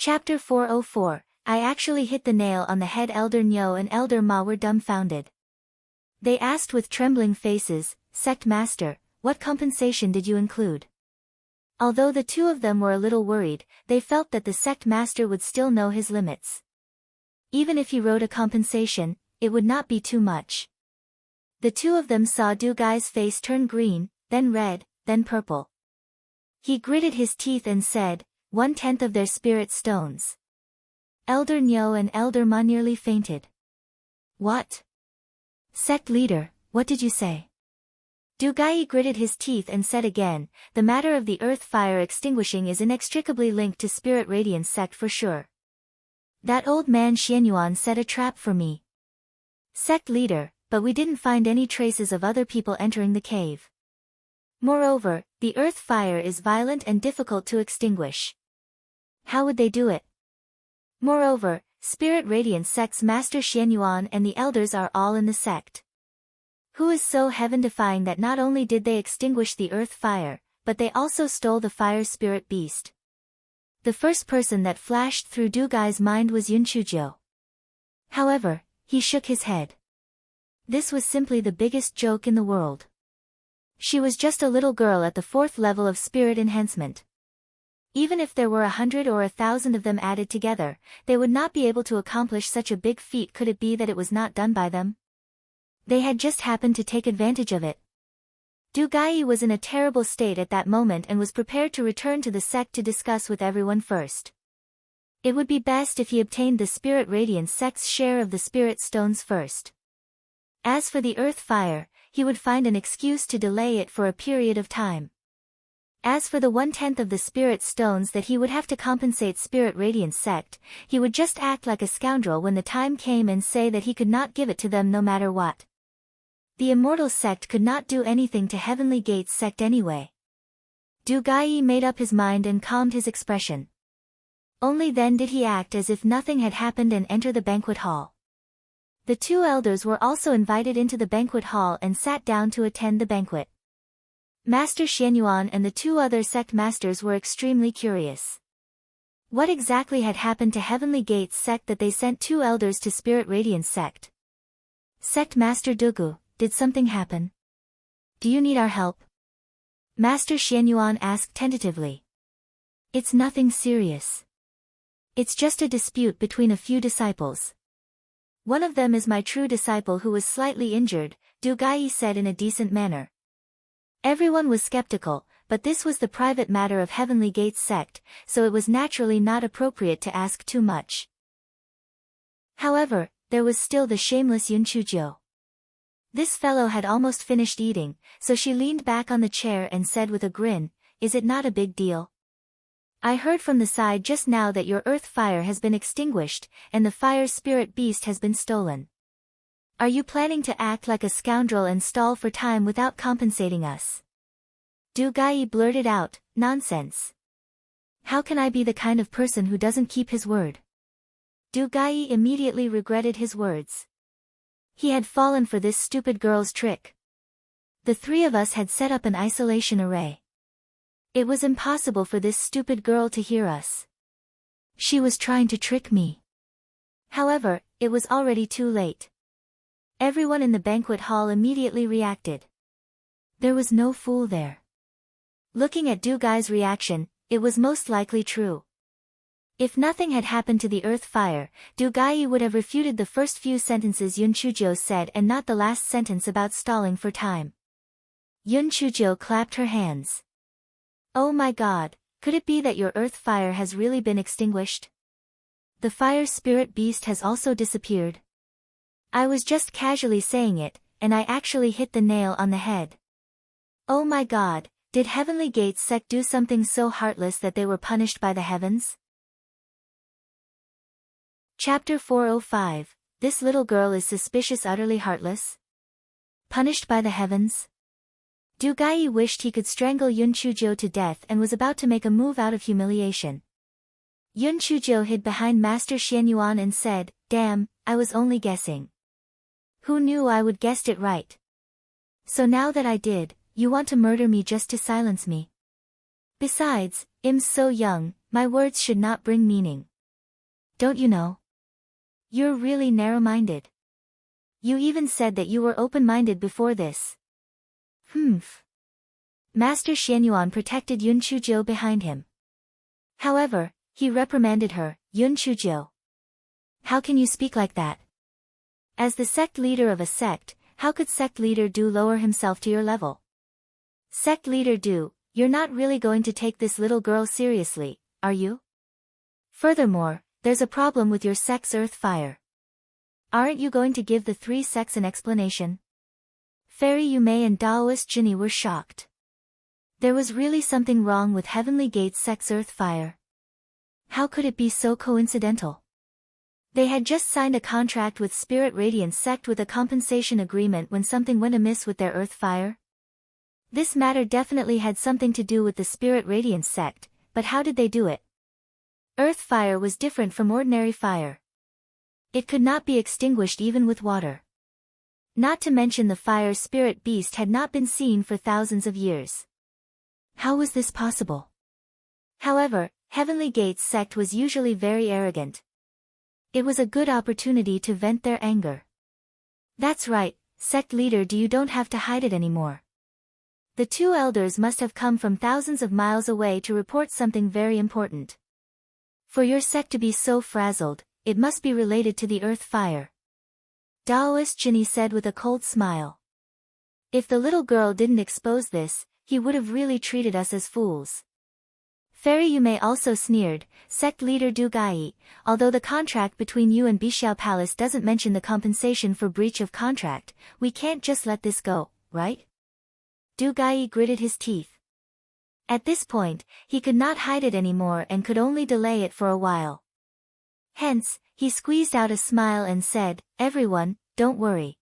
Chapter 404. I actually hit the nail on the head. Elder Nyo and Elder Ma were dumbfounded. They asked with trembling faces, Sect Master, what compensation did you include? Although the two of them were a little worried, they felt that the Sect Master would still know his limits. Even if he wrote a compensation, it would not be too much. The two of them saw Du Gai's face turn green, then red, then purple. He gritted his teeth and said, 1/10 of their spirit stones. Elder Nyo and Elder Ma nearly fainted. What? Sect leader, what did you say? Du Gai gritted his teeth and said again, the matter of the earth fire extinguishing is inextricably linked to Spirit Radiance sect for sure. That old man Xianyuan set a trap for me. Sect leader, but we didn't find any traces of other people entering the cave. Moreover, the earth fire is violent and difficult to extinguish. How would they do it? Moreover, Spirit Radiance sect's Master Xianyuan and the elders are all in the sect. Who is so heaven-defying that not only did they extinguish the earth fire, but they also stole the fire spirit beast? The first person that flashed through Du Gai's mind was Yunchujiu. However, he shook his head. This was simply the biggest joke in the world. She was just a little girl at the 4th level of spirit enhancement. Even if there were 100 or 1,000 of them added together, they would not be able to accomplish such a big feat. Could it be that it was not done by them? They had just happened to take advantage of it. Du Gai was in a terrible state at that moment and was prepared to return to the sect to discuss with everyone first. It would be best if he obtained the Spirit Radiance sect's share of the spirit stones first. As for the earth fire, he would find an excuse to delay it for a period of time. As for the 1/10 of the spirit stones that he would have to compensate Spirit Radiance sect, he would just act like a scoundrel when the time came and say that he could not give it to them no matter what. The Immortal sect could not do anything to Heavenly Gates sect anyway. Du Gai made up his mind and calmed his expression. Only then did he act as if nothing had happened and enter the banquet hall. The two elders were also invited into the banquet hall and sat down to attend the banquet. Master Xianyuan and the two other sect masters were extremely curious. What exactly had happened to Heavenly Gates sect that they sent two elders to Spirit Radiance sect? Sect Master Dugu, did something happen? Do you need our help? Master Xianyuan asked tentatively. It's nothing serious. It's just a dispute between a few disciples. One of them is my true disciple who was slightly injured, Du Gai said in a decent manner. Everyone was skeptical, but this was the private matter of Heavenly Gates sect, so it was naturally not appropriate to ask too much. However, there was still the shameless Yunchujiu. This fellow had almost finished eating, so she leaned back on the chair and said with a grin, is it not a big deal? I heard from the side just now that your earth fire has been extinguished, and the fire spirit beast has been stolen. Are you planning to act like a scoundrel and stall for time without compensating us? Du Gai blurted out, nonsense. How can I be the kind of person who doesn't keep his word? Du Gai immediately regretted his words. He had fallen for this stupid girl's trick. The three of us had set up an isolation array. It was impossible for this stupid girl to hear us. She was trying to trick me. However, it was already too late. Everyone in the banquet hall immediately reacted. There was no fool there. Looking at Du Gai's reaction, it was most likely true. If nothing had happened to the earth fire, Du Gai would have refuted the first few sentences Yunchujiu said and not the last sentence about stalling for time. Yunchujiu clapped her hands. Oh my god, could it be that your earth fire has really been extinguished? The fire spirit beast has also disappeared. I was just casually saying it, and I actually hit the nail on the head. Oh my god, did Heavenly Gates sect do something so heartless that they were punished by the heavens? Chapter 405, This little girl is suspicious, utterly heartless? Punished by the heavens? Du Gai wished he could strangle Yunchujiu to death and was about to make a move out of humiliation. Yunchujiu hid behind Master Xianyuan and said, damn, I was only guessing. Who knew I would guessed it right? So now that I did, you want to murder me just to silence me? Besides, I'm so young, my words should not bring meaning. don't you know? You're really narrow-minded. You even said that you were open-minded before this. Humph. Master Xianyuan protected Yun Chujiu behind him. However, he reprimanded her, Yun Chujiu. How can you speak like that? As the sect leader of a sect, how could sect leader Du lower himself to your level? Sect leader Du, you're not really going to take this little girl seriously, are you? Furthermore, there's a problem with your sect's earth fire. Aren't you going to give the three sects an explanation? Fairy Yumei and Daoist Jinny were shocked. There was really something wrong with Heavenly Gate's sect's earth fire. How could it be so coincidental? They had just signed a contract with Spirit Radiance sect with a compensation agreement when something went amiss with their earth fire. This matter definitely had something to do with the Spirit Radiance sect, but how did they do it? Earth fire was different from ordinary fire. It could not be extinguished even with water. Not to mention the fire spirit beast had not been seen for thousands of years. How was this possible? However, Heavenly Gate's sect was usually very arrogant. It was a good opportunity to vent their anger. That's right, sect leader Du, you don't have to hide it anymore. The two elders must have come from thousands of miles away to report something very important. For your sect to be so frazzled, it must be related to the earth fire. Daoist Jinny said with a cold smile. If the little girl didn't expose this, he would have really treated us as fools. Fairy Yumei also sneered, sect leader Du Gai, although the contract between you and Bixiao Palace doesn't mention the compensation for breach of contract, we can't just let this go, right? Du Gai gritted his teeth. At this point, he could not hide it anymore and could only delay it for a while. Hence, he squeezed out a smile and said, everyone, don't worry.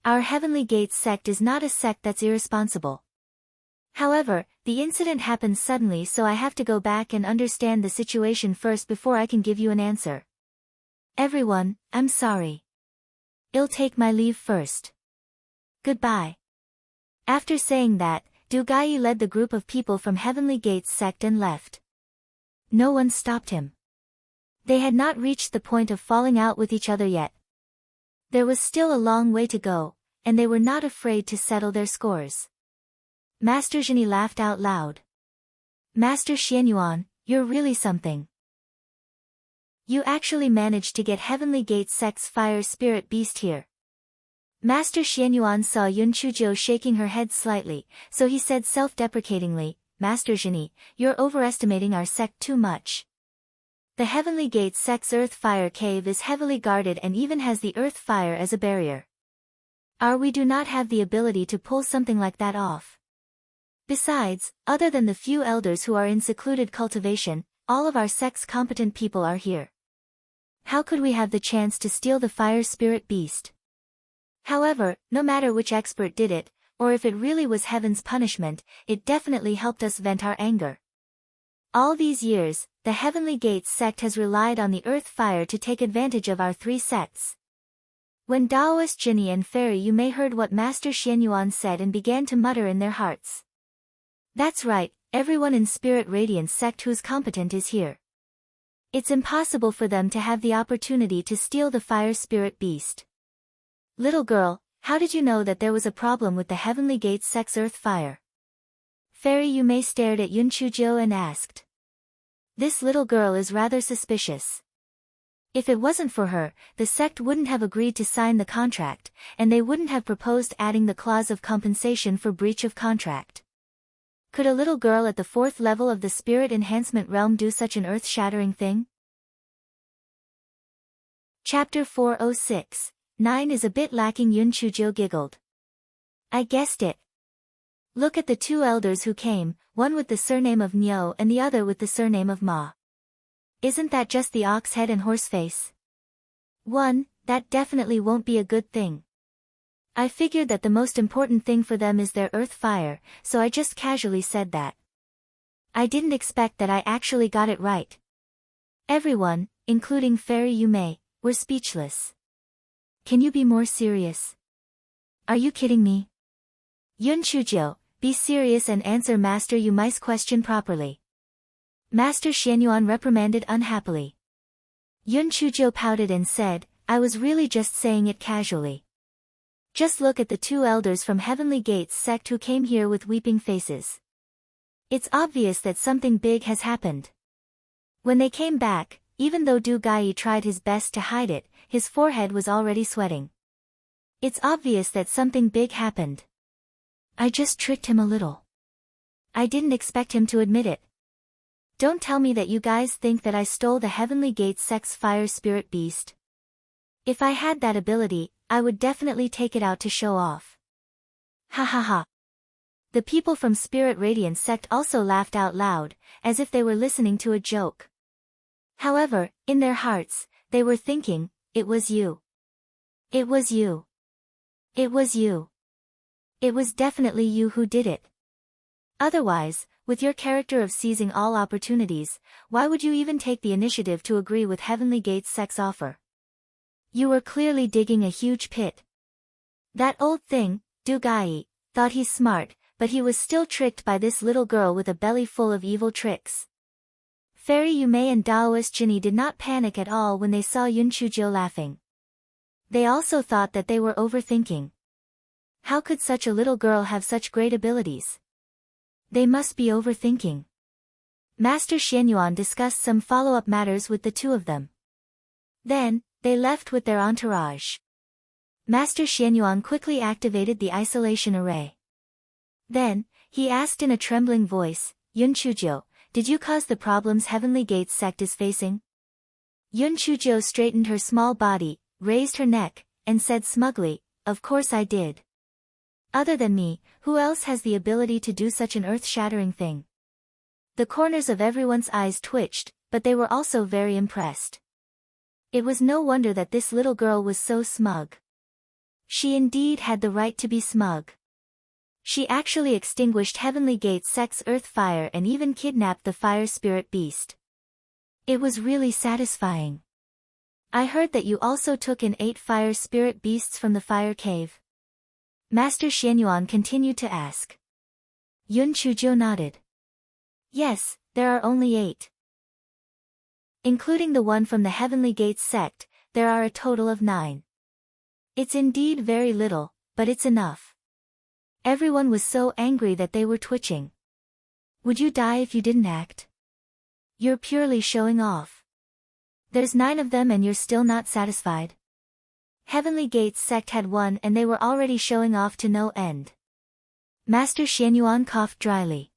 Our Heavenly Gate sect is not a sect that's irresponsible. However, the incident happened suddenly, so I have to go back and understand the situation first before I can give you an answer. Everyone, I'm sorry. I'll take my leave first. Goodbye. After saying that, Du Gai led the group of people from Heavenly Gate's sect and left. No one stopped him. They had not reached the point of falling out with each other yet. There was still a long way to go, and they were not afraid to settle their scores. Master Zhini laughed out loud. Master Xianyuan, you're really something. You actually managed to get Heavenly Gate sect's fire spirit beast here. Master Xianyuan saw Yun Chujiu shaking her head slightly, so he said self-deprecatingly, Master Zhini, you're overestimating our sect too much. The Heavenly Gate sect's earth fire cave is heavily guarded and even has the earth fire as a barrier. We do not have the ability to pull something like that off. Besides, other than the few elders who are in secluded cultivation, all of our sect's competent people are here. How could we have the chance to steal the fire spirit beast? However, no matter which expert did it, or if it really was heaven's punishment, it definitely helped us vent our anger. All these years, the Heavenly Gate sect has relied on the earth fire to take advantage of our three sects. When Daoist Jinny and Fairy Yumei heard what Master Xianyuan said and began to mutter in their hearts. That's right, everyone in Spirit Radiance sect who's competent is here. It's impossible for them to have the opportunity to steal the fire spirit beast. Little girl, how did you know that there was a problem with the Heavenly Gate sect's earth fire? Fairy Yumei stared at Yun Chujiu and asked. This little girl is rather suspicious. If it wasn't for her, the sect wouldn't have agreed to sign the contract, and they wouldn't have proposed adding the clause of compensation for breach of contract. Could a little girl at the 4th level of the Spirit Enhancement Realm do such an earth-shattering thing? Chapter 406. 9 is a bit lacking. Yun Chujiu giggled. I guessed it. Look at the two elders who came, one with the surname of Nyo and the other with the surname of Ma. Isn't that just the ox head and horse face? That definitely won't be a good thing. I figured that the most important thing for them is their earth fire, so I just casually said that. I didn't expect that I actually got it right. Everyone, including Fairy Yumei, were speechless. Can you be more serious? Are you kidding me? Yun Chujiu, be serious and answer Master Yumei's question properly. Master Xianyuan reprimanded unhappily. Yun Chujo pouted and said, I was really just saying it casually. Just look at the two elders from Heavenly Gates sect who came here with weeping faces. It's obvious that something big has happened. When they came back, even though Du Gai tried his best to hide it, his forehead was already sweating. It's obvious that something big happened. I just tricked him a little. I didn't expect him to admit it. Don't tell me that you guys think that I stole the Heavenly Gates sect's fire spirit beast. If I had that ability, I would definitely take it out to show off. Ha ha ha. The people from Spirit Radiance sect also laughed out loud, as if they were listening to a joke. However, in their hearts, they were thinking, it was you. It was you. It was you. It was definitely you who did it. Otherwise, with your character of seizing all opportunities, why would you even take the initiative to agree with Heavenly Gates sect's offer? You were clearly digging a huge pit. That old thing, Du Gai, thought he's smart, but he was still tricked by this little girl with a belly full of evil tricks. Fairy Yumei and Daoist Jinny did not panic at all when they saw Yun Chujo laughing. They also thought that they were overthinking. How could such a little girl have such great abilities? They must be overthinking. Master Xianyuan discussed some follow-up matters with the two of them. Then, they left with their entourage. Master Xianyuan quickly activated the isolation array. Then, he asked in a trembling voice, Yun Chujo, did you cause the problems Heavenly Gates sect is facing? Yun Chujo straightened her small body, raised her neck, and said smugly, of course I did. Other than me, who else has the ability to do such an earth-shattering thing? The corners of everyone's eyes twitched, but they were also very impressed. It was no wonder that this little girl was so smug. She indeed had the right to be smug. She actually extinguished Heavenly Gates sect's earth fire and even kidnapped the fire spirit beast. It was really satisfying. I heard that you also took in 8 fire spirit beasts from the fire cave. Master Xianyuan continued to ask. Yun Chujo nodded. Yes, there are only 8. Including the one from the Heavenly Gates sect, there are a total of 9. It's indeed very little, but it's enough. Everyone was so angry that they were twitching. Would you die if you didn't act? You're purely showing off. There's 9 of them and you're still not satisfied. Heavenly Gates sect had 1 and they were already showing off to no end. Master Xianyuan coughed dryly.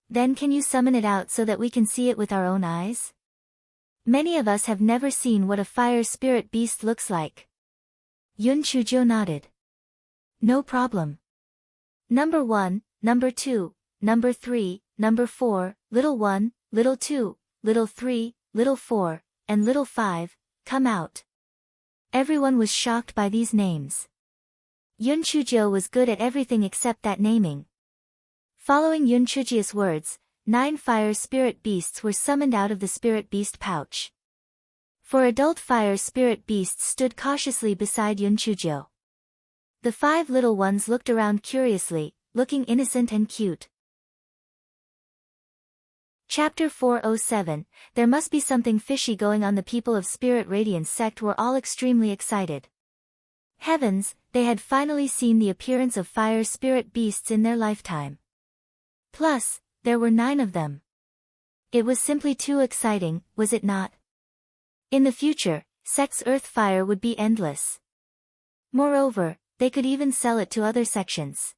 Then can you summon it out so that we can see it with our own eyes? Many of us have never seen what a fire spirit beast looks like. Yun Chujo nodded. No problem. Number 1, number 2, number 3, number 4, little 1, little 2, little 3, little 4, and little 5, come out. Everyone was shocked by these names. Yun Chujo was good at everything except that naming. Following Yun Chujo's words, 9 fire spirit beasts were summoned out of the spirit beast pouch. 4 adult fire spirit beasts stood cautiously beside Yun Chujo. The 5 little ones looked around curiously, looking innocent and cute. Chapter 407, There must be something fishy going on. The people of Spirit Radiance sect were all extremely excited. Heavens, they had finally seen the appearance of fire spirit beasts in their lifetime. Plus, there were 9 of them. It was simply too exciting, was it not? In the future, sect's earth fire would be endless. Moreover, they could even sell it to other sections.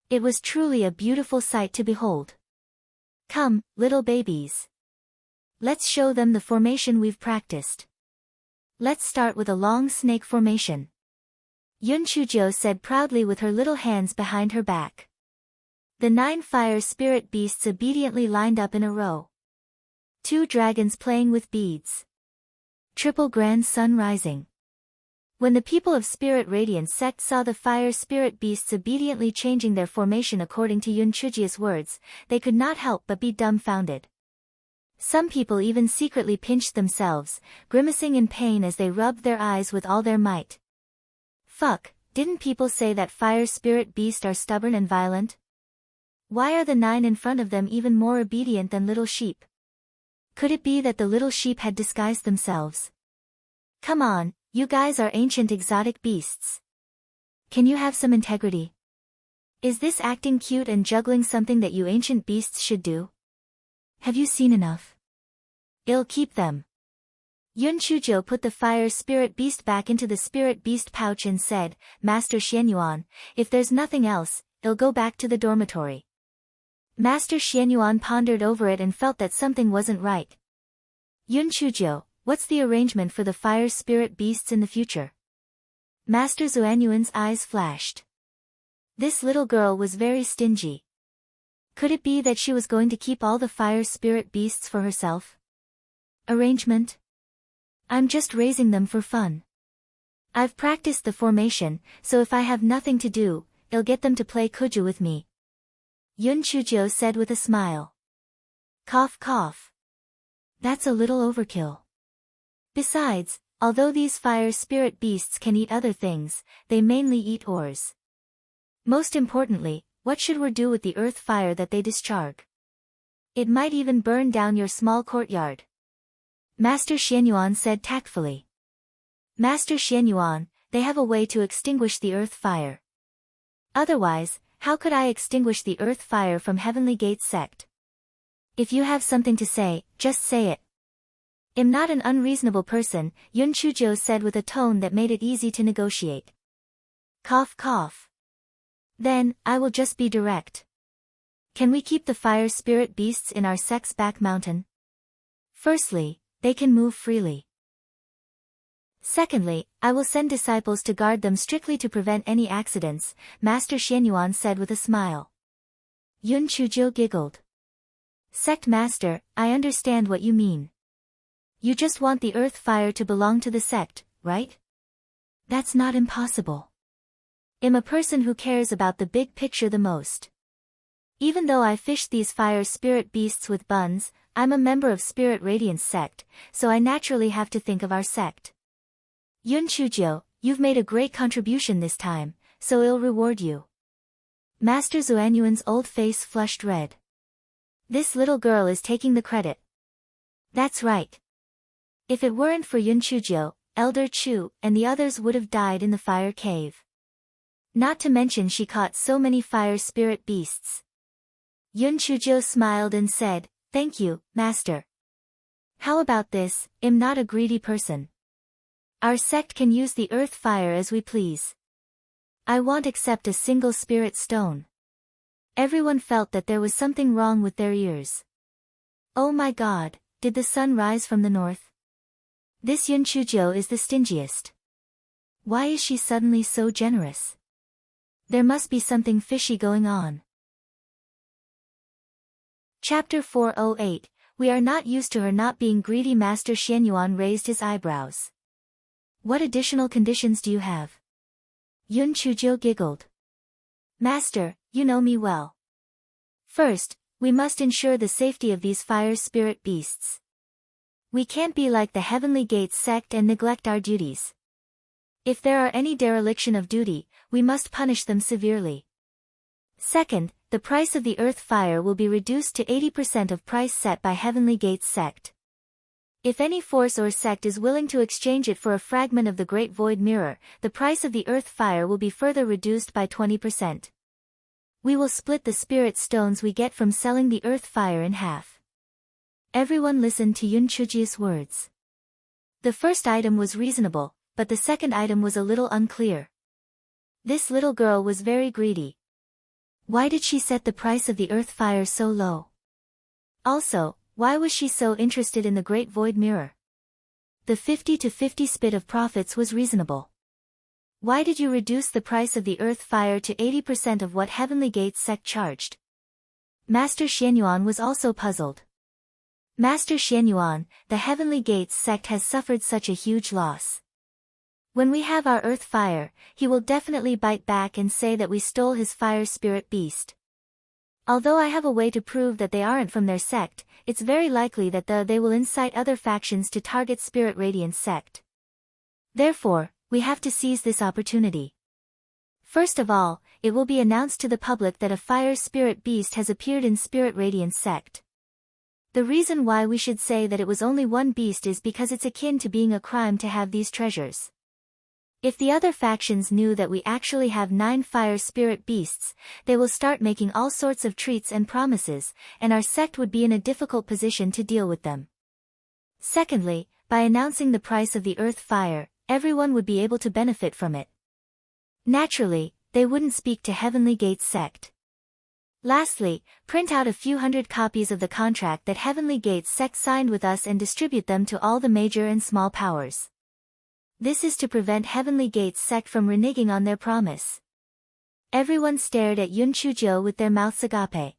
It was truly a beautiful sight to behold. Come, little babies. Let's show them the formation we've practiced. Let's start with a long snake formation. Yun Chujo said proudly with her little hands behind her back. The 9 fire spirit beasts obediently lined up in a row. 2 dragons playing with beads. Triple grand sun rising. When the people of Spirit Radiance sect saw the fire spirit beasts obediently changing their formation according to Yun Chuji's words, they could not help but be dumbfounded. Some people even secretly pinched themselves, grimacing in pain as they rubbed their eyes with all their might. Fuck, didn't people say that fire spirit beasts are stubborn and violent? Why are the 9 in front of them even more obedient than little sheep? Could it be that the little sheep had disguised themselves? Come on, you guys are ancient exotic beasts. Can you have some integrity? Is this acting cute and juggling something that you ancient beasts should do? Have you seen enough? I'll keep them. Yun Chujo put the fire spirit beast back into the spirit beast pouch and said, Master Xianyuan, if there's nothing else, I'll go back to the dormitory. Master Xianyuan pondered over it and felt that something wasn't right. Yun Chujo, what's the arrangement for the fire spirit beasts in the future? Master Xuanyuan's eyes flashed. This little girl was very stingy. Could it be that she was going to keep all the fire spirit beasts for herself? Arrangement? I'm just raising them for fun. I've practiced the formation, so if I have nothing to do, I'll get them to play kuju with me. Yun Chujo said with a smile. Cough cough. That's a little overkill. Besides, although these fire spirit beasts can eat other things, they mainly eat ores. Most importantly, what should we do with the earth fire that they discharge? It might even burn down your small courtyard. Master Xianyuan said tactfully. Master Xianyuan, they have a way to extinguish the earth fire. Otherwise, how could I extinguish the earth fire from Heavenly Gate sect? If you have something to say, just say it. I'm not an unreasonable person, Yun Chujo said with a tone that made it easy to negotiate. Cough cough. Then, I will just be direct. Can we keep the fire spirit beasts in our sect's back mountain? Firstly, they can move freely. Secondly, I will send disciples to guard them strictly to prevent any accidents, Master Xianyuan said with a smile. Yun Chujo giggled. Sect Master, I understand what you mean. You just want the earth fire to belong to the sect, right? That's not impossible. I'm a person who cares about the big picture the most. Even though I fished these fire spirit beasts with buns, I'm a member of Spirit Radiance sect, so I naturally have to think of our sect. Yun Chujo, you've made a great contribution this time, so I'll reward you. Master Xuanyuan's old face flushed red. This little girl is taking the credit. That's right. If it weren't for Yun Chujo, Elder Chu, and the others would have died in the fire cave. Not to mention she caught so many fire spirit beasts. Yun Chujo smiled and said, Thank you, Master. How about this, I'm not a greedy person. Our sect can use the earth fire as we please. I won't accept a single spirit stone. Everyone felt that there was something wrong with their ears. Oh my god, did the sun rise from the north? This Yun Chujo is the stingiest. Why is she suddenly so generous? There must be something fishy going on. Chapter 408, We are not used to her not being greedy. Master Xianyuan raised his eyebrows. What additional conditions do you have? Yun Chujo giggled. Master, you know me well. First, we must ensure the safety of these fire spirit beasts. We can't be like the Heavenly Gates sect and neglect our duties. If there are any dereliction of duty, we must punish them severely. Second, the price of the earth fire will be reduced to 80% of price set by Heavenly Gates sect. If any force or sect is willing to exchange it for a fragment of the Great Void Mirror, the price of the earth fire will be further reduced by 20%. We will split the spirit stones we get from selling the earth fire in half. Everyone listened to Yun Chuji's words. The first item was reasonable, but the second item was a little unclear. This little girl was very greedy. Why did she set the price of the earth fire so low? Also, why was she so interested in the Great Void Mirror? The 50 to 50 split of profits was reasonable. Why did you reduce the price of the earth fire to 80% of what Heavenly Gates sect charged? Master Xianyuan was also puzzled. Master Xianyuan, the Heavenly Gates sect has suffered such a huge loss. When we have our earth fire, he will definitely bite back and say that we stole his fire spirit beast. Although I have a way to prove that they aren't from their sect, it's very likely that they will incite other factions to target Spirit Radiance sect. Therefore, we have to seize this opportunity. First of all, it will be announced to the public that a fire spirit beast has appeared in Spirit Radiance sect. The reason why we should say that it was only one beast is because it's akin to being a crime to have these treasures. If the other factions knew that we actually have 9 fire spirit beasts, they will start making all sorts of treats and promises, and our sect would be in a difficult position to deal with them. Secondly, by announcing the price of the earth fire, everyone would be able to benefit from it. Naturally, they wouldn't speak to Heavenly Gate's sect. Lastly, print out a few hundred copies of the contract that Heavenly Gate's sect signed with us and distribute them to all the major and small powers. This is to prevent Heavenly Gate's sect from reneging on their promise. Everyone stared at Yun Chujo with their mouths agape.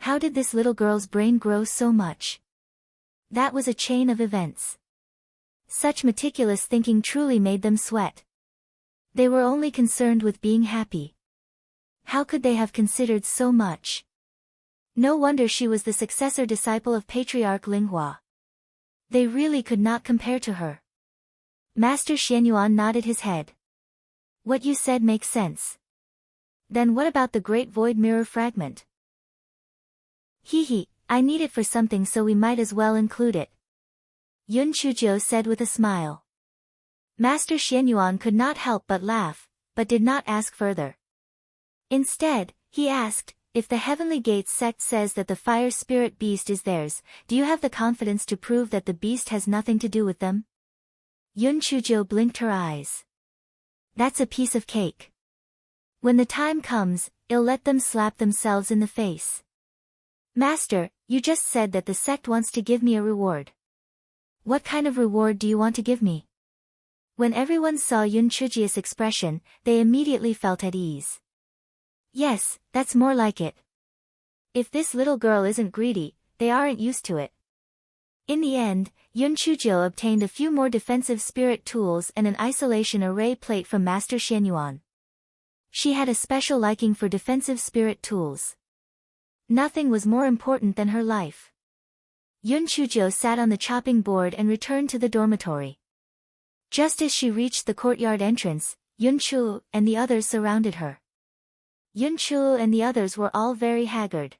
How did this little girl's brain grow so much? That was a chain of events. Such meticulous thinking truly made them sweat. They were only concerned with being happy. How could they have considered so much? No wonder she was the successor disciple of Patriarch Linghua. They really could not compare to her. Master Xianyuan nodded his head. What you said makes sense. Then what about the Great Void Mirror Fragment? Hee, I need it for something, so we might as well include it. Yun Chujo said with a smile. Master Xianyuan could not help but laugh, but did not ask further. Instead, he asked, if the Heavenly Gates sect says that the fire spirit beast is theirs, do you have the confidence to prove that the beast has nothing to do with them? Yun Chujo blinked her eyes. That's a piece of cake. When the time comes, I'll let them slap themselves in the face. Master, you just said that the sect wants to give me a reward. What kind of reward do you want to give me? When everyone saw Yun Chuji's expression, they immediately felt at ease. Yes, that's more like it. If this little girl isn't greedy, they aren't used to it. In the end, Yun Chujo obtained a few more defensive spirit tools and an isolation array plate from Master Xianyuan. She had a special liking for defensive spirit tools. Nothing was more important than her life. Yun Chujo sat on the chopping board and returned to the dormitory. Just as she reached the courtyard entrance, Yun Chu and the others surrounded her. Yun Chu and the others were all very haggard.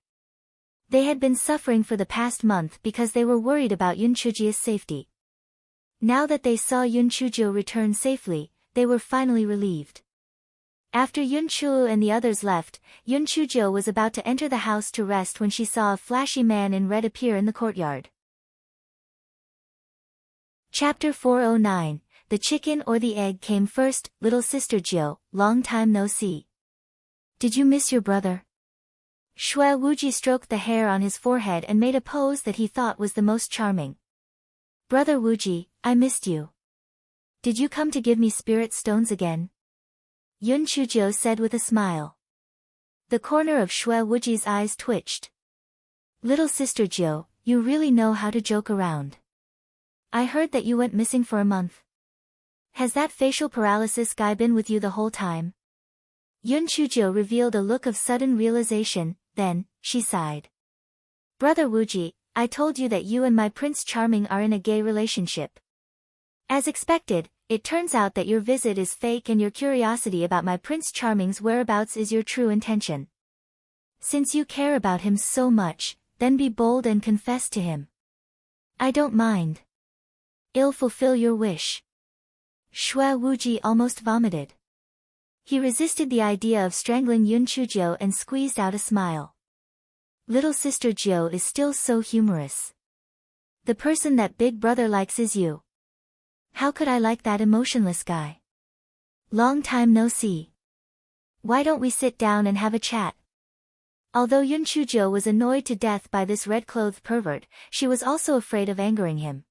They had been suffering for the past month because they were worried about Yun Chuji's safety. Now that they saw Yun Chujo return safely, they were finally relieved. After Yun Chu and the others left, Yun Chujo was about to enter the house to rest when she saw a flashy man in red appear in the courtyard. Chapter 409, The Chicken or the Egg Came First, Little Sister Jiu, long time no see. Did you miss your brother? Shui Wuji stroked the hair on his forehead and made a pose that he thought was the most charming. Brother Wuji, I missed you. Did you come to give me spirit stones again? Yun Chujo said with a smile. The corner of Shui Wuji's eyes twitched. Little Sister Jiu, you really know how to joke around. I heard that you went missing for a month. Has that facial paralysis guy been with you the whole time? Yun Chujo revealed a look of sudden realization, then, she sighed. Brother Wuji, I told you that you and my Prince Charming are in a gay relationship. As expected, it turns out that your visit is fake and your curiosity about my Prince Charming's whereabouts is your true intention. Since you care about him so much, then be bold and confess to him. I don't mind. I'll fulfill your wish. Shui Wuji almost vomited. He resisted the idea of strangling Yun Chujo and squeezed out a smile. Little Sister Jiu is still so humorous. The person that Big Brother likes is you. How could I like that emotionless guy? Long time no see. Why don't we sit down and have a chat? Although Yun Chujo was annoyed to death by this red-clothed pervert, she was also afraid of angering him.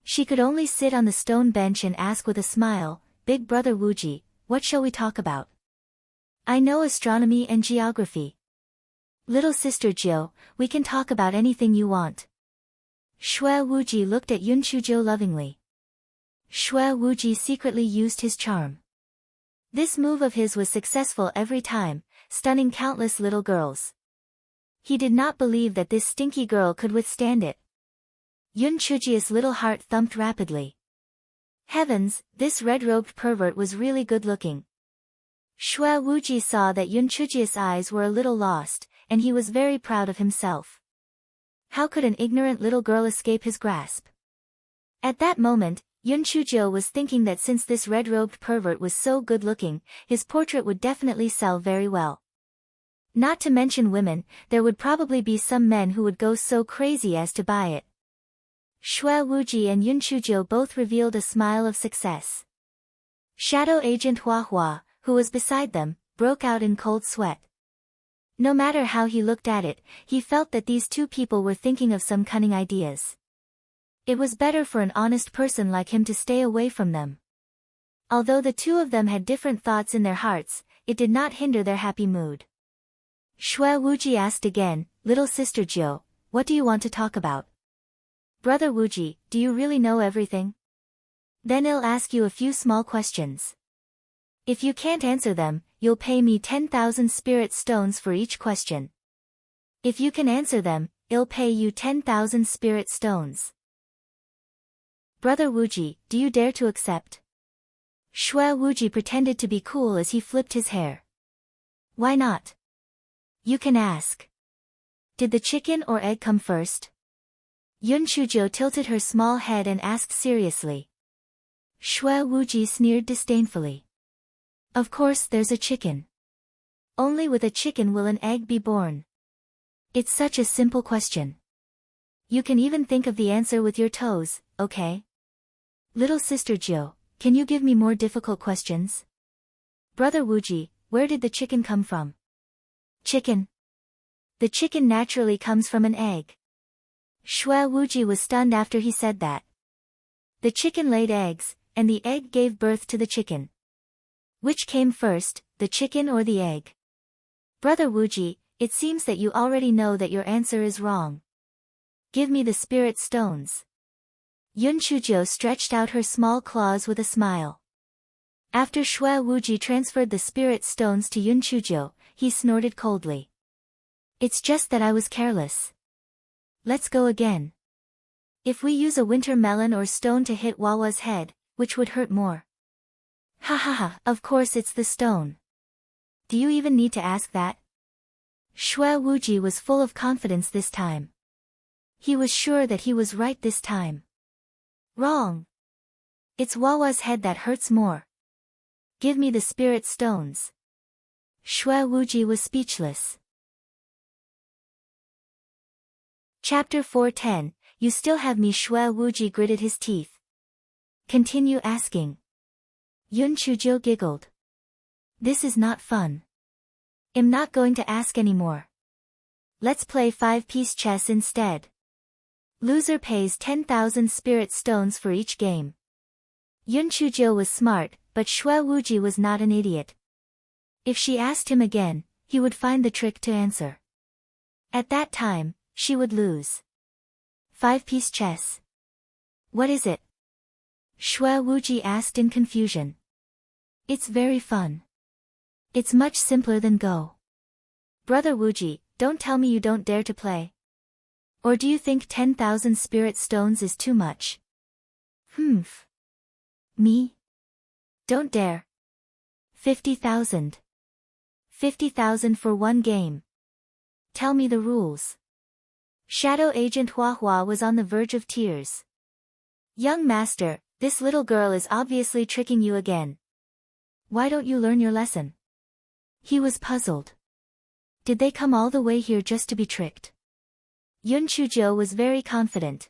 She could only sit on the stone bench and ask with a smile, Big Brother Wuji, what shall we talk about? I know astronomy and geography. Little Sister Jiu, we can talk about anything you want. Shui Wuji looked at Yun Chujo lovingly. Shui Wuji secretly used his charm. This move of his was successful every time, stunning countless little girls. He did not believe that this stinky girl could withstand it. Yun Chuji's little heart thumped rapidly. Heavens, this red-robed pervert was really good-looking. Shui Wuji saw that Yun Chuji's eyes were a little lost, and he was very proud of himself. How could an ignorant little girl escape his grasp? At that moment, Yun Chujo was thinking that since this red-robed pervert was so good-looking, his portrait would definitely sell very well. Not to mention women, there would probably be some men who would go so crazy as to buy it. Shui Wuji and Yun Chujo both revealed a smile of success. Shadow Agent Hua Hua, who was beside them, broke out in cold sweat. No matter how he looked at it, he felt that these two people were thinking of some cunning ideas. It was better for an honest person like him to stay away from them. Although the two of them had different thoughts in their hearts, it did not hinder their happy mood. Shui Wuji asked again, "Little sister Jiu, what do you want to talk about?" "Brother Wuji, do you really know everything? Then I'll ask you a few small questions. If you can't answer them, you'll pay me 10,000 spirit stones for each question. If you can answer them, I'll pay you 10,000 spirit stones." "Brother Wuji, do you dare to accept?" Shui Wuji pretended to be cool as he flipped his hair. "Why not? You can ask. Did the chicken or egg come first?" Yun Chujo tilted her small head and asked seriously. Shui Wuji sneered disdainfully. "Of course there's a chicken. Only with a chicken will an egg be born. It's such a simple question. You can even think of the answer with your toes, okay? Little sister Jiu, can you give me more difficult questions?" "Brother Wuji, where did the chicken come from?" "Chicken? The chicken naturally comes from an egg." Shui Wuji was stunned after he said that. The chicken laid eggs, and the egg gave birth to the chicken. Which came first, the chicken or the egg? "Brother Wuji, it seems that you already know that your answer is wrong. Give me the spirit stones." Yun Chujo stretched out her small claws with a smile. After Shui Wuji transferred the spirit stones to Yun Chujo, he snorted coldly. "It's just that I was careless. Let's go again. If we use a winter melon or stone to hit Wawa's head, which would hurt more?" "Ha ha ha, of course it's the stone. Do you even need to ask that?" Shui Wuji was full of confidence this time. He was sure that he was right this time. "Wrong. It's Wawa's head that hurts more. Give me the spirit stones." Shui Wuji was speechless. Chapter 410, You Still Have Me. Shui Wuji gritted his teeth. "Continue asking." Yun Chujo giggled. "This is not fun. I'm not going to ask anymore. Let's play 5-piece chess instead. Loser pays 10,000 spirit stones for each game." Yun Chujo was smart, but Shui Wuji was not an idiot. If she asked him again, he would find the trick to answer. At that time, she would lose. 5-piece chess. What is it? Shui Wuji asked in confusion. It's very fun. It's much simpler than Go. Brother Wuji, don't tell me you don't dare to play. Or do you think 10,000 spirit stones is too much? Humph. Me? Don't dare. 50,000. 50,000 for one game. Tell me the rules. Shadow Agent Hua Hua was on the verge of tears. Young master, this little girl is obviously tricking you again. Why don't you learn your lesson? He was puzzled. Did they come all the way here just to be tricked? Yun Chujo was very confident.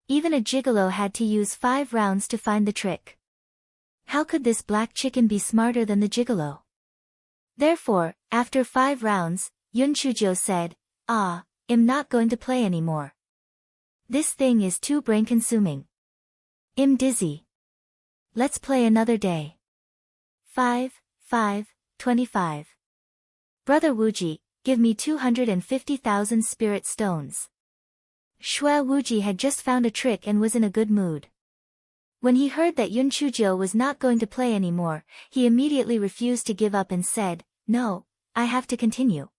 Even a gigolo had to use 5 rounds to find the trick. How could this black chicken be smarter than the gigolo? Therefore, after 5 rounds, Yun Chujo said, I'm not going to play anymore. This thing is too brain-consuming. I'm dizzy. Let's play another day. 5, 25. Brother Wuji, give me 250,000 spirit stones. Shui Wuji had just found a trick and was in a good mood. When he heard that Yun Chujo was not going to play anymore, he immediately refused to give up and said, No, I have to continue.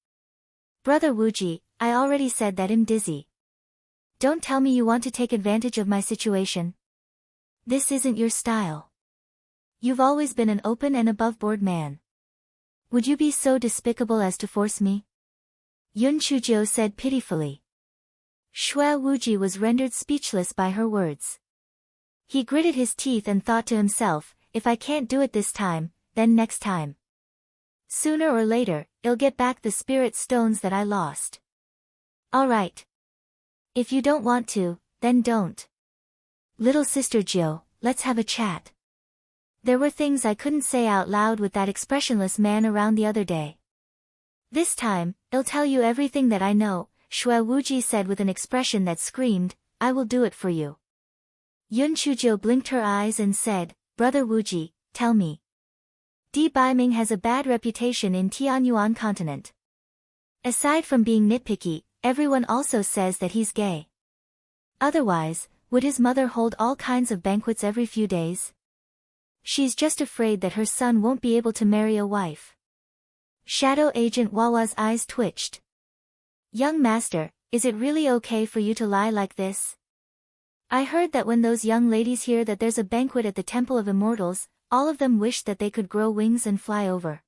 Brother Wuji, I already said that I'm dizzy. Don't tell me you want to take advantage of my situation. This isn't your style. You've always been an open and above-board man. Would you be so despicable as to force me? Yun Chujo said pitifully. Shui Wuji was rendered speechless by her words. He gritted his teeth and thought to himself, if I can't do it this time, then next time. Sooner or later, I'll get back the spirit stones that I lost. Alright. If you don't want to, then don't. Little sister Jill, let's have a chat. There were things I couldn't say out loud with that expressionless man around the other day. This time, I'll tell you everything that I know, Shui Wuji said with an expression that screamed, I will do it for you. Yun Chuzhou blinked her eyes and said, Brother Wuji, tell me. Di Baiming has a bad reputation in Tianyuan continent. Aside from being nitpicky, everyone also says that he's gay. Otherwise, would his mother hold all kinds of banquets every few days? She's just afraid that her son won't be able to marry a wife. Shadow Agent Wawa's eyes twitched. Young master, is it really okay for you to lie like this? I heard that when those young ladies hear that there's a banquet at the Temple of Immortals, all of them wish that they could grow wings and fly over.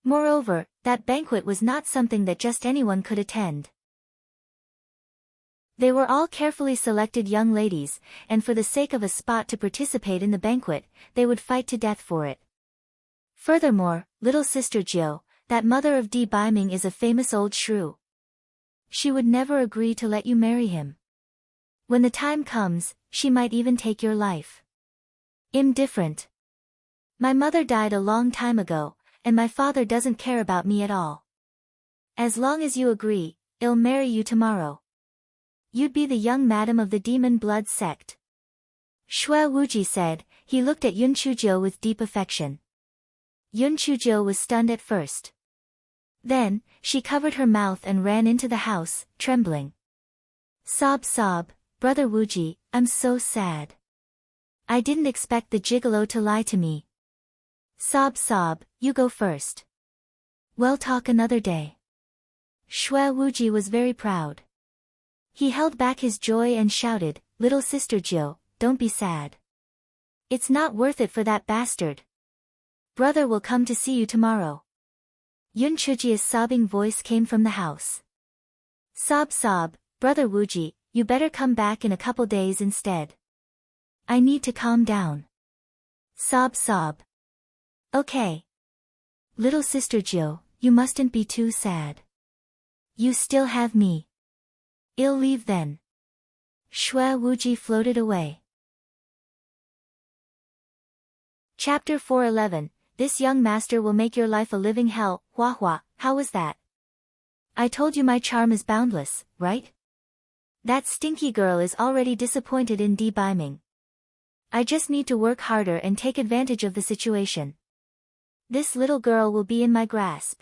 Moreover, that banquet was not something that just anyone could attend. They were all carefully selected young ladies, and for the sake of a spot to participate in the banquet, they would fight to death for it. Furthermore, little sister Jiu, that mother of Di Baiming is a famous old shrew. She would never agree to let you marry him. When the time comes, she might even take your life. Indifferent. My mother died a long time ago, and my father doesn't care about me at all. As long as you agree, I'll marry you tomorrow. You'd be the young madam of the demon blood sect. Shui Wuji said. He looked at Yun Chuzhou with deep affection. Yun Chuzhou was stunned at first. Then, she covered her mouth and ran into the house, trembling. Sob, Brother Wuji, I'm so sad. I didn't expect the gigolo to lie to me. Sob, you go first. We'll talk another day. Shui Wuji was very proud. He held back his joy and shouted, Little sister Jiu, don't be sad. It's not worth it for that bastard. Brother will come to see you tomorrow. Yun Chuji's sobbing voice came from the house. Sob, Brother Wuji, you better come back in a couple days instead. I need to calm down. Sob. Okay. Little sister Jiu, you mustn't be too sad. You still have me. I'll leave then. Shui Wuji floated away. Chapter 411, This young master will make your life a living hell. Hua, how was that? I told you my charm is boundless, right? That stinky girl is already disappointed in Di Baiming. I just need to work harder and take advantage of the situation. This little girl will be in my grasp.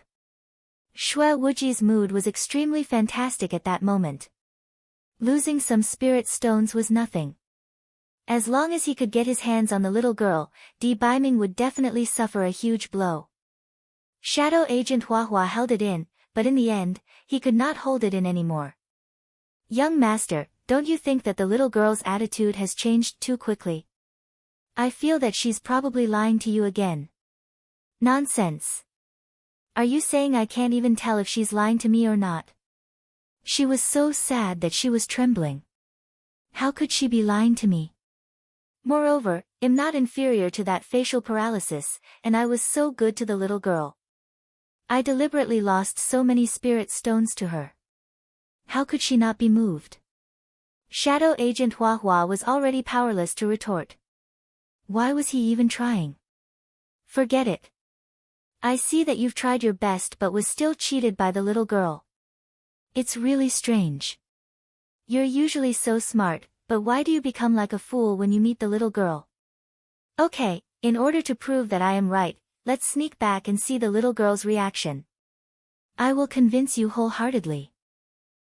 Shui Wuji's mood was extremely fantastic at that moment. Losing some spirit stones was nothing. As long as he could get his hands on the little girl, Di Baiming would definitely suffer a huge blow. Shadow Agent Hua held it in, but in the end, he could not hold it in anymore. Young master, don't you think that the little girl's attitude has changed too quickly? I feel that she's probably lying to you again. Nonsense. Are you saying I can't even tell if she's lying to me or not? She was so sad that she was trembling. How could she be lying to me? Moreover, I'm not inferior to that facial paralysis, and I was so good to the little girl. I deliberately lost so many spirit stones to her. How could she not be moved? Shadow Agent Hua was already powerless to retort. Why was he even trying? Forget it. I see that you've tried your best but was still cheated by the little girl. It's really strange. You're usually so smart, but why do you become like a fool when you meet the little girl? Okay, in order to prove that I am right, let's sneak back and see the little girl's reaction. I will convince you wholeheartedly.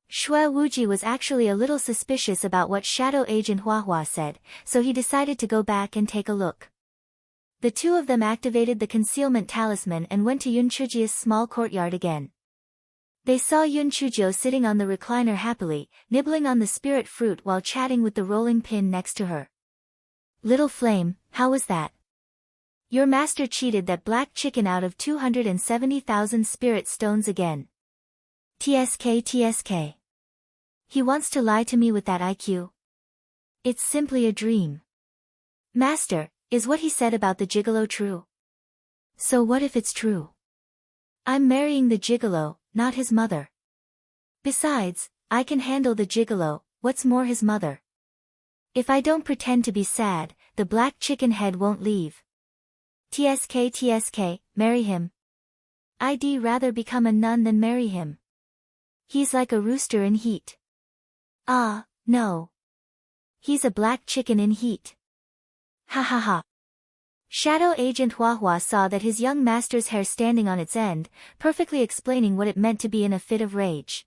Shui Wuji was actually a little suspicious about what Shadow Agent Hua said, so he decided to go back and take a look. The two of them activated the concealment talisman and went to Yun Chuji's small courtyard again. They saw Yun Chuzhou sitting on the recliner happily, nibbling on the spirit fruit while chatting with the rolling pin next to her. Little Flame, how was that? Your master cheated that black chicken out of 270,000 spirit stones again. TSK. He wants to lie to me with that IQ. It's simply a dream. Master, is what he said about the gigolo true? So what if it's true? I'm marrying the gigolo, not his mother. Besides, I can handle the gigolo, what's more his mother. If I don't pretend to be sad, the black chicken head won't leave. TSK, marry him. I'd rather become a nun than marry him. He's like a rooster in heat. Ah, no. He's a black chicken in heat. Ha ha ha. Shadow Agent Hua Hua saw that his young master's hair standing on its end, perfectly explaining what it meant to be in a fit of rage.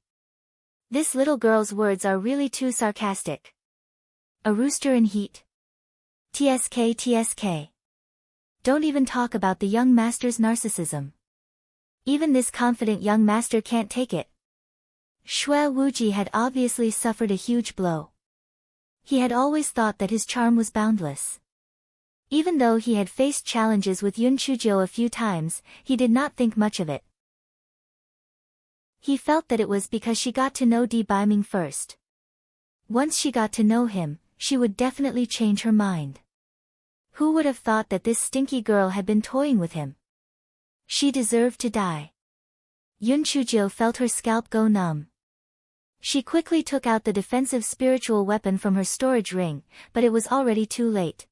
This little girl's words are really too sarcastic. A rooster in heat. TSK. Don't even talk about the young master's narcissism. Even this confident young master can't take it. Shui Wuji had obviously suffered a huge blow. He had always thought that his charm was boundless. Even though he had faced challenges with Yun Chujiu a few times, he did not think much of it. He felt that it was because she got to know Di Baiming first. Once she got to know him, she would definitely change her mind. Who would have thought that this stinky girl had been toying with him? She deserved to die. Yun Chujiu felt her scalp go numb. She quickly took out the defensive spiritual weapon from her storage ring, but it was already too late.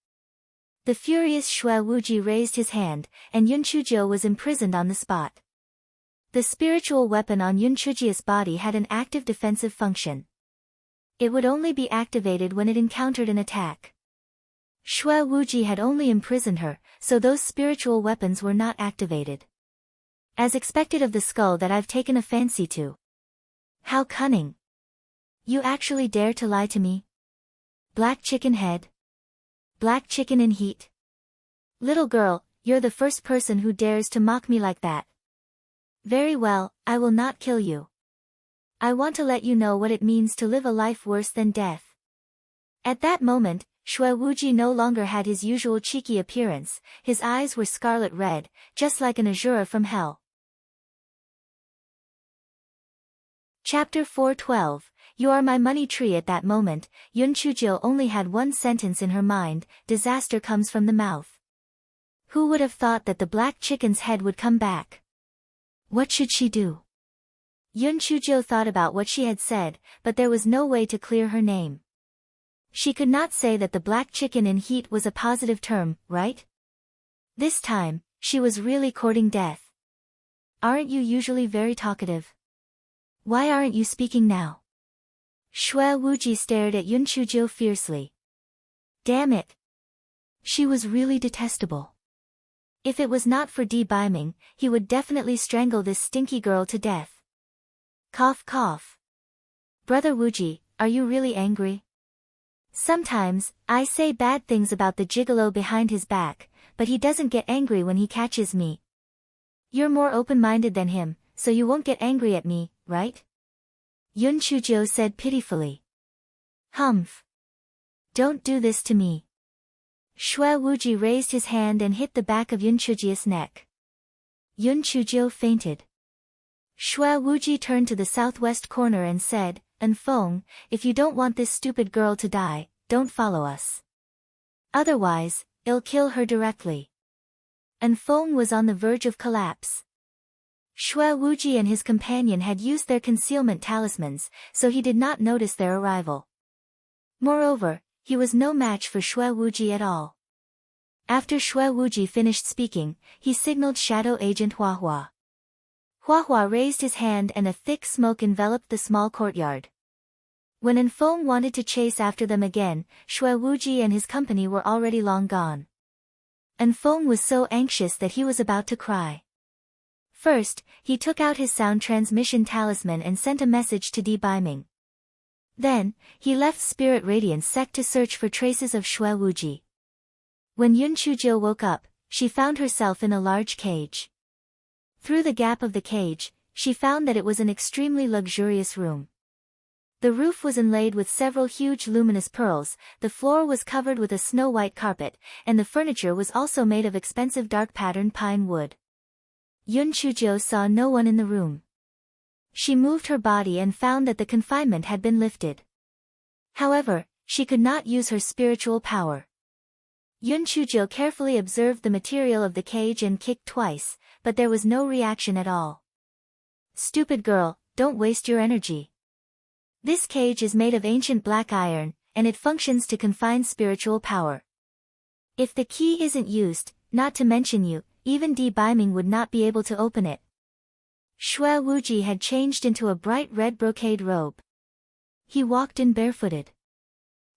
The furious Shui Wuji raised his hand, and Yun Chujiu was imprisoned on the spot. The spiritual weapon on Yun Chujiu's body had an active defensive function. It would only be activated when it encountered an attack. Shui Wuji had only imprisoned her, so those spiritual weapons were not activated. As expected of the skull that I've taken a fancy to. How cunning. You actually dare to lie to me? Black chicken head. Black chicken in heat. Little girl, you're the first person who dares to mock me like that. Very well, I will not kill you. I want to let you know what it means to live a life worse than death. At that moment, Shui Wuji no longer had his usual cheeky appearance, his eyes were scarlet red, just like an Azura from hell. Chapter 412, You Are My Money Tree. At that moment, Yun Chujiu only had one sentence in her mind, disaster comes from the mouth. Who would have thought that the black chicken's head would come back? What should she do? Yun Chujiu thought about what she had said, but there was no way to clear her name. She could not say that the black chicken in heat was a positive term, right? This time, she was really courting death. Aren't you usually very talkative? Why aren't you speaking now? Shui Wuji stared at Yun Chujiu fiercely. Damn it. She was really detestable. If it was not for Di Baiming, he would definitely strangle this stinky girl to death. Cough cough. Brother Wuji, are you really angry? Sometimes, I say bad things about the gigolo behind his back, but he doesn't get angry when he catches me. You're more open-minded than him, so you won't get angry at me, right? Yun Chujiu said pitifully. Humph. Don't do this to me. Shui Wuji raised his hand and hit the back of Yun Chujiu's neck. Yun Chujiu fainted. Shui Wuji turned to the southwest corner and said, Enfeng, if you don't want this stupid girl to die, don't follow us. Otherwise, I'll kill her directly. Enfeng was on the verge of collapse. Shui Wuji and his companion had used their concealment talismans, so he did not notice their arrival. Moreover, he was no match for Shui Wuji at all. After Shui Wuji finished speaking, he signaled Shadow Agent Hua Hua. Hua Hua raised his hand and a thick smoke enveloped the small courtyard. When Enfeng wanted to chase after them again, Shui Wuji and his company were already long gone. Enfeng was so anxious that he was about to cry. First, he took out his sound transmission talisman and sent a message to Di Baiming. Then, he left Spirit Radiance Sect to search for traces of Shui Wuji. When Yun Chujiu woke up, she found herself in a large cage. Through the gap of the cage, she found that it was an extremely luxurious room. The roof was inlaid with several huge luminous pearls, the floor was covered with a snow-white carpet, and the furniture was also made of expensive dark-patterned pine wood. Yun Chujiu saw no one in the room. She moved her body and found that the confinement had been lifted. However, she could not use her spiritual power. Yun Chujo carefully observed the material of the cage and kicked twice, but there was no reaction at all. Stupid girl, don't waste your energy. This cage is made of ancient black iron, and it functions to confine spiritual power. If the key isn't used, not to mention you, even Di Baiming would not be able to open it. Shui Wuji had changed into a bright red brocade robe. He walked in barefooted.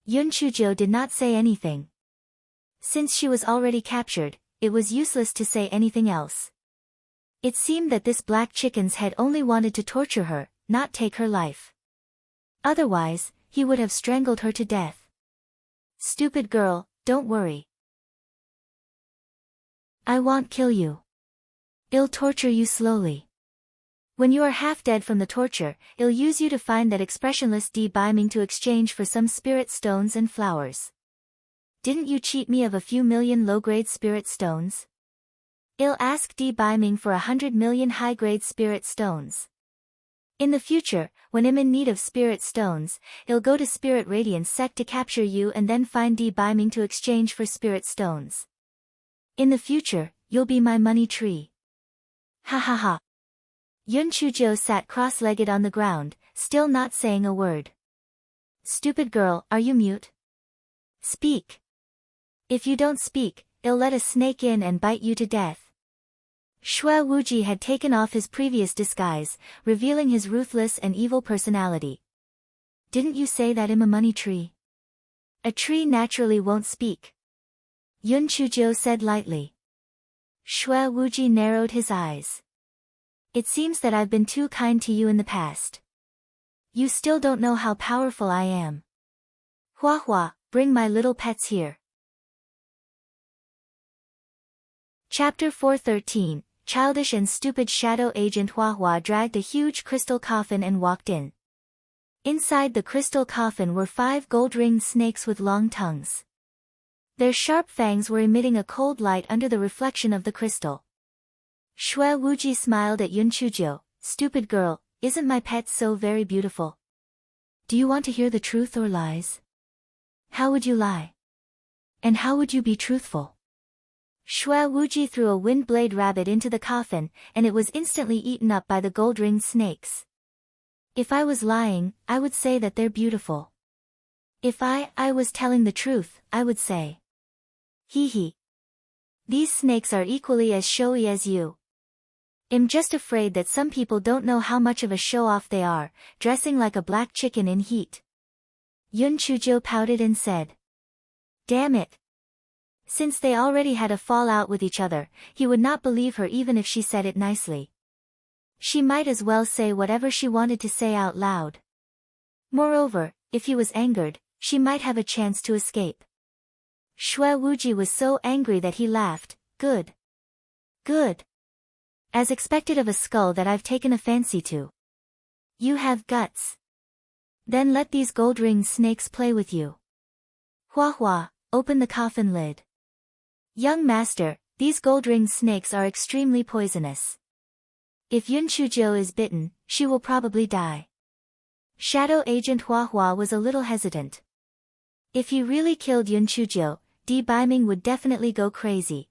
Yun Chujo did not say anything. Since she was already captured, it was useless to say anything else. It seemed that this black chicken's head only wanted to torture her, not take her life. Otherwise, he would have strangled her to death. Stupid girl, don't worry. I won't kill you. I'll torture you slowly. When you are half dead from the torture, I'll use you to find that expressionless Di Baiming to exchange for some spirit stones and flowers. Didn't you cheat me of a few million low-grade spirit stones? I'll ask Di Baiming for 100 million high-grade spirit stones. In the future, when I'm in need of spirit stones, I'll go to Spirit Radiance Sect to capture you and then find Di Baiming to exchange for spirit stones. In the future, you'll be my money tree. Ha ha ha. Yun Chujo sat cross-legged on the ground, still not saying a word. Stupid girl, are you mute? Speak. If you don't speak, I'll let a snake in and bite you to death. Shui Wuji had taken off his previous disguise, revealing his ruthless and evil personality. Didn't you say that I'm a money tree? A tree naturally won't speak. Yun Chujo said lightly. Shui Wuji narrowed his eyes. It seems that I've been too kind to you in the past. You still don't know how powerful I am. Hua Hua, bring my little pets here. Chapter 413, Childish and Stupid. Shadow Agent Hua Hua dragged a huge crystal coffin and walked in. Inside the crystal coffin were 5 gold-ringed snakes with long tongues. Their sharp fangs were emitting a cold light under the reflection of the crystal. Shui Wuji smiled at Yun Chujo. Stupid girl, isn't my pet so very beautiful? Do you want to hear the truth or lies? How would you lie? And how would you be truthful? Shui Wuji threw a wind-blade rabbit into the coffin, and it was instantly eaten up by the gold-ringed snakes. If I was lying, I would say that they're beautiful. If I was telling the truth, I would say. Hee hee. These snakes are equally as showy as you. I'm just afraid that some people don't know how much of a show-off they are, dressing like a black chicken in heat. Yun Chujo pouted and said. Damn it. Since they already had a fallout with each other, he would not believe her even if she said it nicely. She might as well say whatever she wanted to say out loud. Moreover, if he was angered, she might have a chance to escape. Shui Wuji was so angry that he laughed. Good. Good. As expected of a skull that I've taken a fancy to. You have guts. Then let these gold-ringed snakes play with you. Hua Hua, open the coffin lid. Young master, these gold-ringed snakes are extremely poisonous. If Yun Chujo is bitten, she will probably die. Shadow Agent Hua Hua was a little hesitant. If he really killed Yun Chujo, Di Baiming would definitely go crazy.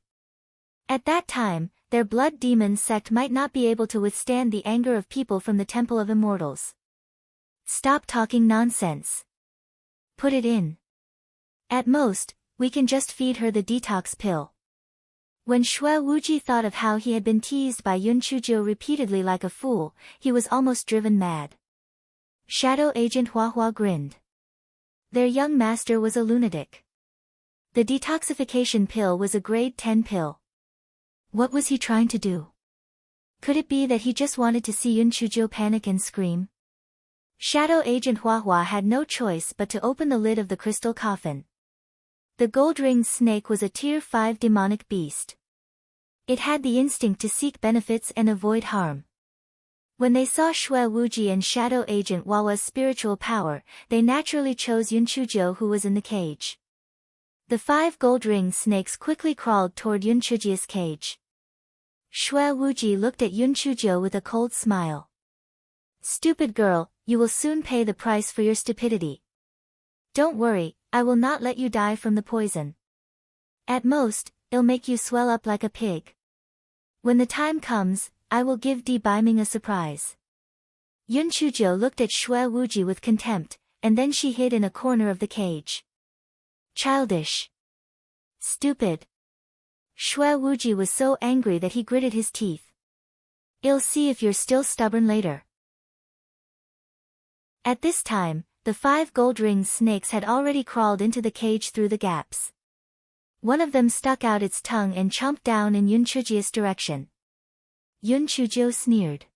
At that time, their blood demon sect might not be able to withstand the anger of people from the Temple of Immortals. Stop talking nonsense. Put it in. At most, we can just feed her the detox pill. When Shui Wuji thought of how he had been teased by Yun Chujo repeatedly like a fool, he was almost driven mad. Shadow Agent Hua Hua grinned. Their young master was a lunatic. The detoxification pill was a grade 10 pill. What was he trying to do? Could it be that he just wanted to see Yun Chujo panic and scream? Shadow Agent Hua Hua had no choice but to open the lid of the crystal coffin. The gold-ringed snake was a Tier 5 demonic beast. It had the instinct to seek benefits and avoid harm. When they saw Shui Wuji and Shadow Agent Wawa's spiritual power, they naturally chose Yun Chujo, who was in the cage. The 5 gold-ringed snakes quickly crawled toward Yun Chujo's cage. Shui Wuji looked at Yun Chujo with a cold smile. Stupid girl, you will soon pay the price for your stupidity. Don't worry, I will not let you die from the poison. At most, it'll make you swell up like a pig. When the time comes, I will give Di Biming a surprise. Yun Chujiu looked at Xue Wuji with contempt, and then she hid in a corner of the cage. Childish. Stupid. Xue Wuji was so angry that he gritted his teeth. I'll see if you're still stubborn later. At this time, the 5 gold-ringed snakes had already crawled into the cage through the gaps. One of them stuck out its tongue and chomped down in Yun Chujiu's direction. Yun Chujiu sneered.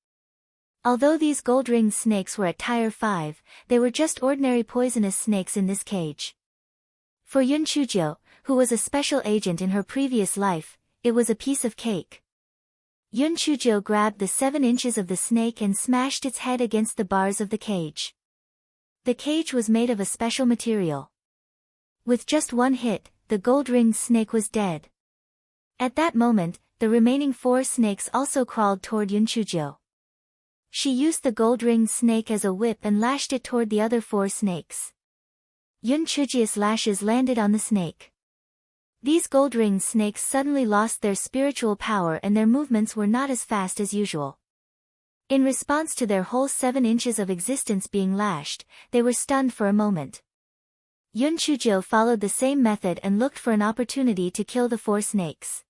Although these gold-ringed snakes were at tier 5, they were just ordinary poisonous snakes in this cage. For Yun Chujiu, who was a special agent in her previous life, it was a piece of cake. Yun Chujiu grabbed the 7 inches of the snake and smashed its head against the bars of the cage. The cage was made of a special material. With just one hit, the gold-ringed snake was dead. At that moment, the remaining 4 snakes also crawled toward Yun Chujiu. She used the gold-ringed snake as a whip and lashed it toward the other 4 snakes. Yun Chujiu's lashes landed on the snake. These gold-ringed snakes suddenly lost their spiritual power and their movements were not as fast as usual. In response to their whole 7 inches of existence being lashed, they were stunned for a moment. Yun Chujiu followed the same method and looked for an opportunity to kill the 4 snakes.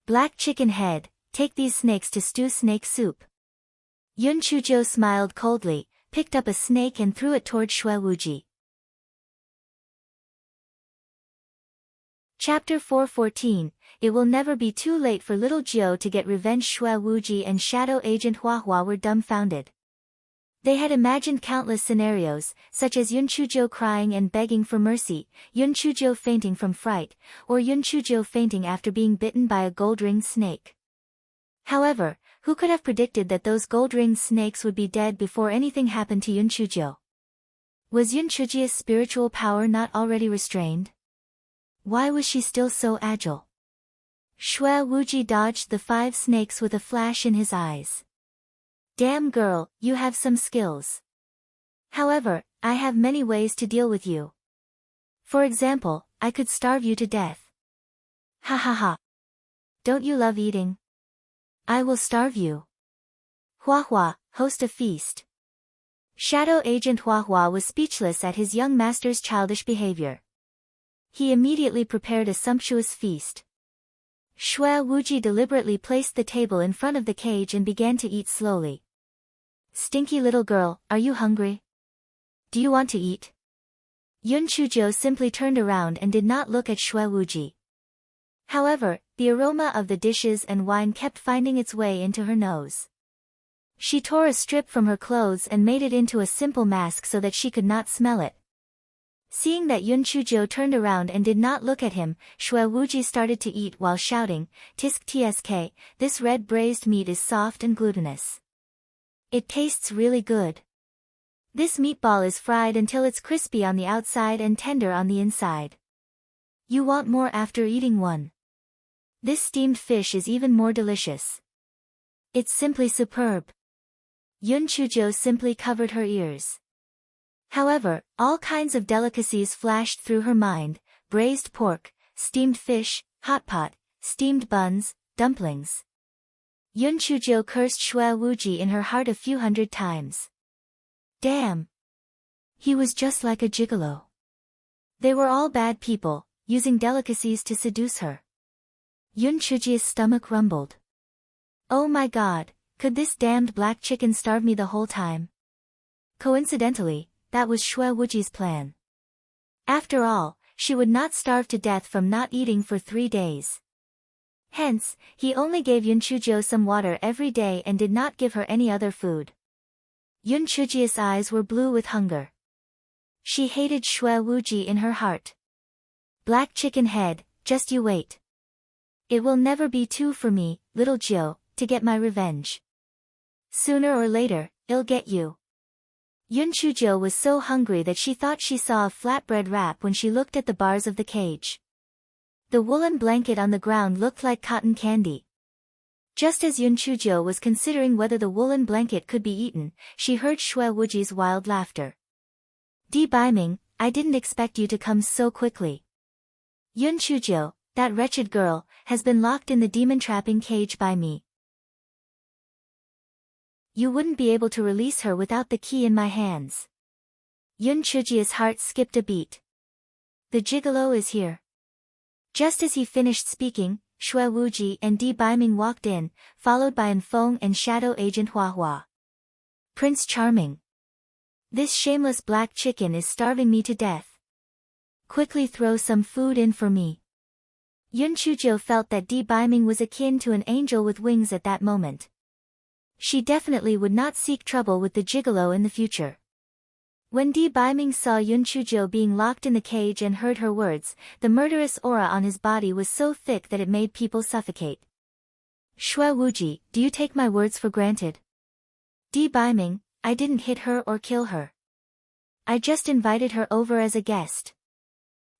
Black chicken head, take these snakes to stew snake soup. Yun Chujiu smiled coldly, picked up a snake and threw it toward Xue Wuji. Chapter 414, It will never be too late for little Jiu to get revenge. Xue Wuji and Shadow Agent Hua Hua were dumbfounded. They had imagined countless scenarios, such as Yun Chujiu crying and begging for mercy, Yun Chujiu fainting from fright, or Yun Chujiu fainting after being bitten by a gold-ringed snake. However, who could have predicted that those gold-ringed snakes would be dead before anything happened to Yun Chujiu? Was Yun Chujiu's spiritual power not already restrained? Why was she still so agile? Xue Wuji dodged the 5 snakes with a flash in his eyes. Damn girl, you have some skills. However, I have many ways to deal with you. For example, I could starve you to death. Ha ha ha. Don't you love eating? I will starve you. Hua Hua, host a feast. Shadow Agent Hua Hua was speechless at his young master's childish behavior. He immediately prepared a sumptuous feast. Xue Wuji deliberately placed the table in front of the cage and began to eat slowly. Stinky little girl, are you hungry? Do you want to eat? Yun Chujiu simply turned around and did not look at Xue Wuji. However, the aroma of the dishes and wine kept finding its way into her nose. She tore a strip from her clothes and made it into a simple mask so that she could not smell it. Seeing that Yun Chujiu turned around and did not look at him, Xue Wuji started to eat while shouting, Tisk tsk, this red braised meat is soft and glutinous. It tastes really good. This meatball is fried until it's crispy on the outside and tender on the inside. You want more after eating one. This steamed fish is even more delicious. It's simply superb. Yun Chujiu simply covered her ears. However, all kinds of delicacies flashed through her mind, braised pork, steamed fish, hot pot, steamed buns, dumplings. Yun Chujiu cursed Xue Wuji in her heart a few hundred times. Damn! He was just like a gigolo. They were all bad people, using delicacies to seduce her. Yun Chujiu's stomach rumbled. Oh my god, could this damned black chicken starve me the whole time? Coincidentally, that was Xue Wuji's plan. After all, she would not starve to death from not eating for 3 days. Hence, he only gave Yun Chujiu some water every day and did not give her any other food. Yun Chujiu's eyes were blue with hunger. She hated Xue Wuji in her heart. Black chicken head, just you wait. It will never be too for me, little Jiu, to get my revenge. Sooner or later, I'll get you. Yun Chujiu was so hungry that she thought she saw a flatbread wrap when she looked at the bars of the cage. The woolen blanket on the ground looked like cotton candy. Just as Yun Chujo was considering whether the woolen blanket could be eaten, she heard Xue Wuji's wild laughter. Di Baiming, I didn't expect you to come so quickly. Yun Chujo, that wretched girl, has been locked in the demon-trapping cage by me. You wouldn't be able to release her without the key in my hands. Yun Chuji's heart skipped a beat. The gigolo is here. Just as he finished speaking, Xue Wuji and Di Baiming walked in, followed by Enfeng and Shadow Agent Hua Hua. Prince Charming. This shameless black chicken is starving me to death. Quickly throw some food in for me. Yun Chujo felt that Di Baiming was akin to an angel with wings at that moment. She definitely would not seek trouble with the gigolo in the future. When Di Baiming saw Yun Chujo being locked in the cage and heard her words, the murderous aura on his body was so thick that it made people suffocate. Xue Wuji, do you take my words for granted? Di Baiming, I didn't hit her or kill her. I just invited her over as a guest.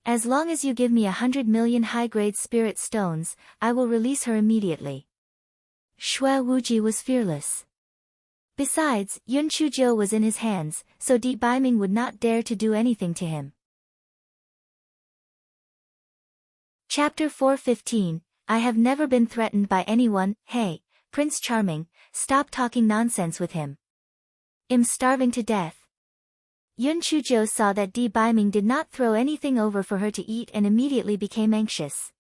As long as you give me 100 million high-grade spirit stones, I will release her immediately. Xue Wuji was fearless. Besides, Yun Chujo was in his hands, so Di Baiming would not dare to do anything to him. Chapter 415, I have never been threatened by anyone. Hey, Prince Charming, stop talking nonsense with him. I'm starving to death. Yun Chujo saw that Di Baiming did not throw anything over for her to eat and immediately became anxious.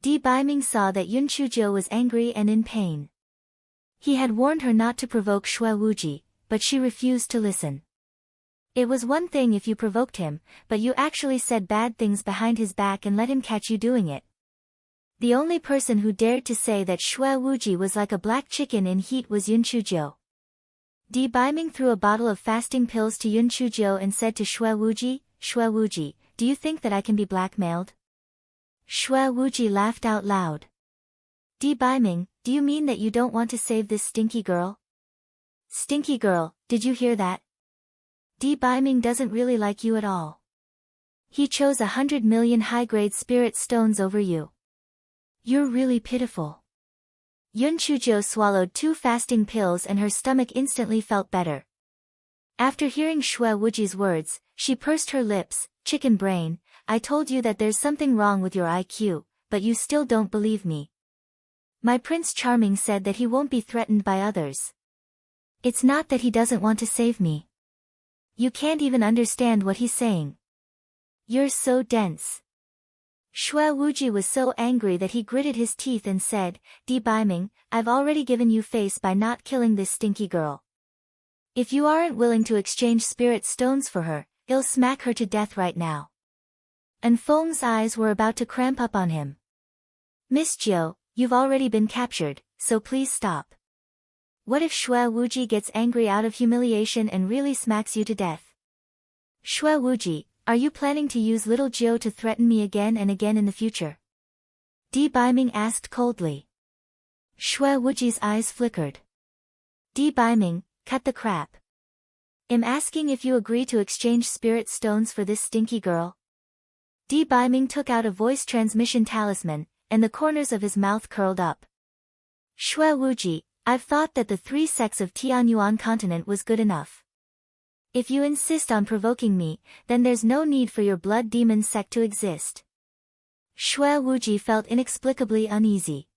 Di Baiming saw that Yun Chujo was angry and in pain. He had warned her not to provoke Xue Wuji, but she refused to listen. It was one thing if you provoked him, but you actually said bad things behind his back and let him catch you doing it. The only person who dared to say that Xue Wuji was like a black chicken in heat was Yun Chujo. Di Baiming threw a bottle of fasting pills to Yun Chujo and said to Xue Wuji, do you think that I can be blackmailed? Xue Wuji laughed out loud. Di Baiming, do you mean that you don't want to save this stinky girl? Stinky girl, did you hear that? Di Baiming doesn't really like you at all. He chose 100 million high-grade spirit stones over you. You're really pitiful. Yun Chujo swallowed 2 fasting pills and her stomach instantly felt better. After hearing Xue Wuji's words, she pursed her lips. Chicken brain, I told you that there's something wrong with your IQ, but you still don't believe me. My Prince Charming said that he won't be threatened by others. It's not that he doesn't want to save me. You can't even understand what he's saying. You're so dense. Xue Wuji was so angry that he gritted his teeth and said, Di Baiming, I've already given you face by not killing this stinky girl. If you aren't willing to exchange spirit stones for her, I'll smack her to death right now. Enfeng's eyes were about to cramp up on him. Miss Jiu, you've already been captured, so please stop. What if Xue Wuji gets angry out of humiliation and really smacks you to death? Xue Wuji, are you planning to use little Jiu to threaten me again and again in the future? Di Baiming asked coldly. Xue Wuji's eyes flickered. Di Baiming, cut the crap. I'm asking if you agree to exchange spirit stones for this stinky girl. Di Baiming took out a voice transmission talisman, and the corners of his mouth curled up. Xue Wuji, I've thought that the 3 sects of Tianyuan continent was good enough. If you insist on provoking me, then there's no need for your blood demon sect to exist. Xue Wuji felt inexplicably uneasy.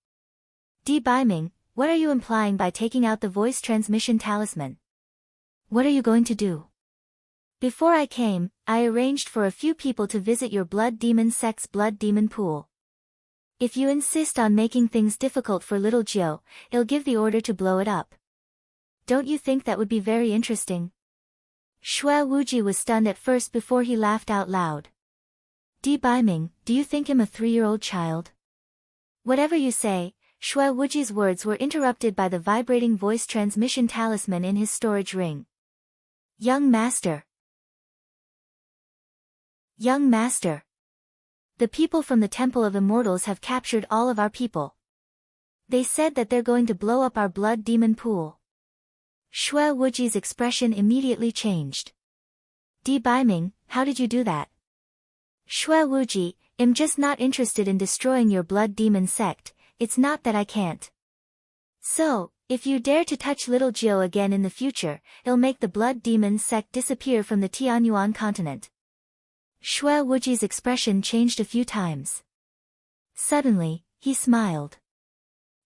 Di Baiming, what are you implying by taking out the voice transmission talisman? What are you going to do? Before I came, I arranged for a few people to visit your blood demon sect's blood demon pool. If you insist on making things difficult for little Jiu, I'll give the order to blow it up. Don't you think that would be very interesting? Xue Wuji was stunned at first before he laughed out loud. Di Baiming, do you think I'm a 3-year-old child? Whatever you say. Xue Wuji's words were interrupted by the vibrating voice transmission talisman in his storage ring. Young Master. Young Master. The people from the Temple of Immortals have captured all of our people. They said that they're going to blow up our blood demon pool. Xue Wuji's expression immediately changed. Di Baiming, how did you do that? Xue Wuji, I'm just not interested in destroying your blood demon sect, it's not that I can't. So, if you dare to touch little Jiu again in the future, it'll make the blood demon sect disappear from the Tianyuan continent. Xue Wuji's expression changed a few times. Suddenly, he smiled.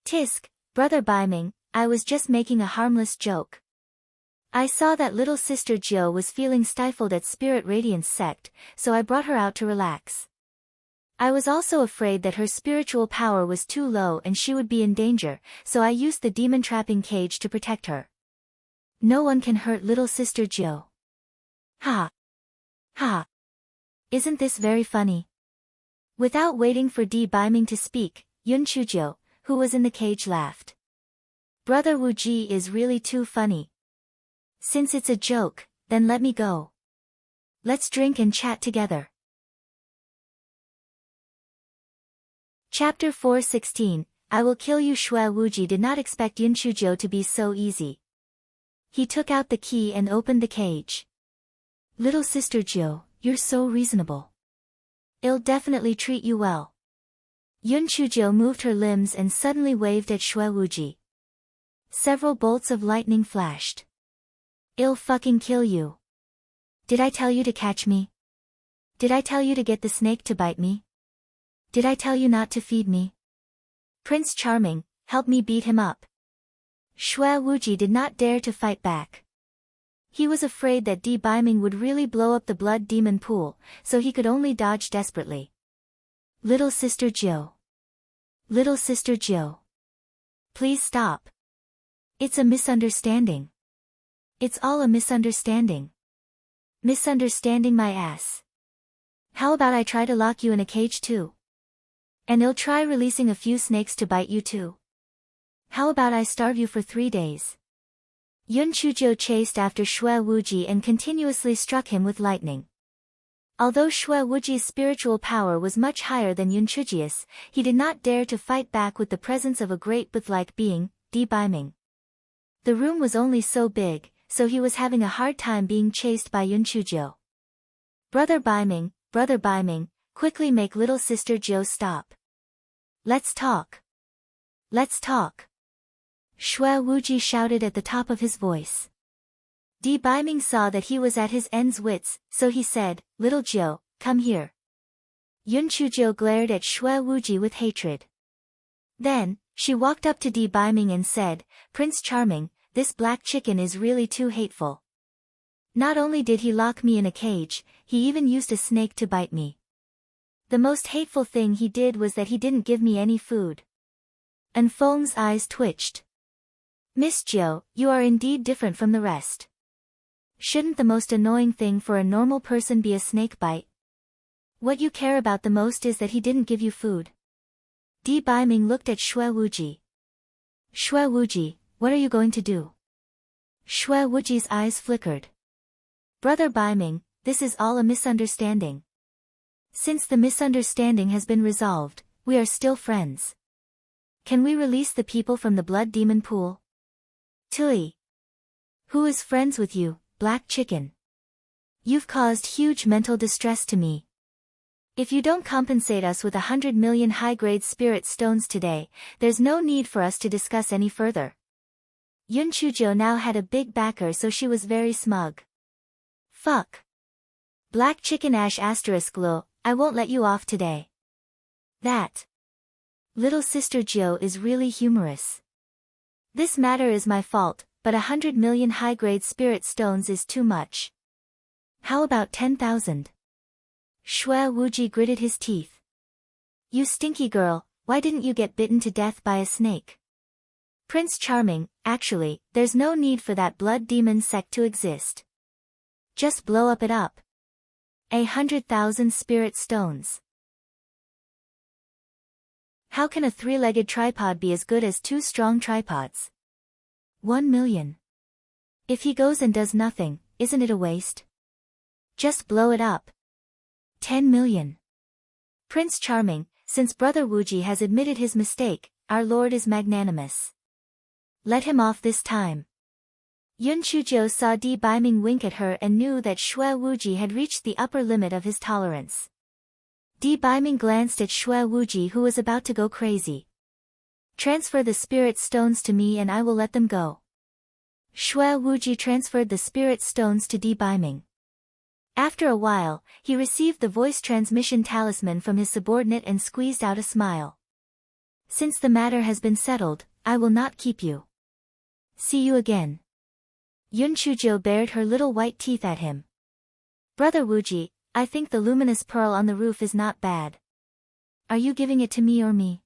Tisk, Brother Baiming, I was just making a harmless joke. I saw that little sister Jiu was feeling stifled at Spirit Radiance sect, so I brought her out to relax. I was also afraid that her spiritual power was too low and she would be in danger, so I used the demon trapping cage to protect her. No one can hurt little sister Jiu. Ha! Ha! Isn't this very funny? Without waiting for Di Baiming to speak, Yun Chujiu, who was in the cage, laughed. Brother Wu Ji is really too funny. Since it's a joke, then let me go. Let's drink and chat together. Chapter 4:16, I will kill you. Xue Wuji did not expect Yun Chujiu to be so easy. He took out the key and opened the cage. Little sister Jiu, you're so reasonable. I'll definitely treat you well. Yun Chujiu moved her limbs and suddenly waved at Xue Wuji. Several bolts of lightning flashed. I'll fucking kill you. Did I tell you to catch me? Did I tell you to get the snake to bite me? Did I tell you not to feed me? Prince Charming, help me beat him up. Xue Wuji did not dare to fight back. He was afraid that Di Baiming would really blow up the blood demon pool, so he could only dodge desperately. Little sister Jiu. Little sister Jiu. Please stop. It's a misunderstanding. It's all a misunderstanding. Misunderstanding my ass. How about I try to lock you in a cage too? And I'll try releasing a few snakes to bite you too. How about I starve you for 3 days? Yun Chujiu chased after Xue Wuji and continuously struck him with lightning. Although Xue Wuji's spiritual power was much higher than Yun Chujiu's, he did not dare to fight back with the presence of a great Buth-like being, Di Baiming. The room was only so big, so he was having a hard time being chased by Yun Chujiu. Brother Baiming, quickly make little sister Jiu stop. Let's talk. Let's talk. Xue Wuji shouted at the top of his voice. Di Baiming saw that he was at his end's wits, so he said, Little Jiu, come here. Yun Chujiu glared at Xue Wuji with hatred. Then, she walked up to Di Baiming and said, Prince Charming, this black chicken is really too hateful. Not only did he lock me in a cage, he even used a snake to bite me. The most hateful thing he did was that he didn't give me any food. And Feng's eyes twitched. Miss Jiu, you are indeed different from the rest. Shouldn't the most annoying thing for a normal person be a snake bite? What you care about the most is that he didn't give you food. Di Baiming looked at Xue Wuji. Xue Wuji, what are you going to do? Xue Wuji's eyes flickered. Brother Baiming, this is all a misunderstanding. Since the misunderstanding has been resolved, we are still friends. Can we release the people from the blood demon pool? Tui. Who is friends with you, black chicken? You've caused huge mental distress to me. If you don't compensate us with 100 million high-grade spirit stones today, there's no need for us to discuss any further. Yun Chujiu now had a big backer, so she was very smug. Fuck. Black chicken ash asterisk lo, I won't let you off today. That. Little sister Jiu is really humorous. This matter is my fault, but 100 million high-grade spirit stones is too much. How about 10,000? Xue Wuji gritted his teeth. You stinky girl, why didn't you get bitten to death by a snake? Prince Charming, actually, there's no need for that blood demon sect to exist. Just blow it up. 100,000 spirit stones. How can a 3-legged tripod be as good as 2 strong tripods? 1 million. If he goes and does nothing, isn't it a waste? Just blow it up. 10 million. Prince Charming, since Brother Wuji has admitted his mistake, our lord is magnanimous. Let him off this time. Yun Chujiu saw Di Baiming wink at her and knew that Xue Wuji had reached the upper limit of his tolerance. Di Baiming glanced at Xue Wuji, who was about to go crazy. Transfer the spirit stones to me and I will let them go. Shui Wuji transferred the spirit stones to Di Biming. After a while, he received the voice transmission talisman from his subordinate and squeezed out a smile. Since the matter has been settled, I will not keep you. See you again. Yun Chujiu bared her little white teeth at him. Brother Wuji, I think the luminous pearl on the roof is not bad. Are you giving it to me or me?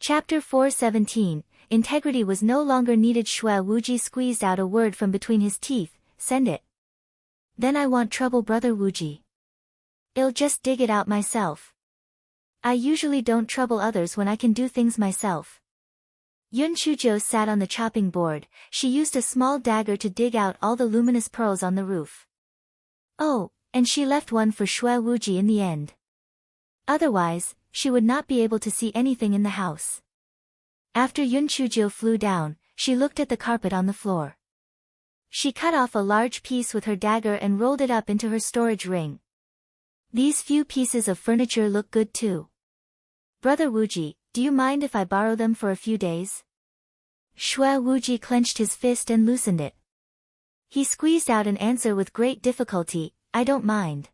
Chapter 417, Integrity was no longer needed. Shui Wuji squeezed out a word from between his teeth, send it. Then I want trouble, Brother Wuji. I'll just dig it out myself. I usually don't trouble others when I can do things myself. Yun Chujiu sat on the chopping board. She used a small dagger to dig out all the luminous pearls on the roof. Oh, and she left one for Shui Wuji in the end. Otherwise, she would not be able to see anything in the house. After Yun Chujiu flew down, she looked at the carpet on the floor. She cut off a large piece with her dagger and rolled it up into her storage ring. These few pieces of furniture look good too. Brother Wuji, do you mind if I borrow them for a few days? Shui Wuji clenched his fist and loosened it. He squeezed out an answer with great difficulty, I don't mind.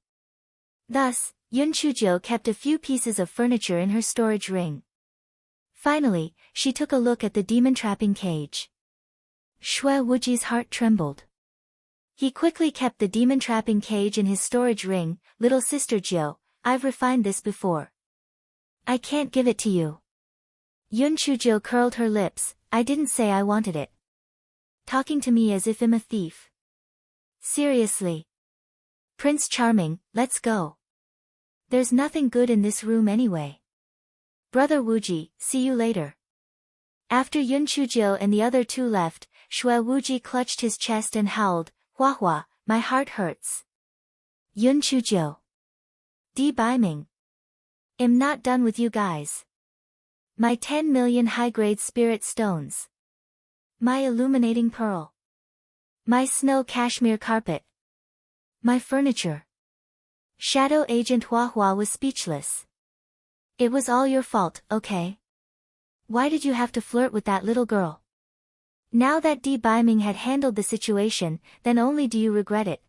Thus, Yun Chujiu kept a few pieces of furniture in her storage ring. Finally, she took a look at the demon trapping cage. Shui Wuji's heart trembled. He quickly kept the demon trapping cage in his storage ring. Little sister Jiu, I've refined this before. I can't give it to you. Yun Chujiu curled her lips, I didn't say I wanted it. Talking to me as if I'm a thief. Seriously. Prince Charming, let's go. There's nothing good in this room anyway. Brother Wuji, see you later. After Yun Chujiu and the other two left, Shui Wuji clutched his chest and howled, Hua Hua, my heart hurts. Yun Chujiu. Di Biming. I'm not done with you guys. My 10 million high-grade spirit stones. My illuminating pearl. My snow cashmere carpet. My furniture. Shadow Agent Hua Hua was speechless. It was all your fault, okay? Why did you have to flirt with that little girl? Now that Di Biming had handled the situation, then only do you regret it.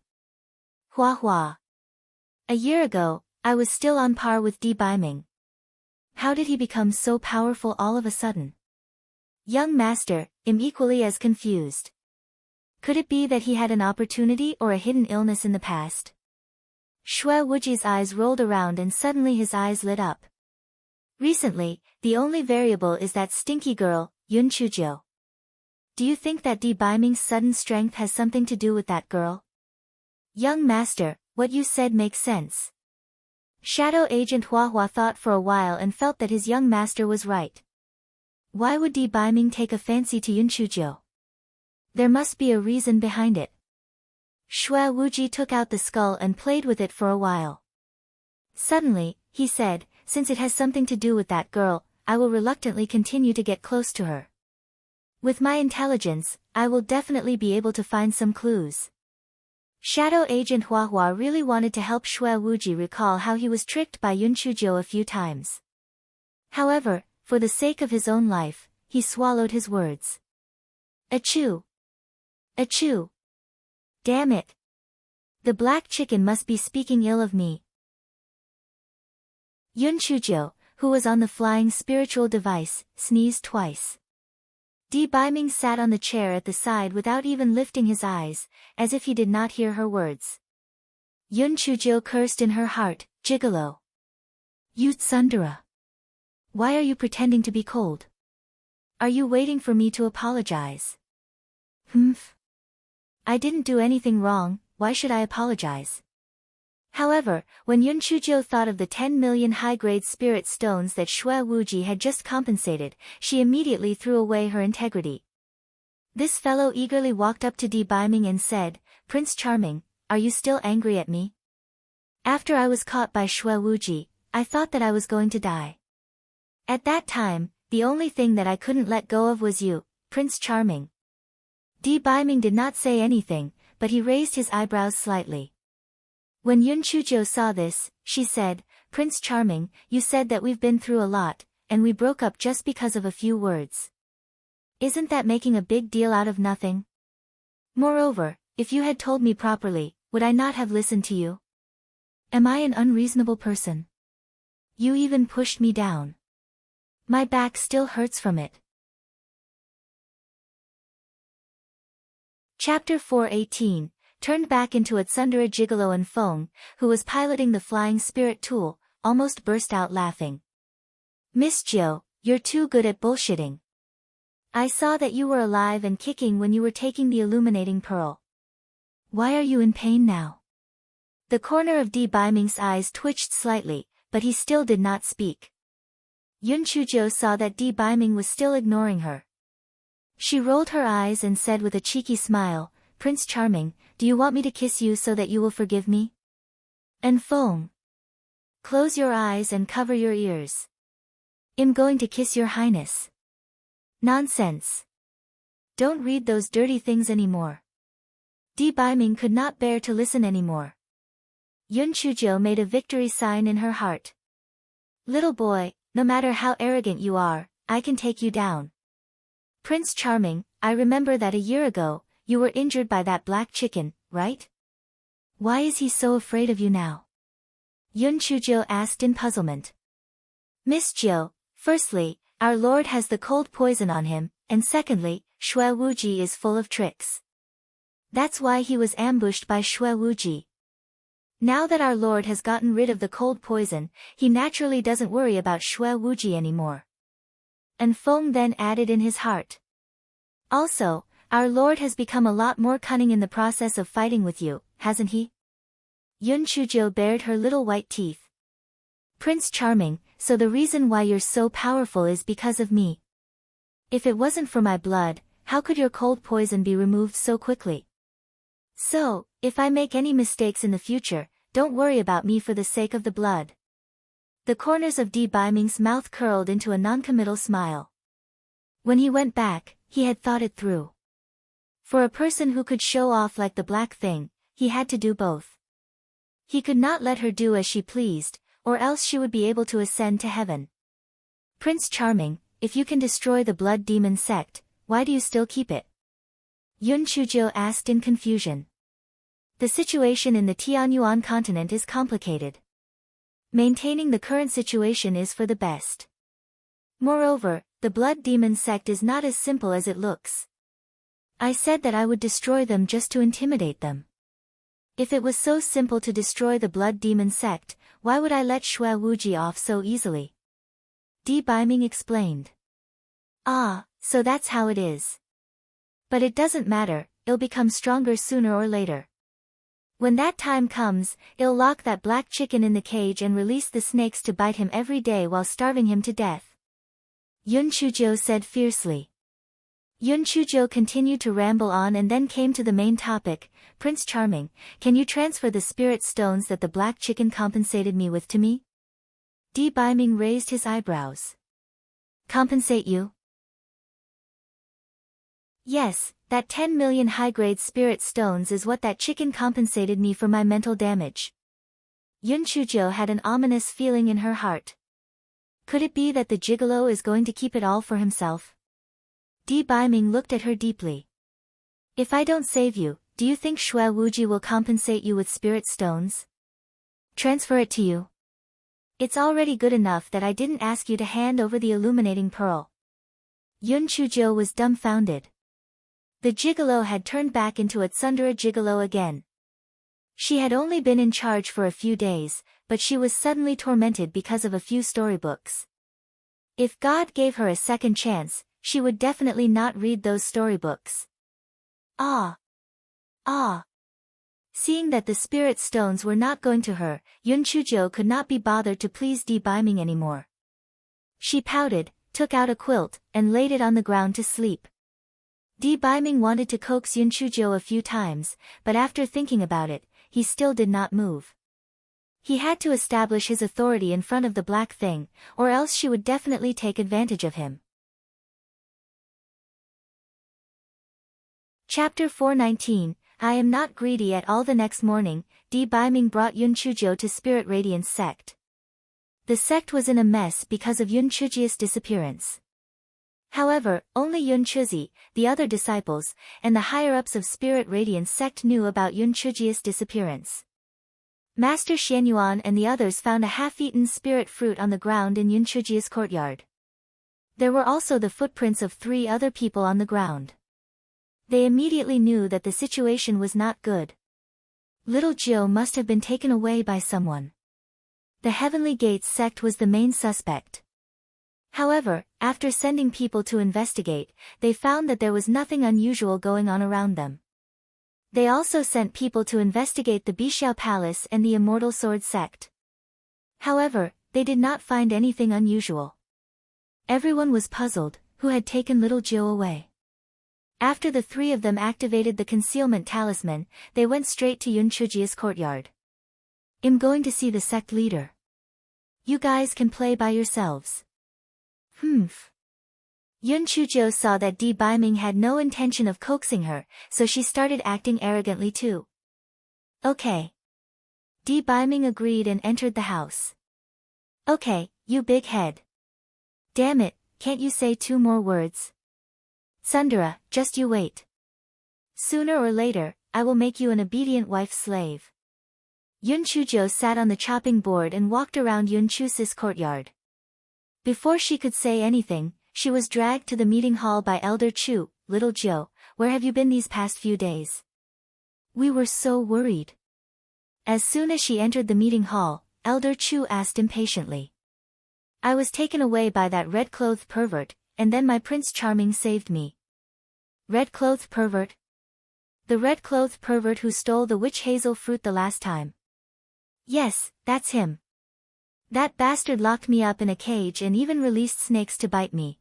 Hua Hua. A year ago, I was still on par with Di Biming. How did he become so powerful all of a sudden? Young master, I'm equally as confused. Could it be that he had an opportunity or a hidden illness in the past? Shui Wuji's eyes rolled around and suddenly his eyes lit up. Recently, the only variable is that stinky girl, Yun Chujiu. Do you think that Di Biming's sudden strength has something to do with that girl? Young master, what you said makes sense. Shadow Agent Hua Hua thought for a while and felt that his young master was right. Why would Di Biming take a fancy to Yun Chujiu? There must be a reason behind it. Shui Wuji took out the skull and played with it for a while. Suddenly, he said, since it has something to do with that girl, I will reluctantly continue to get close to her. With my intelligence, I will definitely be able to find some clues. Shadow Agent Hua Hua really wanted to help Shui Wuji recall how he was tricked by Yun Chujiu a few times. However, for the sake of his own life, he swallowed his words. Achoo! Achoo! Damn it! The black chicken must be speaking ill of me. Yun Chujiu, who was on the flying spiritual device, sneezed twice. Di Biming sat on the chair at the side without even lifting his eyes, as if he did not hear her words. Yun Chujiu cursed in her heart, Gigolo. You tsundere. Why are you pretending to be cold? Are you waiting for me to apologize? Humph. I didn't do anything wrong, why should I apologize? However, when Yun Chujiu thought of the 10 million high-grade spirit stones that Shui Wuji had just compensated, she immediately threw away her integrity. This fellow eagerly walked up to Di Biming and said, Prince Charming, are you still angry at me? After I was caught by Shui Wuji, I thought that I was going to die. At that time, the only thing that I couldn't let go of was you, Prince Charming. Di Biming did not say anything, but he raised his eyebrows slightly. When Yun Chujo saw this, she said, "Prince Charming, you said that we've been through a lot, and we broke up just because of a few words. Isn't that making a big deal out of nothing? Moreover, if you had told me properly, would I not have listened to you? Am I an unreasonable person? You even pushed me down. My back still hurts from it." Chapter 4:18, turned back into a tsundere gigolo, and Feng, who was piloting the flying spirit tool, almost burst out laughing. "Miss Jiu, you're too good at bullshitting. I saw that you were alive and kicking when you were taking the illuminating pearl. Why are you in pain now?" The corner of Di Baiming's eyes twitched slightly, but he still did not speak. Yun Chujo saw that Di Baiming was still ignoring her. She rolled her eyes and said with a cheeky smile, "Prince Charming, do you want me to kiss you so that you will forgive me?" And Feng, "Close your eyes and cover your ears. I'm going to kiss your highness." "Nonsense. Don't read those dirty things anymore." Di Baiming could not bear to listen anymore. Yun Chujo made a victory sign in her heart. "Little boy, no matter how arrogant you are, I can take you down. Prince Charming, I remember that a year ago, you were injured by that black chicken, right? Why is he so afraid of you now?" Yun Chujo asked in puzzlement. "Miss Jiu, firstly, our lord has the cold poison on him, and secondly, Shui Wuji is full of tricks. That's why he was ambushed by Shui Wuji. Now that our lord has gotten rid of the cold poison, he naturally doesn't worry about Shui Wuji anymore." And Feng then added in his heart, "Also, our lord has become a lot more cunning in the process of fighting with you, hasn't he?" Yun Chujo bared her little white teeth. "Prince Charming, so the reason why you're so powerful is because of me. If it wasn't for my blood, how could your cold poison be removed so quickly? So, if I make any mistakes in the future, don't worry about me for the sake of the blood." The corners of Di Baiming's mouth curled into a noncommittal smile. When he went back, he had thought it through. For a person who could show off like the black thing, he had to do both. He could not let her do as she pleased, or else she would be able to ascend to heaven. "Prince Charming, if you can destroy the blood demon sect, why do you still keep it?" Yun Chujo asked in confusion. The situation in the Tianyuan continent is complicated. Maintaining the current situation is for the best. Moreover, the blood demon sect is not as simple as it looks. I said that I would destroy them just to intimidate them. If it was so simple to destroy the blood demon sect, why would I let Shui Wuji off so easily? Di Baiming explained. "Ah, so that's how it is. But it doesn't matter, it'll become stronger sooner or later. When that time comes, I'll lock that black chicken in the cage and release the snakes to bite him every day while starving him to death," Yun Chujo said fiercely. Yun Chujo continued to ramble on and then came to the main topic. "Prince Charming, can you transfer the spirit stones that the black chicken compensated me with to me?" Di Baiming raised his eyebrows. "Compensate you?" "Yes, that 10 million high-grade spirit stones is what that chicken compensated me for my mental damage." Yun Chujo had an ominous feeling in her heart. Could it be that the gigolo is going to keep it all for himself? Di Baiming looked at her deeply. "If I don't save you, do you think Shui Wuji will compensate you with spirit stones? Transfer it to you? It's already good enough that I didn't ask you to hand over the illuminating pearl." Yun Chujo was dumbfounded. The gigolo had turned back into a tsundere gigolo again. She had only been in charge for a few days, but she was suddenly tormented because of a few storybooks. If God gave her a second chance, she would definitely not read those storybooks. Ah! Seeing that the spirit stones were not going to her, Yun Chujo could not be bothered to please Di Baiming anymore. She pouted, took out a quilt, and laid it on the ground to sleep. Di Baiming wanted to coax Yun Chujo a few times, but after thinking about it, he still did not move. He had to establish his authority in front of the black thing, or else she would definitely take advantage of him. Chapter 419, I am not greedy at all. The next morning, Di Baiming brought Yun Chujiu to Spirit Radiance sect. The sect was in a mess because of Yun Chujiu's disappearance. However, only Yun Chuzi, the other disciples, and the higher-ups of Spirit Radiance sect knew about Yun Chujiu's disappearance. Master Xianyuan and the others found a half-eaten spirit fruit on the ground in Yun Chujiu's courtyard. There were also the footprints of 3 other people on the ground. They immediately knew that the situation was not good. Little Jiu must have been taken away by someone. The Heavenly Gates sect was the main suspect. However, after sending people to investigate, they found that there was nothing unusual going on around them. They also sent people to investigate the Bixiao Palace and the Immortal Sword sect. However, they did not find anything unusual. Everyone was puzzled, who had taken little Jiu away. After the 3 of them activated the concealment talisman, they went straight to Yun Chujiu's courtyard. I'm going to see the sect leader. You guys can play by yourselves. Yun Chujiu saw that Di Baiming had no intention of coaxing her, so she started acting arrogantly too. Okay. Di Baiming agreed and entered the house. Okay, you big head. Damn it, can't you say 2 more words? Sundara, just you wait. Sooner or later, I will make you an obedient wife-slave. Yun Chujiu sat on the chopping board and walked around Yun Chusi's courtyard. Before she could say anything, she was dragged to the meeting hall by Elder Chu. Little Jiu, where have you been these past few days? We were so worried. As soon as she entered the meeting hall, Elder Chu asked impatiently. I was taken away by that red-clothed pervert, and then my Prince Charming saved me. Red-clothed pervert? The red-clothed pervert who stole the witch hazel fruit the last time. Yes, that's him. That bastard locked me up in a cage and even released snakes to bite me.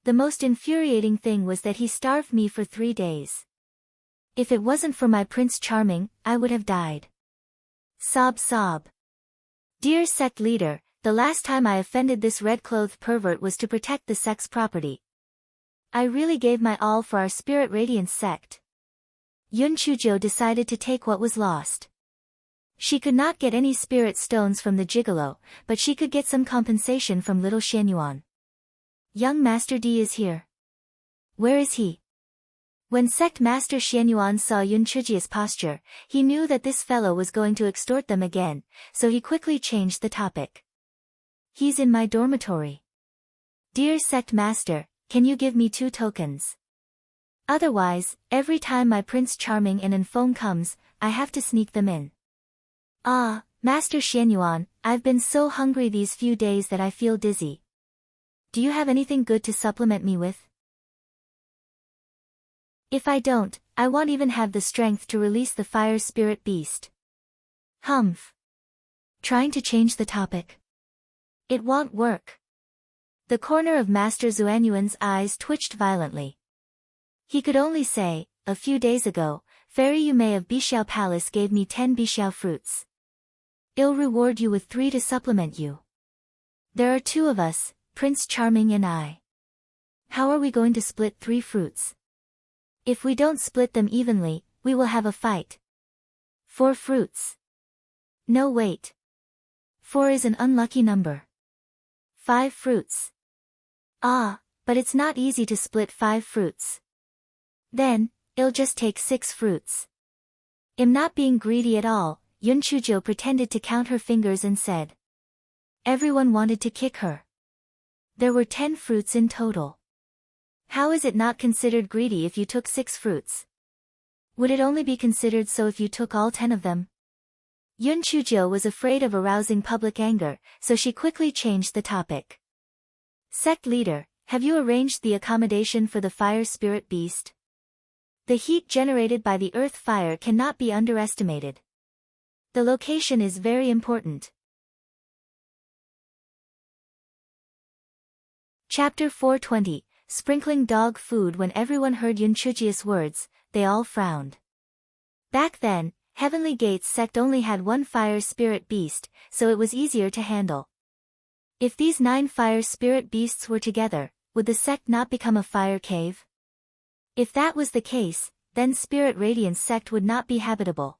The most infuriating thing was that he starved me for 3 days. If it wasn't for my Prince Charming, I would have died. Sob sob. Dear sect leader, the last time I offended this red-clothed pervert was to protect the sect's property. I really gave my all for our Spirit Radiance sect. Yun Chujiu decided to take what was lost. She could not get any spirit stones from the gigolo, but she could get some compensation from little Xianyuan. Young Master Di is here. Where is he? When Sect Master Xianyuan saw Yun Chujiu's posture, he knew that this fellow was going to extort them again, so he quickly changed the topic. He's in my dormitory. Dear Sect Master, can you give me 2 tokens? Otherwise, every time my Prince Charming and Enfong comes, I have to sneak them in. Ah, Master Xianyuan, I've been so hungry these few days that I feel dizzy. Do you have anything good to supplement me with? If I don't, I won't even have the strength to release the fire spirit beast. Humph. Trying to change the topic. It won't work. The corner of Master Xuanyuan's eyes twitched violently. He could only say, a few days ago, Fairy Yume of Bixiao Palace gave me 10 Bixiao fruits. I'll reward you with 3 to supplement you. There are 2 of us, Prince Charming and I. How are we going to split 3 fruits? If we don't split them evenly, we will have a fight. 4 fruits. No wait. 4 is an unlucky number. 5 fruits. Ah, but it's not easy to split 5 fruits. Then, I'll just take 6 fruits. I'm not being greedy at all, Yun Chujiu pretended to count her fingers and said. Everyone wanted to kick her. There were 10 fruits in total. How is it not considered greedy if you took 6 fruits? Would it only be considered so if you took all 10 of them? Yun Chujiu was afraid of arousing public anger, so she quickly changed the topic. Sect leader, have you arranged the accommodation for the fire spirit beast? The heat generated by the earth fire cannot be underestimated. The location is very important. Chapter 420, Sprinkling Dog Food. When everyone heard Yun Chujiu's words, they all frowned. Back then, Heavenly Gates sect only had 1 fire spirit beast, so it was easier to handle. If these 9 fire spirit beasts were together, would the sect not become a fire cave? If that was the case, then Spirit Radiance sect would not be habitable.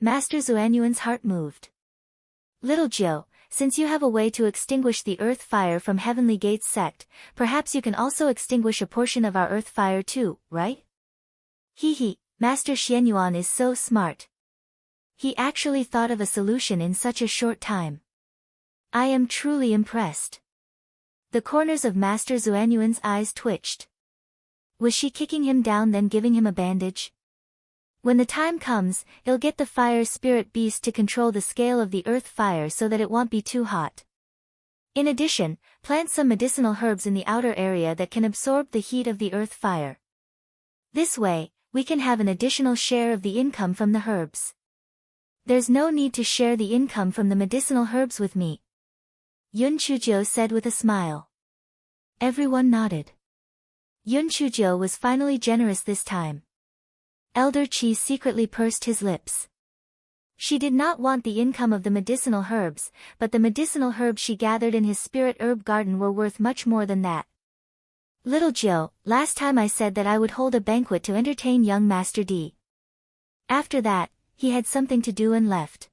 Master Xuanyuan's heart moved. Little Jiu, since you have a way to extinguish the earth fire from Heavenly Gates sect, perhaps you can also extinguish a portion of our earth fire too, right? Hee, Master Xianyuan is so smart. He actually thought of a solution in such a short time. I am truly impressed. The corners of Master Xuanyuan's eyes twitched. Was she kicking him down then giving him a bandage? When the time comes, he'll get the fire spirit beast to control the scale of the earth fire so that it won't be too hot. In addition, plant some medicinal herbs in the outer area that can absorb the heat of the earth fire. This way, we can have an additional share of the income from the herbs. There's no need to share the income from the medicinal herbs with me, Yun Chuzhou said with a smile. Everyone nodded. Yun Chuzhou was finally generous this time. Elder Qi secretly pursed his lips. She did not want the income of the medicinal herbs, but the medicinal herbs she gathered in his spirit herb garden were worth much more than that. Little Jiu, last time I said that I would hold a banquet to entertain young Master D. After that, he had something to do and left.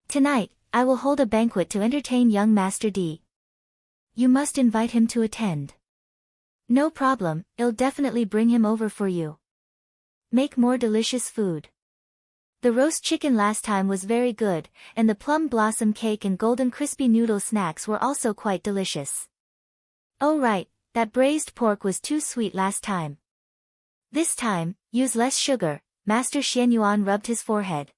Tonight, I will hold a banquet to entertain young Master D. You must invite him to attend. No problem, I'll definitely bring him over for you. Make more delicious food. The roast chicken last time was very good, and the plum blossom cake and golden crispy noodle snacks were also quite delicious. Oh right, that braised pork was too sweet last time. This time, use less sugar, Master Xianyuan rubbed his forehead.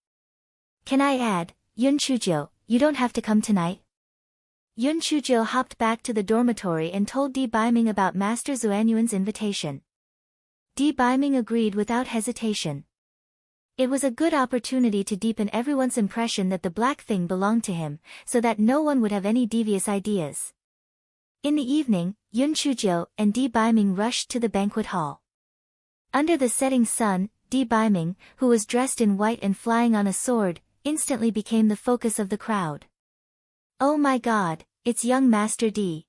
Can I add, Yun Chuzhou, you don't have to come tonight? Yun Chuzhou hopped back to the dormitory and told Di Baiming about Master Xuanyuan's invitation. Di Baiming agreed without hesitation. It was a good opportunity to deepen everyone's impression that the black thing belonged to him, so that no one would have any devious ideas. In the evening, Yun Chuzhou and Di Baiming rushed to the banquet hall. Under the setting sun, Di Baiming, who was dressed in white and flying on a sword, instantly became the focus of the crowd. Oh my god, it's young Master D.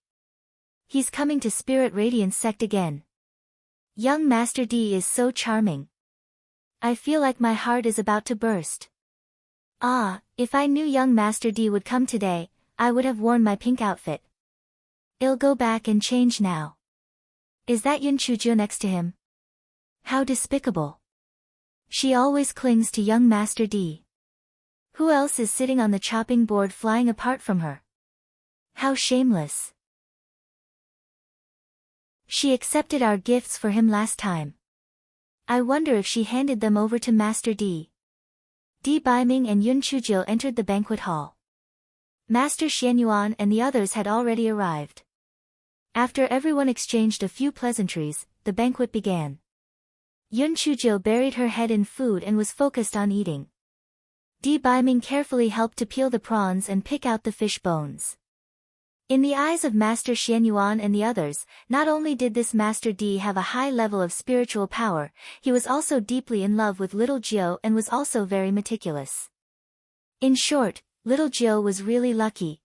He's coming to Spirit Radiance sect again. Young Master D is so charming. I feel like my heart is about to burst. Ah, if I knew young Master D would come today, I would have worn my pink outfit. I'll go back and change now. Is that Yun Chuzhou next to him? How despicable. She always clings to young Master D. Who else is sitting on the chopping board flying apart from her? How shameless. She accepted our gifts for him last time. I wonder if she handed them over to Master D. Di Baiming and Yun Chuzhou entered the banquet hall. Master Xianyuan and the others had already arrived. After everyone exchanged a few pleasantries, the banquet began. Yun Chuzhou buried her head in food and was focused on eating. Di Baiming carefully helped to peel the prawns and pick out the fish bones. In the eyes of Master Xianyuan and the others, not only did this Master D have a high level of spiritual power, he was also deeply in love with little Jiu and was also very meticulous. In short, little Jiu was really lucky.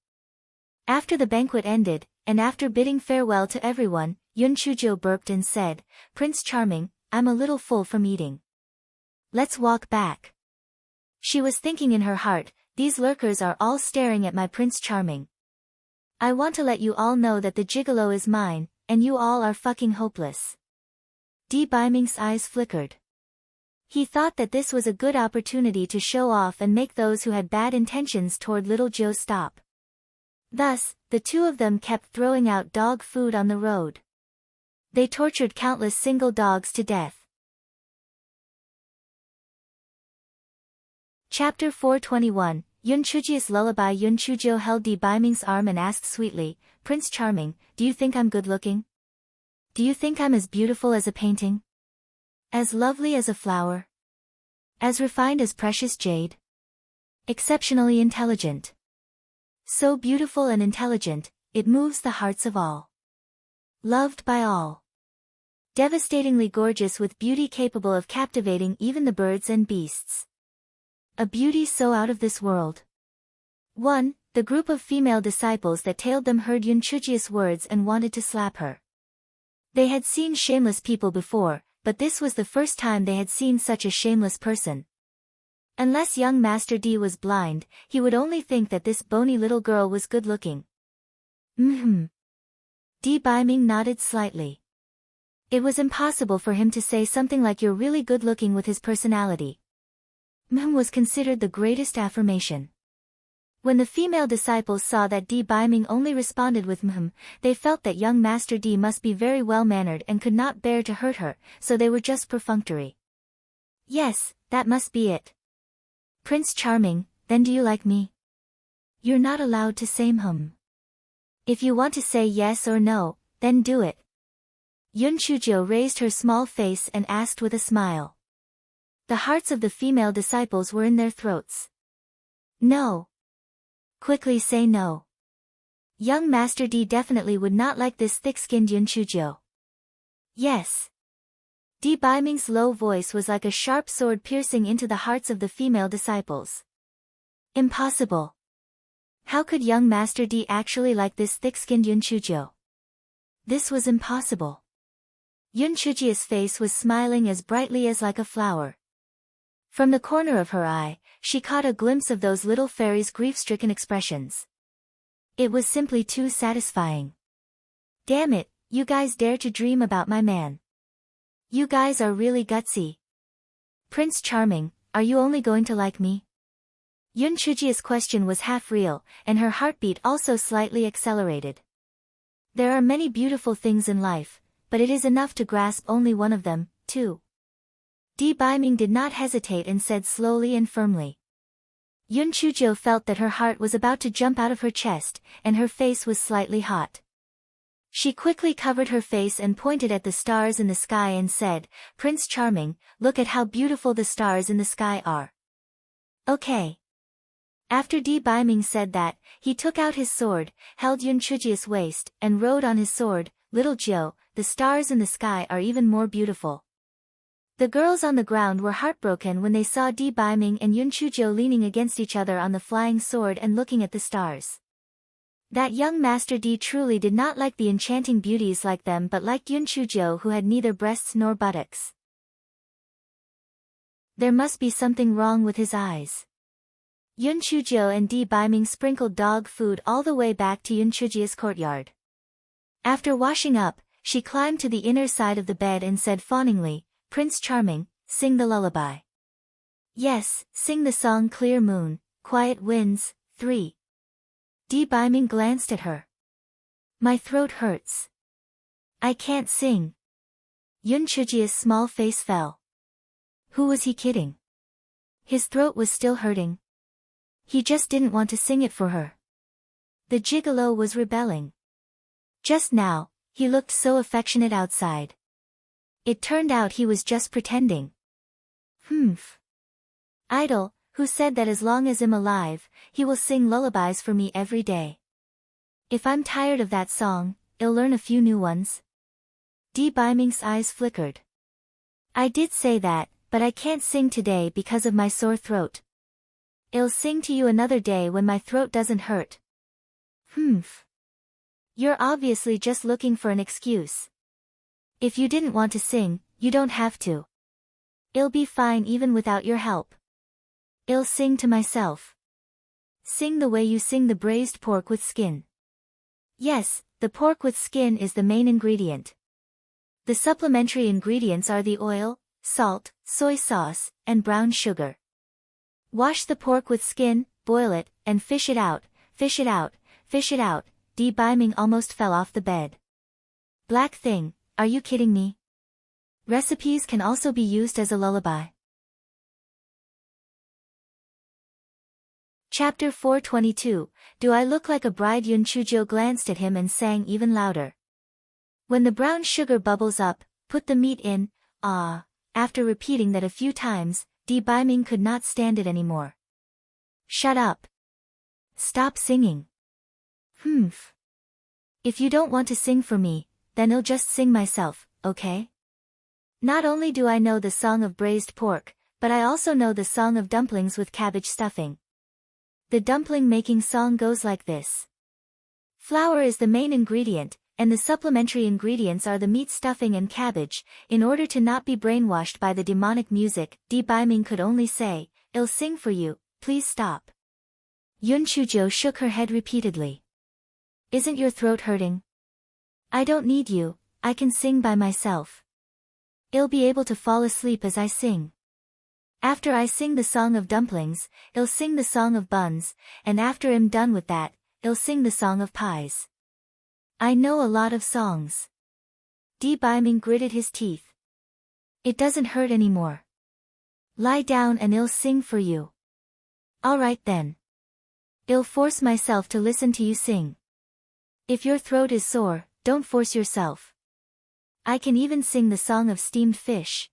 After the banquet ended, and after bidding farewell to everyone, Yun Chuzhou burped and said, Prince Charming, I'm a little full from eating. Let's walk back. She was thinking in her heart, these lurkers are all staring at my Prince Charming. I want to let you all know that the gigolo is mine, and you all are fucking hopeless. Di Baiming's eyes flickered. He thought that this was a good opportunity to show off and make those who had bad intentions toward little Jiu stop. Thus, the two of them kept throwing out dog food on the road. They tortured countless single dogs to death. Chapter 421, Yun Chuzhou's Lullaby. Yun Chuzhou held Di Baiming's arm and asked sweetly, Prince Charming, do you think I'm good-looking? Do you think I'm as beautiful as a painting? As lovely as a flower? As refined as precious jade? Exceptionally intelligent. So beautiful and intelligent, it moves the hearts of all. Loved by all. Devastatingly gorgeous with beauty capable of captivating even the birds and beasts. A beauty so out of this world. 1. The group of female disciples that tailed them heard Yun Chuzhou's words and wanted to slap her. They had seen shameless people before, but this was the first time they had seen such a shameless person. Unless young Master D was blind, he would only think that this bony little girl was good-looking. D. Biming nodded slightly. It was impossible for him to say something like "you're really good-looking" with his personality. Was considered the greatest affirmation. When the female disciples saw that D. Biming only responded with they felt that young Master D must be very well-mannered and could not bear to hurt her, so they were just perfunctory. Yes, that must be it. Prince Charming, then do you like me? You're not allowed to say If you want to say yes or no, then do it. Yun Chujio raised her small face and asked with a smile. The hearts of the female disciples were in their throats. No. Quickly say no. Young Master D definitely would not like this thick-skinned Yun Chujio. Yes. D. Biming's low voice was like a sharp sword piercing into the hearts of the female disciples. Impossible. How could young Master D actually like this thick-skinned Yun Chujio? This was impossible. Yun Chujio's face was smiling as brightly as like a flower. From the corner of her eye, she caught a glimpse of those little fairies' grief-stricken expressions. It was simply too satisfying. Damn it, you guys dare to dream about my man. You guys are really gutsy. Prince Charming, are you only going to like me? Yun Chujio's question was half real, and her heartbeat also slightly accelerated. There are many beautiful things in life, but it is enough to grasp only one of them, too. D. Biming did not hesitate and said slowly and firmly. Yun Chujio felt that her heart was about to jump out of her chest, and her face was slightly hot. She quickly covered her face and pointed at the stars in the sky and said, Prince Charming, look at how beautiful the stars in the sky are. Okay. After D. Biming said that, he took out his sword, held Yun Chujio's waist, and rode on his sword, Little Jiu, the stars in the sky are even more beautiful. The girls on the ground were heartbroken when they saw D. Biming and Yun Chujio leaning against each other on the flying sword and looking at the stars. That young Master D truly did not like the enchanting beauties like them but liked Yun Chujio who had neither breasts nor buttocks. There must be something wrong with his eyes. Yun Chujio and D. Biming sprinkled dog food all the way back to Yun Chujio's courtyard. After washing up, she climbed to the inner side of the bed and said fawningly, Prince Charming, sing the lullaby. Yes, sing the song Clear Moon, Quiet Winds, 3. D. Biming glanced at her. My throat hurts. I can't sing. Yun Chujio's small face fell. Who was he kidding? His throat was still hurting. He just didn't want to sing it for her. The gigolo was rebelling. Just now, he looked so affectionate outside. It turned out he was just pretending. Idol, who said that as long as I'm alive, he will sing lullabies for me every day. If I'm tired of that song, I'll learn a few new ones. D. Biming's eyes flickered. I did say that, but I can't sing today because of my sore throat. I'll sing to you another day when my throat doesn't hurt. You're obviously just looking for an excuse. If you didn't want to sing, you don't have to. I'll be fine even without your help. I'll sing to myself. Sing the way you sing the braised pork with skin. Yes, the pork with skin is the main ingredient. The supplementary ingredients are the oil, salt, soy sauce, and brown sugar. Wash the pork with skin, boil it, and fish it out, fish it out, fish it out. D. Biming almost fell off the bed. Black thing, are you kidding me? Recipes can also be used as a lullaby. Chapter 422, Do I Look Like a Bride? Yun Chujio glanced at him and sang even louder. When the brown sugar bubbles up, put the meat in, After repeating that a few times, D. Biming could not stand it anymore. Shut up. Stop singing. If you don't want to sing for me, then I'll just sing myself, okay? Not only do I know the song of braised pork, but I also know the song of dumplings with cabbage stuffing. The dumpling making song goes like this. Flour is the main ingredient, and the supplementary ingredients are the meat stuffing and cabbage. In order to not be brainwashed by the demonic music, Di Baiming could only say, "I'll sing for you, please stop." Yun Chujo shook her head repeatedly. "Isn't your throat hurting? I don't need you, I can sing by myself. I'll be able to fall asleep as I sing. After I sing the song of dumplings, I'll sing the song of buns, and after I'm done with that, I'll sing the song of pies. I know a lot of songs." Di Baiming gritted his teeth. "It doesn't hurt anymore. Lie down and I'll sing for you." "Alright then. I'll force myself to listen to you sing. If your throat is sore, don't force yourself. I can even sing the song of steamed fish."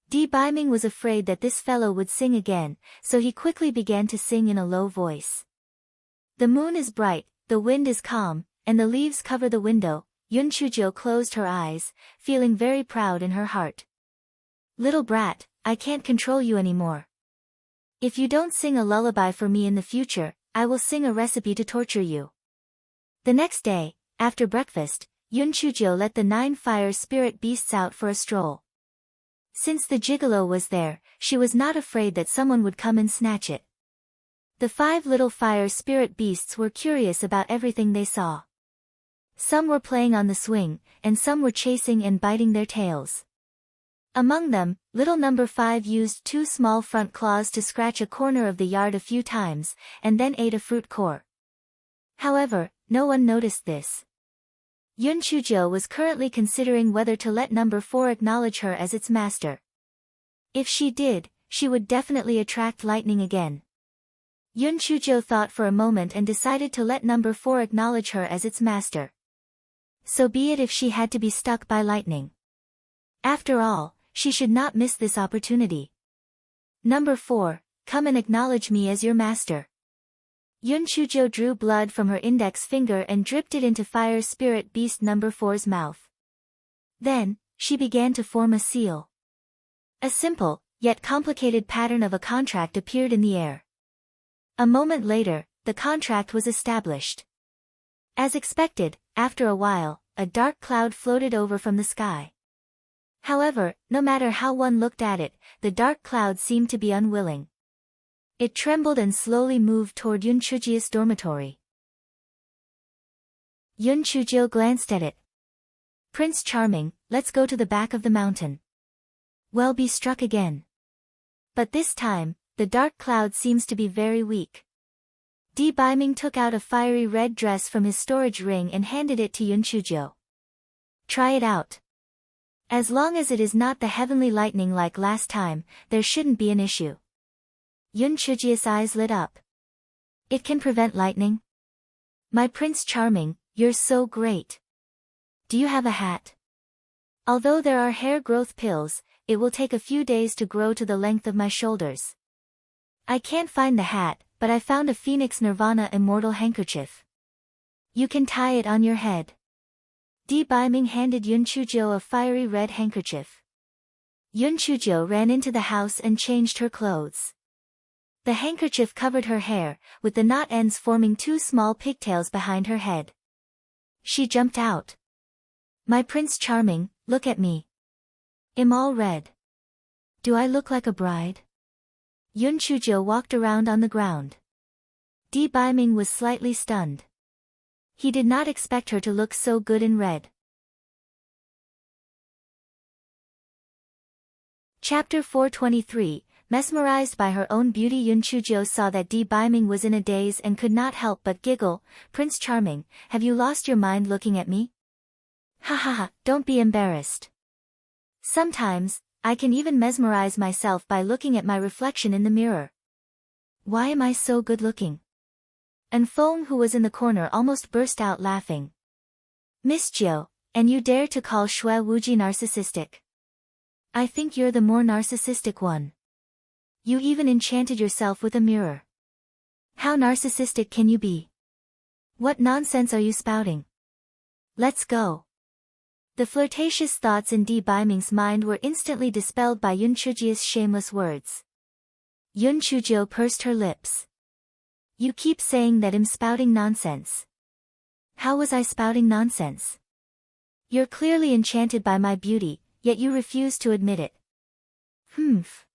Di Baiming was afraid that this fellow would sing again, so he quickly began to sing in a low voice. "The moon is bright, the wind is calm, and the leaves cover the window." Yun Chujo closed her eyes, feeling very proud in her heart. "Little brat, I can't control you anymore. If you don't sing a lullaby for me in the future, I will sing a recipe to torture you." The next day, after breakfast, Yun Chujo let the 9 fire spirit beasts out for a stroll. Since the gigolo was there, she was not afraid that someone would come and snatch it. The 5 little fire spirit beasts were curious about everything they saw. Some were playing on the swing, and some were chasing and biting their tails. Among them, little number 5 used 2 small front claws to scratch a corner of the yard a few times, and then ate a fruit core. However, no one noticed this. Yun Chujo was currently considering whether to let number 4 acknowledge her as its master. If she did, she would definitely attract lightning again. Yun Chujo thought for a moment and decided to let number 4 acknowledge her as its master. So be it if she had to be struck by lightning. After all, she should not miss this opportunity. "Number 4, come and acknowledge me as your master." Yun Chujo drew blood from her index finger and dripped it into fire spirit beast number 4's mouth. Then, she began to form a seal. A simple, yet complicated pattern of a contract appeared in the air. A moment later, the contract was established. As expected, after a while, a dark cloud floated over from the sky. However, no matter how one looked at it, the dark cloud seemed to be unwilling. It trembled and slowly moved toward Yun Chujo's dormitory. Yun Chujo glanced at it. "Prince Charming, let's go to the back of the mountain. We'll be struck again. But this time, the dark cloud seems to be very weak." Di Baiming took out a fiery red dress from his storage ring and handed it to Yun Chujo. "Try it out. As long as it is not the heavenly lightning like last time, there shouldn't be an issue." Yun Chujo's eyes lit up. "It can prevent lightning? My Prince Charming, you're so great. Do you have a hat? Although there are hair growth pills, it will take a few days to grow to the length of my shoulders. I can't find the hat, but I found a Phoenix Nirvana immortal handkerchief. You can tie it on your head." Di Baiming handed Yun Chujo a fiery red handkerchief. Yun Chujo ran into the house and changed her clothes. The handkerchief covered her hair, with the knot ends forming 2 small pigtails behind her head. She jumped out. "My Prince Charming, look at me. I'm all red. Do I look like a bride?" Yun Chujo walked around on the ground. Di Baiming was slightly stunned. He did not expect her to look so good in red. Chapter 423, Mesmerized by her own beauty. Yun Chujo saw that Di Baiming was in a daze and could not help but giggle. "Prince Charming, have you lost your mind looking at me? Ha ha ha, don't be embarrassed. Sometimes, I can even mesmerize myself by looking at my reflection in the mirror. Why am I so good looking?" And Fong, who was in the corner, almost burst out laughing. "Miss Jiu, and you dare to call Shui Wuji narcissistic? I think you're the more narcissistic one. You even enchanted yourself with a mirror. How narcissistic can you be? What nonsense are you spouting? Let's go." The flirtatious thoughts in Di Baiming's mind were instantly dispelled by Yun Chujo's shameless words. Yun Chujo pursed her lips. "You keep saying that I'm spouting nonsense. How was I spouting nonsense? You're clearly enchanted by my beauty, yet you refuse to admit it. Humph.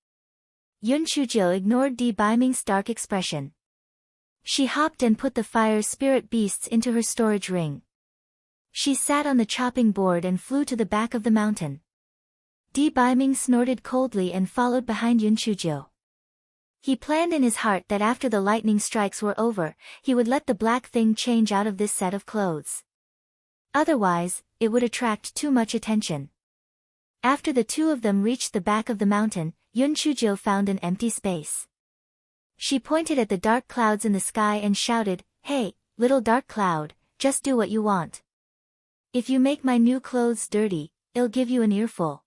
Yun Chujo ignored Di Baiming's dark expression. She hopped and put the fire spirit beasts into her storage ring. She sat on the chopping board and flew to the back of the mountain. Di Baiming snorted coldly and followed behind Yun Chujo. He planned in his heart that after the lightning strikes were over, he would let the black thing change out of this set of clothes. Otherwise, it would attract too much attention. After the two of them reached the back of the mountain, Yun Chujo found an empty space. She pointed at the dark clouds in the sky and shouted, "Hey, little dark cloud, just do what you want. If you make my new clothes dirty, I'll give you an earful."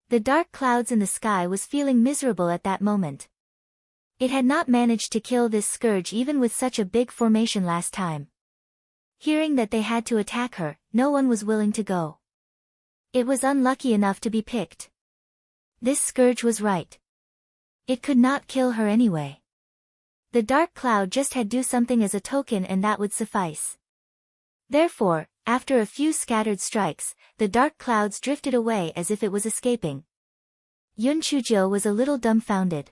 The dark clouds in the sky was feeling miserable at that moment. It had not managed to kill this scourge even with such a big formation last time. Hearing that they had to attack her, no one was willing to go. It was unlucky enough to be picked. This scourge was right. It could not kill her anyway. The dark cloud just had do something as a token and that would suffice. Therefore, after a few scattered strikes, the dark clouds drifted away as if it was escaping. Yun Chujo was a little dumbfounded.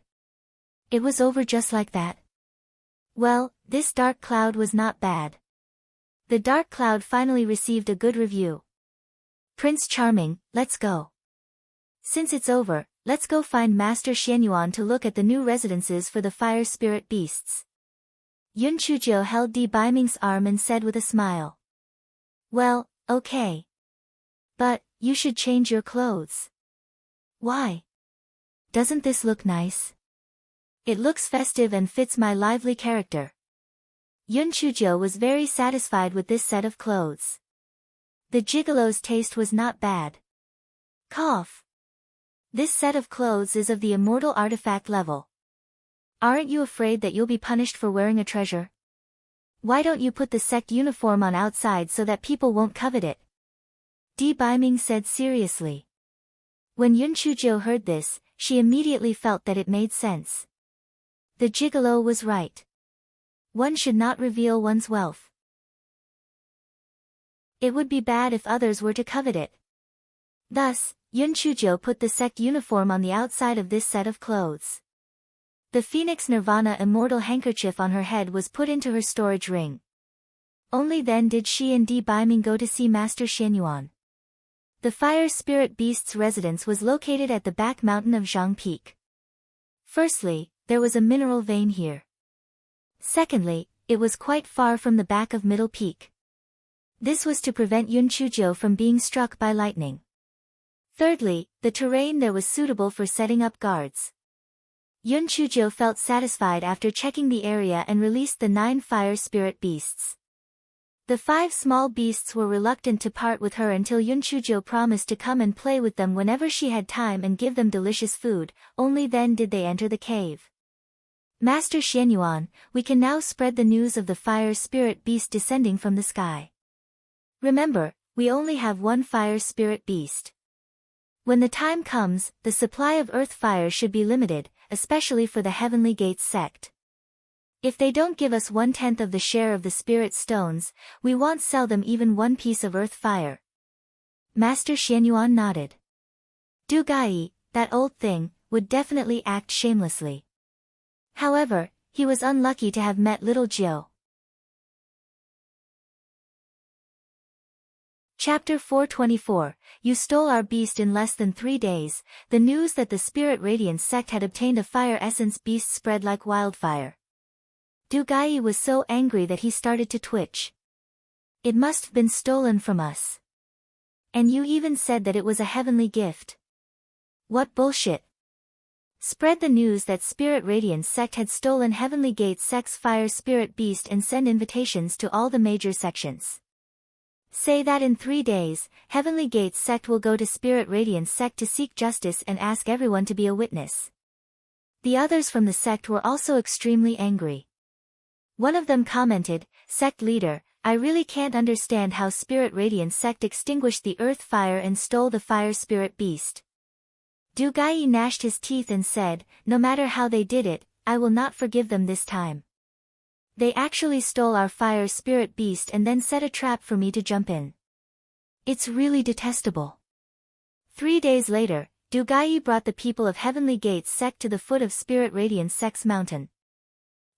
It was over just like that. Well, this dark cloud was not bad. The dark cloud finally received a good review. Prince Charming, let's go. Since it's over, let's go find Master Xianyuan to look at the new residences for the fire spirit beasts. Yun Chujo held Di Baiming's arm and said with a smile. Well, okay. But, you should change your clothes. Why? Doesn't this look nice? It looks festive and fits my lively character. Yun Chujo was very satisfied with this set of clothes. The gigolo's taste was not bad. Cough. This set of clothes is of the immortal artifact level. Aren't you afraid that you'll be punished for wearing a treasure? Why don't you put the sect uniform on outside so that people won't covet it? Di Baiming said seriously. When Yun Chujo heard this, she immediately felt that it made sense. The gigolo was right. One should not reveal one's wealth. It would be bad if others were to covet it. Thus, Yun Chujo put the sect uniform on the outside of this set of clothes. The Phoenix Nirvana immortal handkerchief on her head was put into her storage ring. Only then did she and Di Baiming go to see Master Xianyuan. The fire spirit beast's residence was located at the back mountain of Zhang Peak. Firstly, there was a mineral vein here. Secondly, it was quite far from the back of Middle Peak. This was to prevent Yun Chujo from being struck by lightning. Thirdly, the terrain there was suitable for setting up guards. Yun Chujo felt satisfied after checking the area and released the 9 fire spirit beasts. The 5 small beasts were reluctant to part with her until Yun Chujo promised to come and play with them whenever she had time and give them delicious food, only then did they enter the cave. Master Xianyuan, we can now spread the news of the fire spirit beast descending from the sky. Remember, we only have 1 fire spirit beast. When the time comes, the supply of earth fire should be limited, especially for the Heavenly Gates sect. If they don't give us 1/10 of the share of the spirit stones, we won't sell them even 1 piece of earth fire. Master Xianyuan nodded. Du Gai, that old thing, would definitely act shamelessly. However, he was unlucky to have met little Jiu. Chapter 424, You stole our beast in less than 3 days. The news that the Spirit Radiance sect had obtained a fire essence beast spread like wildfire. Du Gai was so angry that he started to twitch. It must have been stolen from us. And you even said that it was a heavenly gift. What bullshit. Spread the news that Spirit Radiance sect had stolen Heavenly Gates sect's fire spirit beast and send invitations to all the major sections. Say that in 3 days, Heavenly Gates sect will go to Spirit Radiance sect to seek justice and ask everyone to be a witness. The others from the sect were also extremely angry. One of them commented, Sect leader, I really can't understand how Spirit Radiance sect extinguished the earth fire and stole the fire spirit beast. Du Gai gnashed his teeth and said, no matter how they did it, I will not forgive them this time. They actually stole our fire spirit beast and then set a trap for me to jump in. It's really detestable. 3 days later, Dugai brought the people of Heavenly Gates sect to the foot of Spirit Radiance Sect's mountain.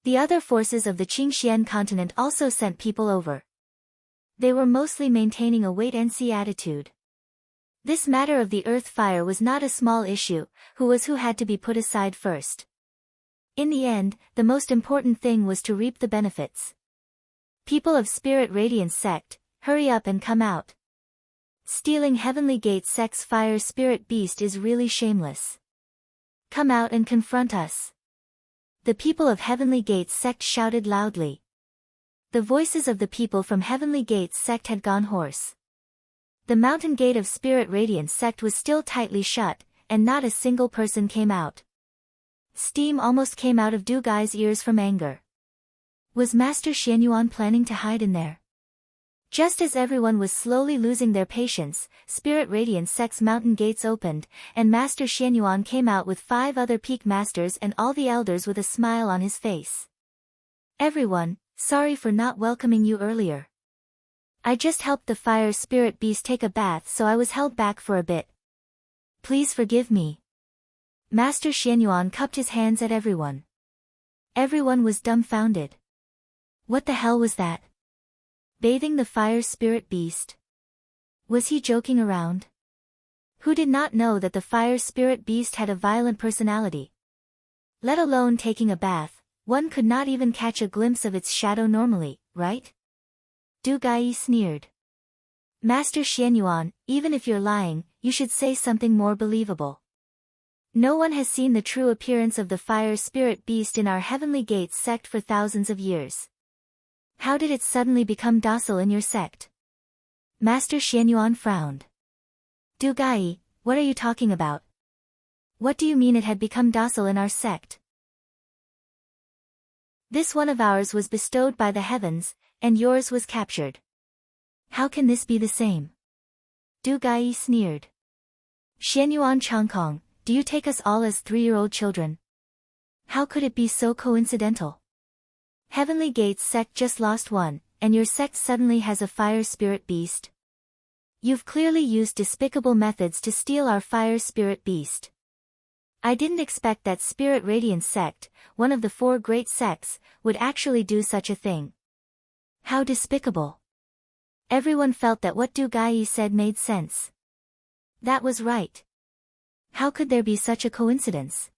The other forces of the Qingxian continent also sent people over. They were mostly maintaining a wait-and-see attitude. This matter of the earth fire was not a small issue, who had to be put aside first. In the end, the most important thing was to reap the benefits. People of Spirit Radiance Sect, hurry up and come out. Stealing Heavenly Gates Sect's fire spirit beast is really shameless. Come out and confront us. The people of Heavenly Gates Sect shouted loudly. The voices of the people from Heavenly Gates Sect had gone hoarse. The mountain gate of Spirit Radiance Sect was still tightly shut, and not a single person came out. Steam almost came out of Dugai's ears from anger. Was Master Xianyuan planning to hide in there? Just as everyone was slowly losing their patience, Spirit Radiance Sect's mountain gates opened, and Master Xianyuan came out with 5 other peak masters and all the elders with a smile on his face. Everyone, sorry for not welcoming you earlier. I just helped the fire spirit beast take a bath, so I was held back for a bit. Please forgive me. Master Xianyuan cupped his hands at everyone. Everyone was dumbfounded. What the hell was that? Bathing the fire spirit beast? Was he joking around? Who did not know that the fire spirit beast had a violent personality? Let alone taking a bath, one could not even catch a glimpse of its shadow normally, right? Dugai sneered. Master Xianyuan, even if you're lying, you should say something more believable. No one has seen the true appearance of the fire spirit beast in our Heavenly Gates sect for thousands of years. How did it suddenly become docile in your sect? Master Xianyuan frowned. Dugai, what are you talking about? What do you mean it had become docile in our sect? This one of ours was bestowed by the heavens, and yours was captured. How can this be the same? Dugai sneered. Xianyuan Changkong, do you take us all as 3-year-old children? How could it be so coincidental? Heavenly Gates sect just lost one, and your sect suddenly has a fire spirit beast. You've clearly used despicable methods to steal our fire spirit beast. I didn't expect that Spirit Radiance sect, one of the 4 great sects, would actually do such a thing. How despicable. Everyone felt that what Dugai said made sense. That was right. How could there be such a coincidence?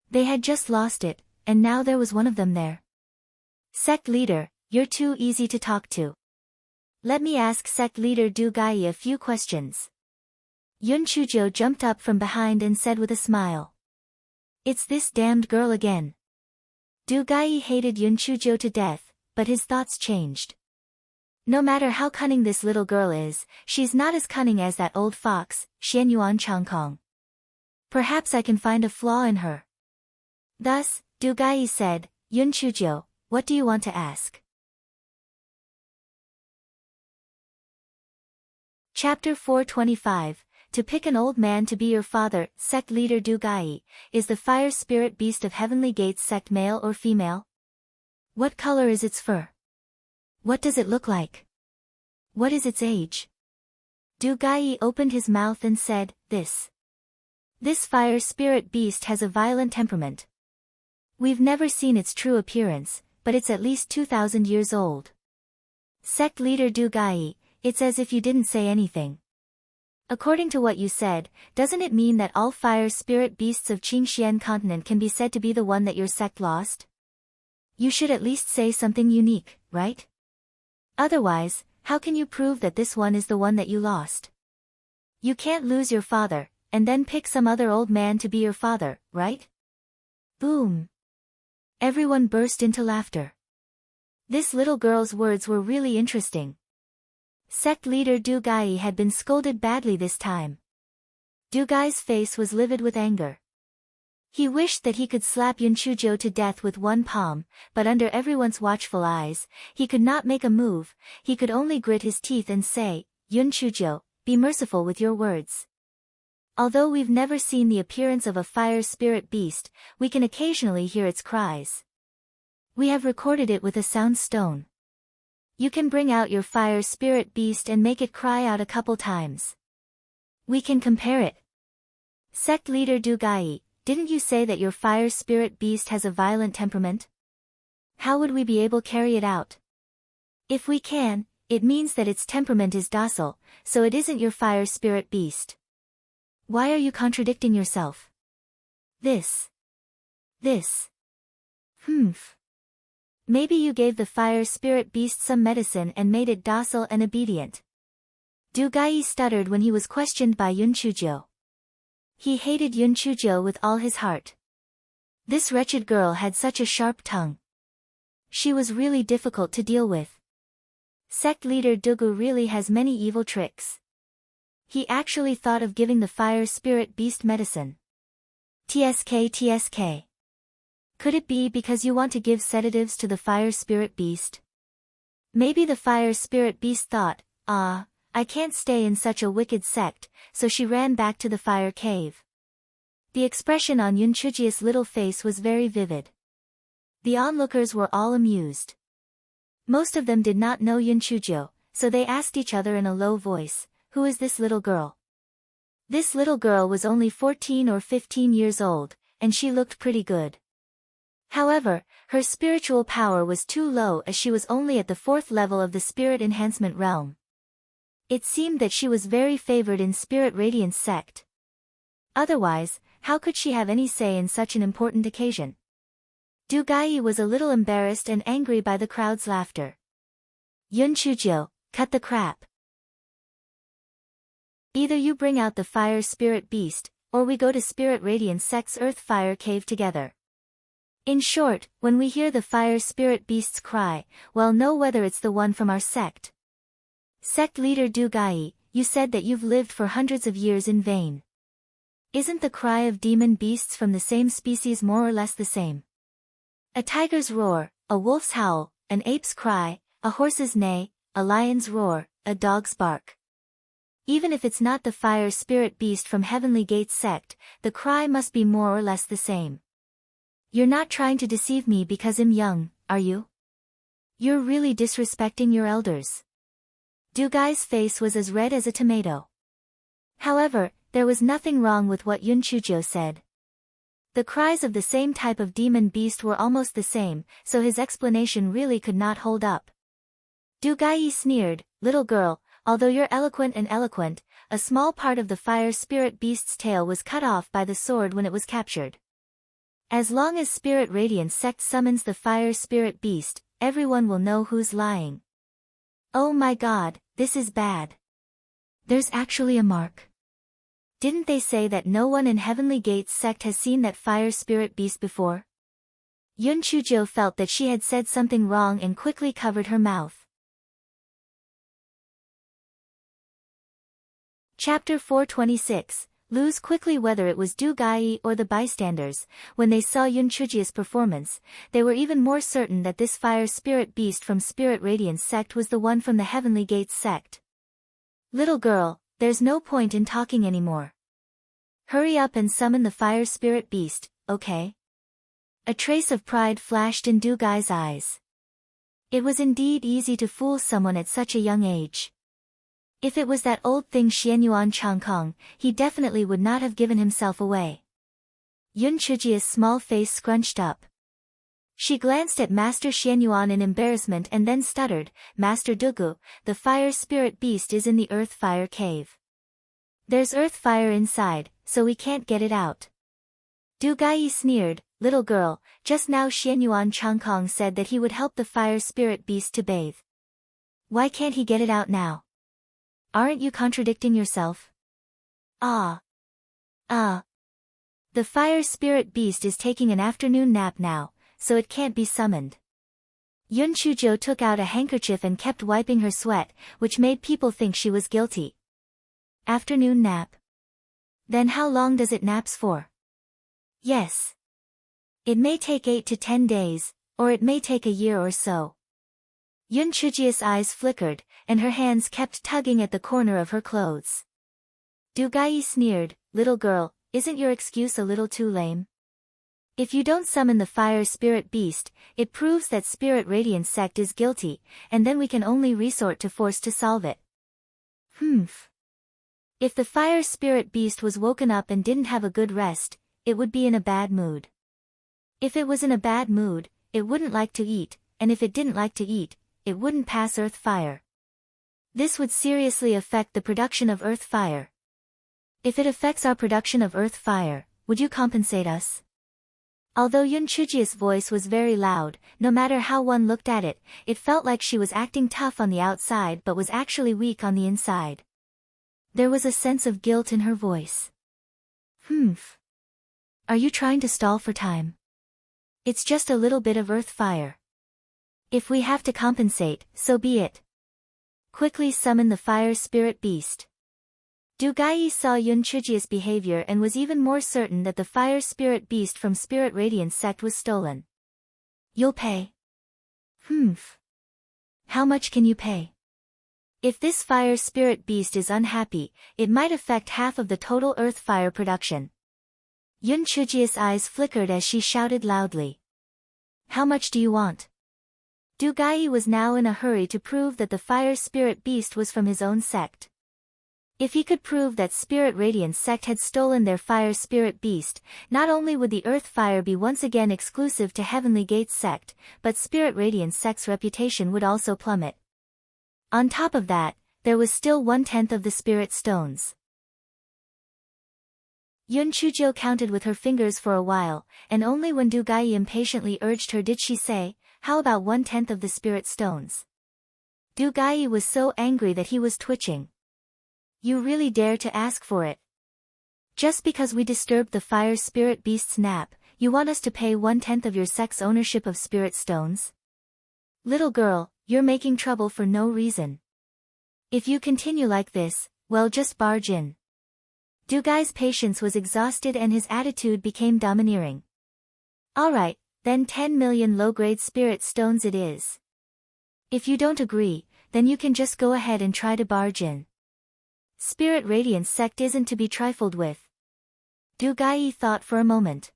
They had just lost it, and now there was one of them there. Sect leader, you're too easy to talk to. Let me ask sect leader Dugai a few questions. Yun Chujo jumped up from behind and said with a smile. It's this damned girl again. Dugai hated Yun Chujo to death, but his thoughts changed. No matter how cunning this little girl is, she's not as cunning as that old fox, Xianyuan Changkong. Perhaps I can find a flaw in her. Thus, Dugai said, Yun Chujo, what do you want to ask? Chapter 425, To pick an old man to be your father. Sect leader Dugai, is the fire spirit beast of Heavenly Gates sect male or female? What color is its fur? What does it look like? What is its age? Dugai opened his mouth and said, This fire spirit beast has a violent temperament. We've never seen its true appearance, but it's at least 2,000 years old. Sect leader Dugai, it's as if you didn't say anything. According to what you said, doesn't it mean that all fire spirit beasts of Qingxian continent can be said to be the one that your sect lost? You should at least say something unique, right? Otherwise, how can you prove that this one is the one that you lost? You can't lose your father, and then pick some other old man to be your father, right? Boom. Everyone burst into laughter. This little girl's words were really interesting. Sect leader Dugai had been scolded badly this time. Dugai's face was livid with anger. He wished that he could slap Yun Chujo to death with one palm, but under everyone's watchful eyes, he could not make a move. He could only grit his teeth and say, Yun Chujo, be merciful with your words. Although we've never seen the appearance of a fire spirit beast, we can occasionally hear its cries. We have recorded it with a sound stone. You can bring out your fire spirit beast and make it cry out a couple times. We can compare it. Sect leader Dugai, didn't you say that your fire spirit beast has a violent temperament? How would we be able to carry it out? If we can, it means that its temperament is docile, so it isn't your fire spirit beast. Why are you contradicting yourself? This. Maybe you gave the fire spirit beast some medicine and made it docile and obedient. Dugai stuttered when he was questioned by Yun Chuzhou. He hated Yun Chuzhou with all his heart. This wretched girl had such a sharp tongue. She was really difficult to deal with. Sect leader Dugu really has many evil tricks. He actually thought of giving the fire spirit beast medicine. TSK. Could it be because you want to give sedatives to the fire spirit beast? Maybe the fire spirit beast thought, I can't stay in such a wicked sect, so she ran back to the fire cave. The expression on Yun Chujia's little face was very vivid. The onlookers were all amused. Most of them did not know Yun Chuzhou, so they asked each other in a low voice, "Who is this little girl?" This little girl was only 14 or 15 years old, and she looked pretty good. However, her spiritual power was too low as she was only at the 4th level of the spirit enhancement realm. It seemed that she was very favored in Spirit Radiance sect. Otherwise, how could she have any say in such an important occasion? Dugai was a little embarrassed and angry by the crowd's laughter. Yun Chuzhou, cut the crap. Either you bring out the fire spirit beast, or we go to Spirit Radiance sect's earth fire cave together. In short, when we hear the fire spirit beast's cry, we'll know whether it's the one from our sect. Sect leader Dugai, you said that you've lived for hundreds of years in vain. Isn't the cry of demon beasts from the same species more or less the same? A tiger's roar, a wolf's howl, an ape's cry, a horse's neigh, a lion's roar, a dog's bark. Even if it's not the fire spirit beast from Heavenly Gate sect, the cry must be more or less the same. You're not trying to deceive me because I'm young, are you? You're really disrespecting your elders. Dugai's face was as red as a tomato. However, there was nothing wrong with what Yun Chuzhou said. The cries of the same type of demon beast were almost the same, so his explanation really could not hold up. Dugai sneered, "Little girl, although you're eloquent, a small part of the fire spirit beast's tail was cut off by the sword when it was captured. As long as Spirit Radiance sect summons the fire spirit beast, everyone will know who's lying." Oh my god, this is bad. There's actually a mark. Didn't they say that no one in Heavenly Gates sect has seen that fire spirit beast before? Yun Chuzhou felt that she had said something wrong and quickly covered her mouth. Chapter 426, lose quickly. Whether it was Dugai or the bystanders, when they saw Yun Chujia's performance, they were even more certain that this fire spirit beast from Spirit Radiance sect was the one from the Heavenly Gates sect. Little girl, there's no point in talking anymore. Hurry up and summon the fire spirit beast, okay? A trace of pride flashed in Dugai's eyes. It was indeed easy to fool someone at such a young age. If it was that old thing Xianyuan Changkong, he definitely would not have given himself away. Yun Chujia's small face scrunched up. She glanced at Master Xianyuan in embarrassment and then stuttered, "Master Dugu, the fire spirit beast is in the earth fire cave. There's earth fire inside, so we can't get it out." Dugai sneered, "Little girl, just now Xianyuan Changkong said that he would help the fire spirit beast to bathe. Why can't he get it out now? Aren't you contradicting yourself?" The fire spirit beast is taking an afternoon nap now, so it can't be summoned. Yun Chuzhou took out a handkerchief and kept wiping her sweat, which made people think she was guilty. Afternoon nap? Then how long does it naps for? Yes. It may take 8 to 10 days, or it may take a year or so. Yun Chujia's eyes flickered, and her hands kept tugging at the corner of her clothes. Dugai sneered, "Little girl, isn't your excuse a little too lame? If you don't summon the fire spirit beast, it proves that Spirit Radiance sect is guilty, and then we can only resort to force to solve it. If the fire spirit beast was woken up and didn't have a good rest, it would be in a bad mood. If it was in a bad mood, it wouldn't like to eat, and if it didn't like to eat, it wouldn't pass earth fire. This would seriously affect the production of earth fire. If it affects our production of earth fire, would you compensate us? Although Yun Chujia's voice was very loud, no matter how one looked at it, it felt like she was acting tough on the outside but was actually weak on the inside. There was a sense of guilt in her voice. Are you trying to stall for time? It's just a little bit of earth fire. If we have to compensate, so be it. Quickly summon the fire spirit beast. Du Gai saw Yun Chujia's behavior and was even more certain that the fire spirit beast from Spirit Radiance sect was stolen. You'll pay. How much can you pay? If this fire spirit beast is unhappy, it might affect half of the total earth fire production. Yun Chujia's eyes flickered as she shouted loudly. How much do you want? Du Gai was now in a hurry to prove that the fire spirit beast was from his own sect. If he could prove that Spirit Radiance sect had stolen their fire spirit beast, not only would the earth fire be once again exclusive to Heavenly Gates sect, but Spirit Radiance sect's reputation would also plummet. On top of that, there was still 1/10 of the spirit stones. Yun Chuzhou counted with her fingers for a while, and only when Du Gai impatiently urged her did she say, how about 1/10 of the spirit stones? Du Gai was so angry that he was twitching. You really dare to ask for it? Just because we disturbed the fire spirit beast's nap, you want us to pay 1/10 of your sect's ownership of spirit stones? Little girl, you're making trouble for no reason. If you continue like this, well, just barge in. Du Gai's patience was exhausted and his attitude became domineering. Alright, then 10 million low-grade spirit stones it is. If you don't agree, then you can just go ahead and try to barge in. Spirit Radiance sect isn't to be trifled with. Du Gai thought for a moment.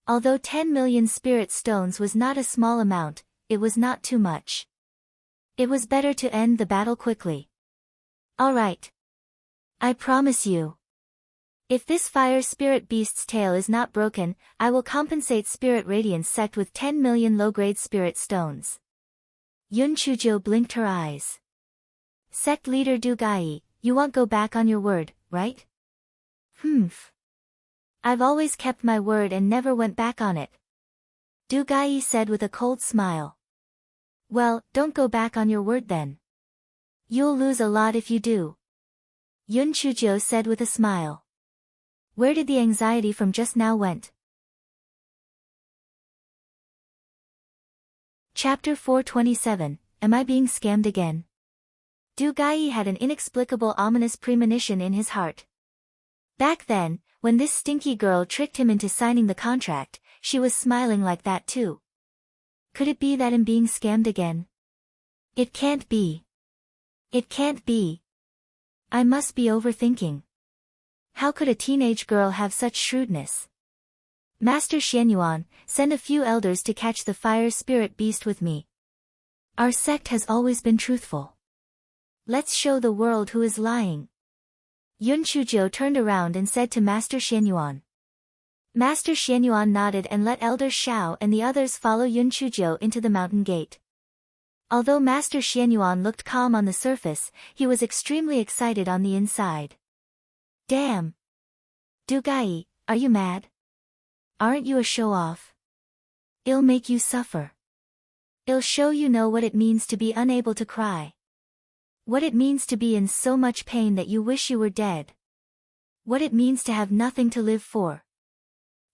Although 10 million spirit stones was not a small amount, it was not too much. It was better to end the battle quickly. Alright. I promise you. If this fire spirit beast's tail is not broken, I will compensate Spirit Radiance sect with 10 million low-grade spirit stones. Yun Chuzhou blinked her eyes. Sect leader Du Gai, you won't go back on your word, right? I've always kept my word and never went back on it. Du Gai said with a cold smile. Well, don't go back on your word then. You'll lose a lot if you do. Yun Chuzhou said with a smile. Where did the anxiety from just now went? Chapter 427, Am I being scammed again? Du Gai had an inexplicable ominous premonition in his heart. Back then, when this stinky girl tricked him into signing the contract, she was smiling like that too. Could it be that I'm being scammed again? It can't be. It can't be. I must be overthinking. How could a teenage girl have such shrewdness? Master Xianyuan, send a few elders to catch the fire spirit beast with me. Our sect has always been truthful. Let's show the world who is lying. Yun Chuzhou turned around and said to Master Xianyuan. Master Xianyuan nodded and let Elder Xiao and the others follow Yun Chuzhou into the mountain gate. Although Master Xianyuan looked calm on the surface, he was extremely excited on the inside. Damn! Du Gai, are you mad? Aren't you a show-off? It'll make you suffer. It'll show you know what it means to be unable to cry. What it means to be in so much pain that you wish you were dead. What it means to have nothing to live for.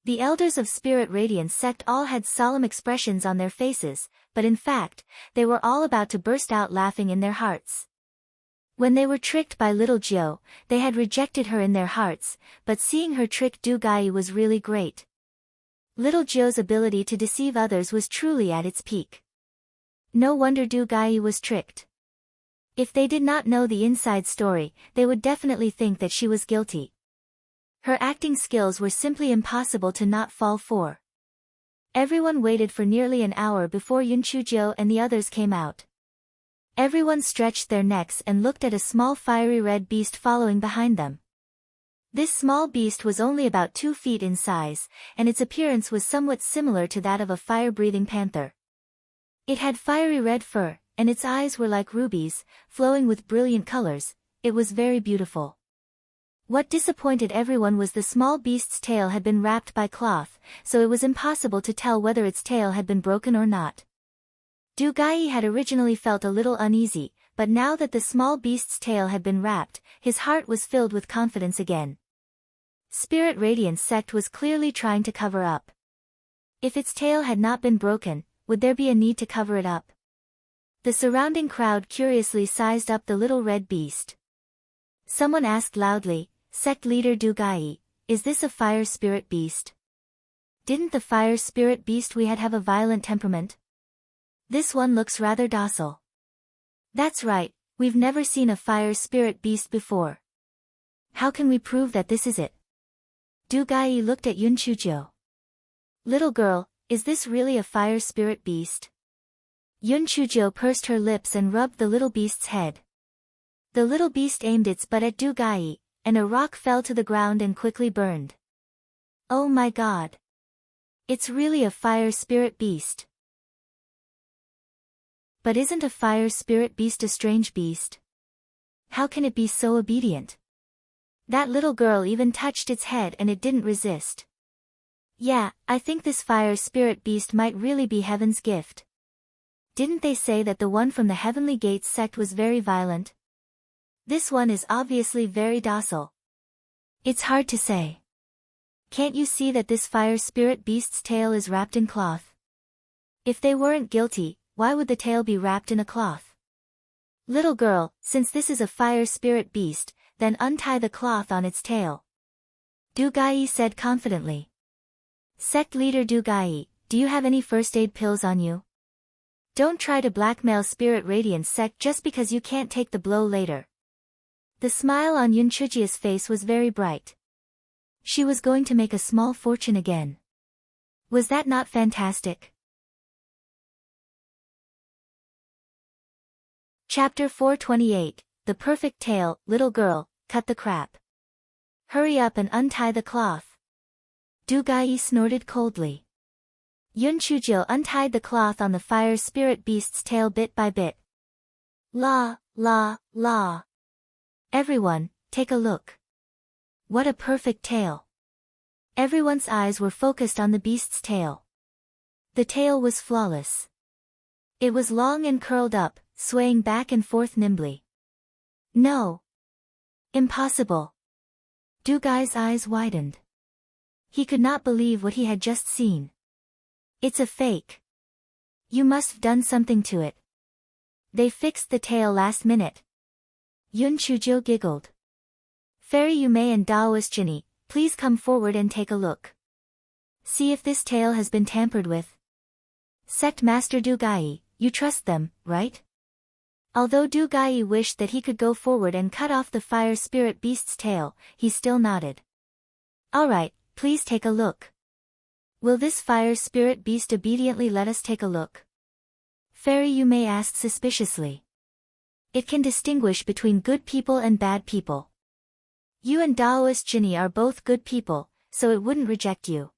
The elders of Spirit Radiance sect all had solemn expressions on their faces, but in fact, they were all about to burst out laughing in their hearts. When they were tricked by little Jiu, they had rejected her in their hearts, but seeing her trick Du Gai was really great. Little Jiu's ability to deceive others was truly at its peak. No wonder Du Gai was tricked. If they did not know the inside story, they would definitely think that she was guilty. Her acting skills were simply impossible to not fall for. Everyone waited for nearly an hour before Yunchujiu and the others came out. Everyone stretched their necks and looked at a small fiery red beast following behind them. This small beast was only about 2 feet in size, and its appearance was somewhat similar to that of a fire-breathing panther. It had fiery red fur, and its eyes were like rubies, flowing with brilliant colors. It was very beautiful. What disappointed everyone was the small beast's tail had been wrapped by cloth, so it was impossible to tell whether its tail had been broken or not. Du Gai had originally felt a little uneasy, but now that the small beast's tail had been wrapped, his heart was filled with confidence again. Spirit Radiance sect was clearly trying to cover up. If its tail had not been broken, would there be a need to cover it up? The surrounding crowd curiously sized up the little red beast. Someone asked loudly, "Sect leader Du Gai, is this a fire spirit beast? Didn't the fire spirit beast we had have a violent temperament? This one looks rather docile." "That's right, we've never seen a fire spirit beast before. How can we prove that this is it?" Du Gai looked at Yunchujiu. "Little girl, is this really a fire spirit beast?" Yunchujiu pursed her lips and rubbed the little beast's head. The little beast aimed its butt at Du Gai, and a rock fell to the ground and quickly burned. "Oh my god! It's really a fire spirit beast." "But isn't a fire spirit beast a strange beast? How can it be so obedient? That little girl even touched its head and it didn't resist." "Yeah, I think this fire spirit beast might really be heaven's gift. Didn't they say that the one from the Heavenly Gates sect was very violent? This one is obviously very docile. It's hard to say. Can't you see that this fire spirit beast's tail is wrapped in cloth? If they weren't guilty, why would the tail be wrapped in a cloth? Little girl, since this is a fire spirit beast, then untie the cloth on its tail," Du Gai said confidently. "Sect leader Du Gai, do you have any first aid pills on you? Don't try to blackmail Spirit Radiance sect just because you can't take the blow later." The smile on Yunchujiu's face was very bright. She was going to make a small fortune again. Was that not fantastic? Chapter 428, The Perfect Tale. "Little girl, cut the crap. Hurry up and untie the cloth." Du Gai snorted coldly. Yunchujiu untied the cloth on the fire spirit beast's tail bit by bit. "La, la, la. Everyone, take a look. What a perfect tail." Everyone's eyes were focused on the beast's tail. The tail was flawless. It was long and curled up, swaying back and forth nimbly. "No. Impossible." Du Gai's eyes widened. He could not believe what he had just seen. "It's a fake. You must have done something to it. They fixed the tail last minute." Yunchujiu giggled. "Fairy Yumei and Daoist Jinny, please come forward and take a look. See if this tail has been tampered with. Sect Master Du Gai, you trust them, right?" Although Du Gai wished that he could go forward and cut off the fire spirit beast's tail, he still nodded. "All right, please take a look. Will this fire spirit beast obediently let us take a look?" Fairy Yumei asked suspiciously. "It can distinguish between good people and bad people. You and Daoist Jinny are both good people, so it wouldn't reject you.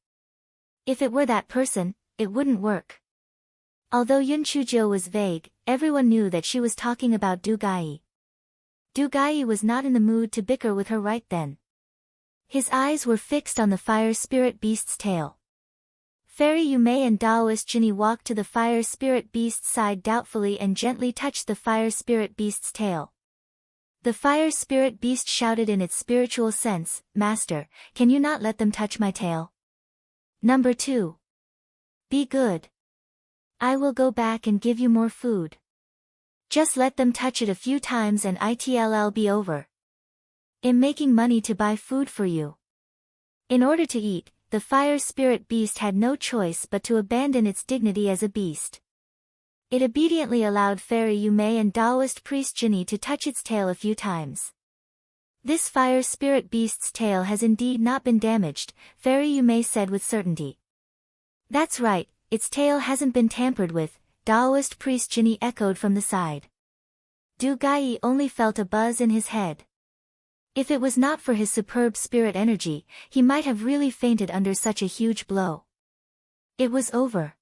If it were that person, it wouldn't work." Although Yunchujiu was vague, everyone knew that she was talking about Du Gai. Du Gai was not in the mood to bicker with her right then. His eyes were fixed on the fire spirit beast's tail. Fairy Yumei and Daoist Jinny walked to the fire spirit beast's side doubtfully and gently touched the fire spirit beast's tail. The fire spirit beast shouted in its spiritual sense, "Master, can you not let them touch my tail? Number 2. Be good. I will go back and give you more food. Just let them touch it a few times and it'll be over. I'm making money to buy food for you." In order to eat, the fire spirit beast had no choice but to abandon its dignity as a beast. It obediently allowed Fairy Yumei and Daoist priest Jinny to touch its tail a few times. "This fire spirit beast's tail has indeed not been damaged," Fairy Yumei said with certainty. That's right, its tail hasn't been tampered with, Taoist priest Jinny echoed from the side. Du Gai only felt a buzz in his head. If it was not for his superb spirit energy, he might have really fainted under such a huge blow. It was over.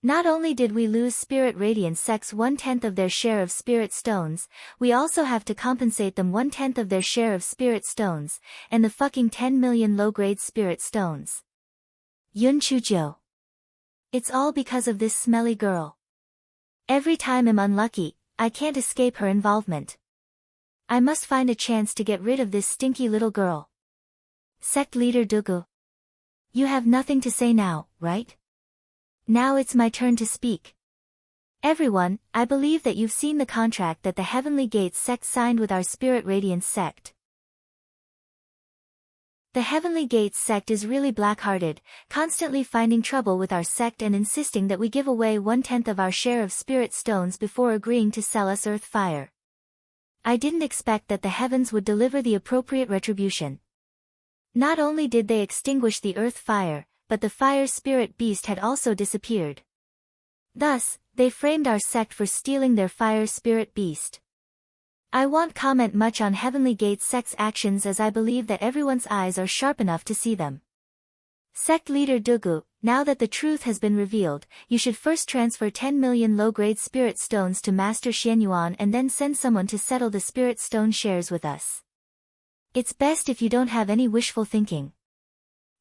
Not only did we lose Spirit Radiance Sect's 1/10 of their share of Spirit Stones, we also have to compensate them 1/10 of their share of Spirit Stones, and the fucking 10 million low-grade Spirit Stones. Yun Chujio. It's all because of this smelly girl. Every time I'm unlucky, I can't escape her involvement. I must find a chance to get rid of this stinky little girl. Sect Leader Dugu. You have nothing to say now, right? Now it's my turn to speak. Everyone, I believe that you've seen the contract that the Heavenly Gates sect signed with our Spirit Radiance sect. The Heavenly Gates sect is really black-hearted, constantly finding trouble with our sect and insisting that we give away 1/10 of our share of Spirit Stones before agreeing to sell us Earth Fire. I didn't expect that the heavens would deliver the appropriate retribution. Not only did they extinguish the Earth Fire, but the Fire Spirit Beast had also disappeared. Thus, they framed our sect for stealing their Fire Spirit Beast. I won't comment much on Heavenly Gates sect's actions as I believe that everyone's eyes are sharp enough to see them. Sect Leader Dugu, now that the truth has been revealed, you should first transfer 10 million low-grade Spirit Stones to Master Xianyuan and then send someone to settle the Spirit Stone shares with us. It's best if you don't have any wishful thinking.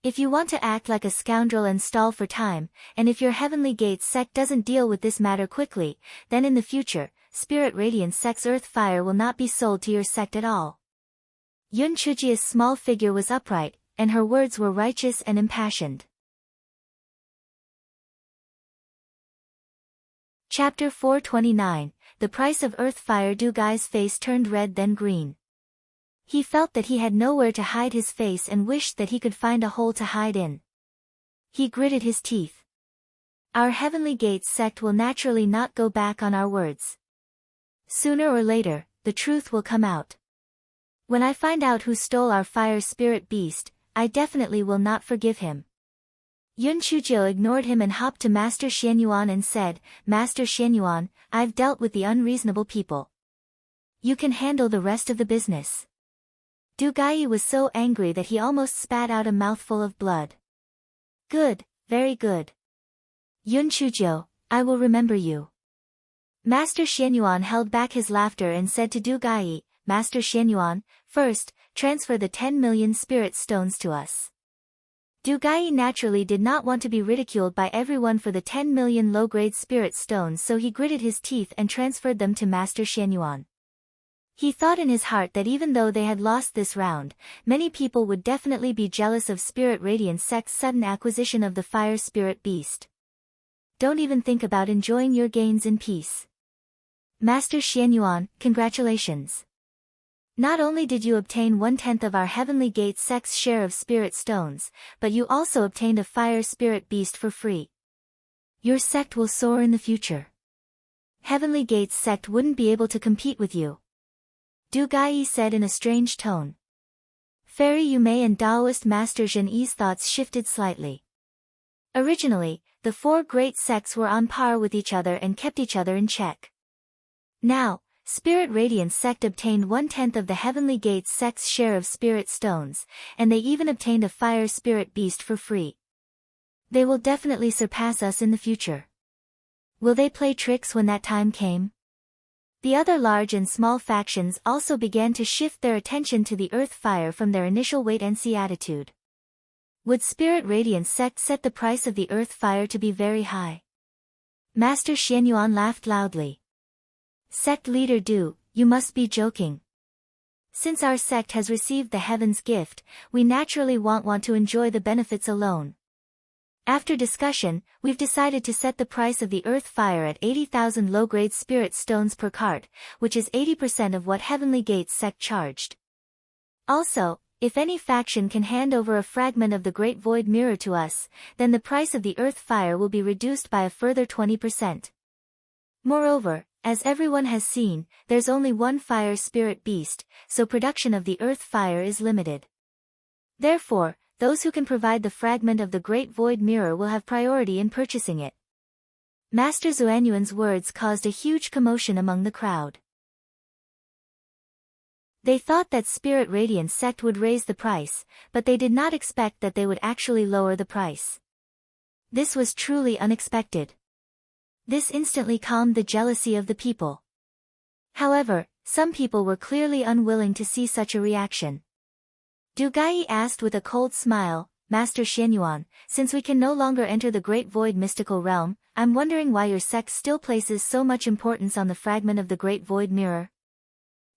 If you want to act like a scoundrel and stall for time, and if your Heavenly Gates sect doesn't deal with this matter quickly, then in the future, Spirit Radiance Sect's Earth Fire will not be sold to your sect at all. Yun Chujia's small figure was upright, and her words were righteous and impassioned. Chapter 429, The Price of Earth Fire. Du Gai's face turned red then green. He felt that he had nowhere to hide his face and wished that he could find a hole to hide in. He gritted his teeth. Our Heavenly Gates sect will naturally not go back on our words. Sooner or later, the truth will come out. When I find out who stole our Fire Spirit Beast, I definitely will not forgive him. Yun Chujio ignored him and hopped to Master Xianyuan and said, Master Xianyuan, I've dealt with the unreasonable people. You can handle the rest of the business. Du Gai was so angry that he almost spat out a mouthful of blood. Good, very good. Yun Chujio, I will remember you. Master Xianyuan held back his laughter and said to Du Gai, Master Xianyuan, first, transfer the 10 million Spirit Stones to us. Du Gai naturally did not want to be ridiculed by everyone for the 10 million low-grade Spirit Stones, so he gritted his teeth and transferred them to Master Xianyuan. He thought in his heart that even though they had lost this round, many people would definitely be jealous of Spirit Radiance Sect's sudden acquisition of the Fire Spirit Beast. Don't even think about enjoying your gains in peace. Master Xianyuan, congratulations. Not only did you obtain 1/10 of our Heavenly Gates sect's share of Spirit Stones, but you also obtained a Fire Spirit Beast for free. Your sect will soar in the future. Heavenly Gates sect wouldn't be able to compete with you. Du Gai said in a strange tone. Fairy Yumei and Taoist Master Zhen Yi's thoughts shifted slightly. Originally, the four great sects were on par with each other and kept each other in check. Now, Spirit Radiance Sect obtained 1/10 of the Heavenly Gates sect's share of Spirit Stones, and they even obtained a Fire Spirit Beast for free. They will definitely surpass us in the future. Will they play tricks when that time came? The other large and small factions also began to shift their attention to the Earth Fire from their initial wait-and-see attitude. Would Spirit Radiance Sect set the price of the Earth Fire to be very high? Master Xianyuan laughed loudly. Sect Leader Du, you must be joking. Since our sect has received the Heaven's gift, we naturally won't want to enjoy the benefits alone. After discussion, we've decided to set the price of the Earth Fire at 80,000 low-grade Spirit Stones per cart, which is 80% of what Heavenly Gates sect charged. Also, if any faction can hand over a fragment of the Great Void Mirror to us, then the price of the Earth Fire will be reduced by a further 20%. Moreover, as everyone has seen, there's only one Fire Spirit Beast, so production of the Earth Fire is limited. Therefore, those who can provide the fragment of the Great Void Mirror will have priority in purchasing it. Master Xuanyuan's words caused a huge commotion among the crowd. They thought that Spirit Radiance sect would raise the price, but they did not expect that they would actually lower the price. This was truly unexpected. This instantly calmed the jealousy of the people. However, some people were clearly unwilling to see such a reaction. Du Gai asked with a cold smile, Master Xianyuan, since we can no longer enter the Great Void mystical realm, I'm wondering why your sect still places so much importance on the fragment of the Great Void Mirror.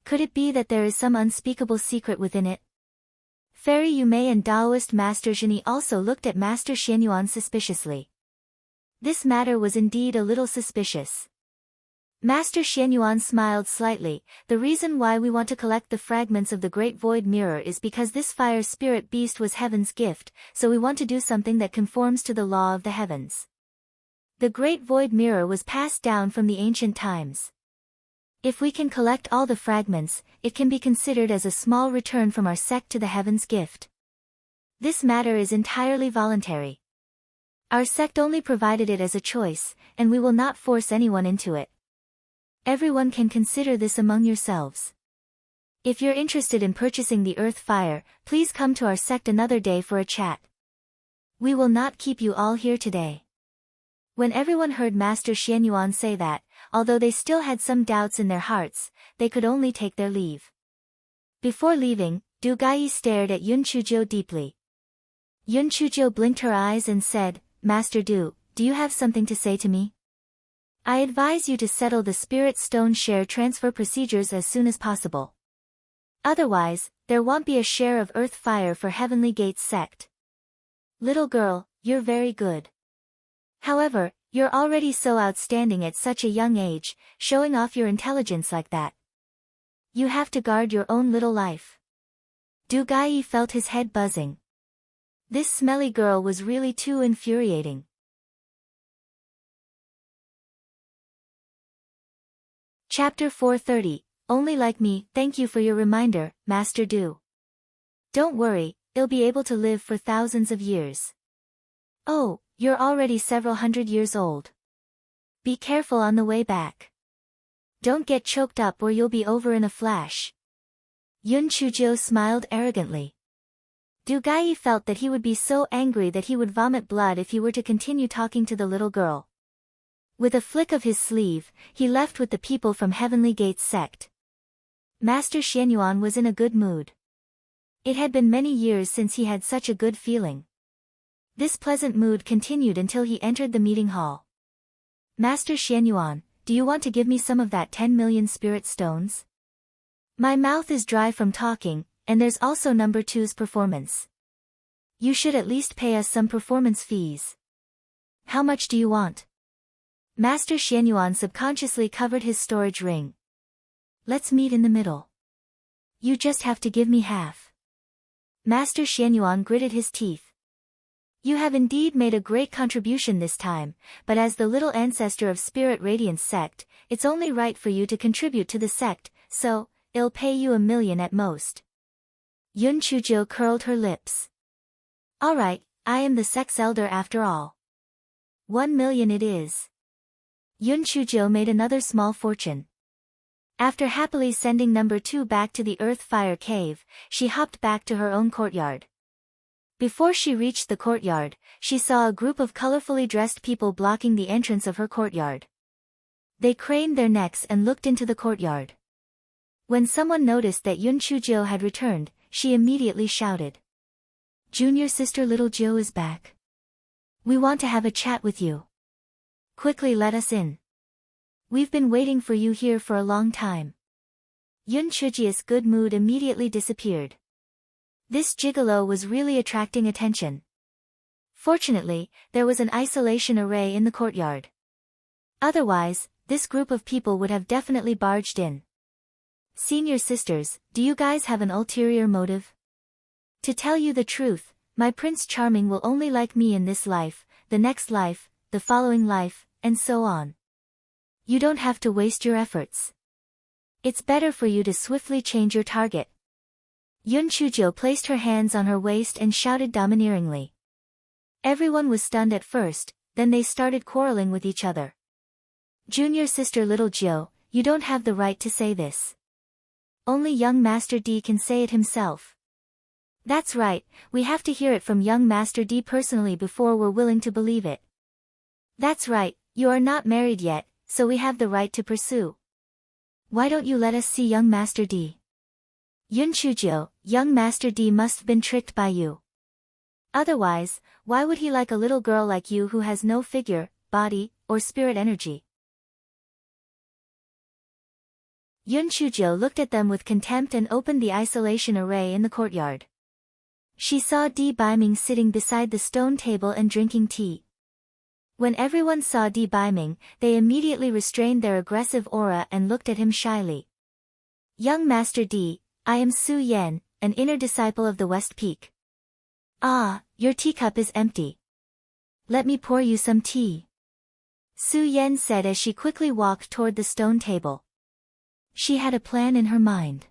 Could it be that there is some unspeakable secret within it? Fairy Yumei and Taoist Master Zhini also looked at Master Xianyuan suspiciously. This matter was indeed a little suspicious. Master Xianyuan smiled slightly. The reason why we want to collect the fragments of the Great Void Mirror is because this fire spirit beast was heaven's gift, so we want to do something that conforms to the law of the heavens. The Great Void Mirror was passed down from the ancient times. If we can collect all the fragments, it can be considered as a small return from our sect to the heaven's gift. This matter is entirely voluntary. Our sect only provided it as a choice, and we will not force anyone into it. Everyone can consider this among yourselves. If you're interested in purchasing the earth fire, please come to our sect another day for a chat. We will not keep you all here today. When everyone heard Master Xianyuan say that, although they still had some doubts in their hearts, they could only take their leave. Before leaving, Du Gai stared at Yun Chuzhou deeply. Yun Chuzhou blinked her eyes and said, Master Du, do you have something to say to me? I advise you to settle the Spirit Stone share transfer procedures as soon as possible. Otherwise, there won't be a share of earth fire for Heavenly Gates sect. Little girl, you're very good. However, you're already so outstanding at such a young age, showing off your intelligence like that. You have to guard your own little life. Du Gai felt his head buzzing. This smelly girl was really too infuriating. Chapter 430, Only Like Me. Thank you for your reminder, Master Du. Don't worry, you'll be able to live for thousands of years. Oh, you're already several hundred years old. Be careful on the way back. Don't get choked up or you'll be over in a flash. Yun Chuzhou smiled arrogantly. Du Gai felt that he would be so angry that he would vomit blood if he were to continue talking to the little girl. With a flick of his sleeve, he left with the people from Heavenly Gates sect. Master Xianyuan was in a good mood. It had been many years since he had such a good feeling. This pleasant mood continued until he entered the meeting hall. Master Xianyuan, do you want to give me some of that 10 million spirit stones? My mouth is dry from talking, and there's also number 2's performance. You should at least pay us some performance fees. How much do you want? Master Xianyuan subconsciously covered his storage ring. Let's meet in the middle. You just have to give me half. Master Xianyuan gritted his teeth. You have indeed made a great contribution this time, but as the little ancestor of Spirit Radiance sect, it's only right for you to contribute to the sect, so, I'll pay you 1 million at most. Yun Chuzhou curled her lips. Alright, I am the sect's elder after all. 1 million it is. Yun Chuzhou made another small fortune. After happily sending number 2 back to the Earth Fire Cave, she hopped back to her own courtyard. Before she reached the courtyard, she saw a group of colorfully dressed people blocking the entrance of her courtyard. They craned their necks and looked into the courtyard. When someone noticed that Yun Chuzhou had returned, she immediately shouted. Junior sister little Joe is back. We want to have a chat with you. Quickly let us in. We've been waiting for you here for a long time. Yun Chuzhou's good mood immediately disappeared. This gigolo was really attracting attention. Fortunately, there was an isolation array in the courtyard. Otherwise, this group of people would have definitely barged in. Senior sisters, do you guys have an ulterior motive? To tell you the truth, my Prince Charming will only like me in this life, the next life, the following life, and so on. You don't have to waste your efforts. It's better for you to swiftly change your target. Yun Chujo placed her hands on her waist and shouted domineeringly. Everyone was stunned at first, then they started quarreling with each other. Junior sister Little Jo, you don't have the right to say this. Only young Master D can say it himself. That's right, we have to hear it from young Master D personally before we're willing to believe it. That's right, you are not married yet, so we have the right to pursue. Why don't you let us see young Master D? Yun Chujo, young Master D must have been tricked by you. Otherwise, why would he like a little girl like you who has no figure, body, or spirit energy? Yun Chujo looked at them with contempt and opened the isolation array in the courtyard. She saw Di Biming sitting beside the stone table and drinking tea. When everyone saw Di Biming, they immediately restrained their aggressive aura and looked at him shyly. Young Master D, I am Su Yan, an inner disciple of the West Peak. Ah, your teacup is empty. Let me pour you some tea. Su Yan said as she quickly walked toward the stone table. She had a plan in her mind.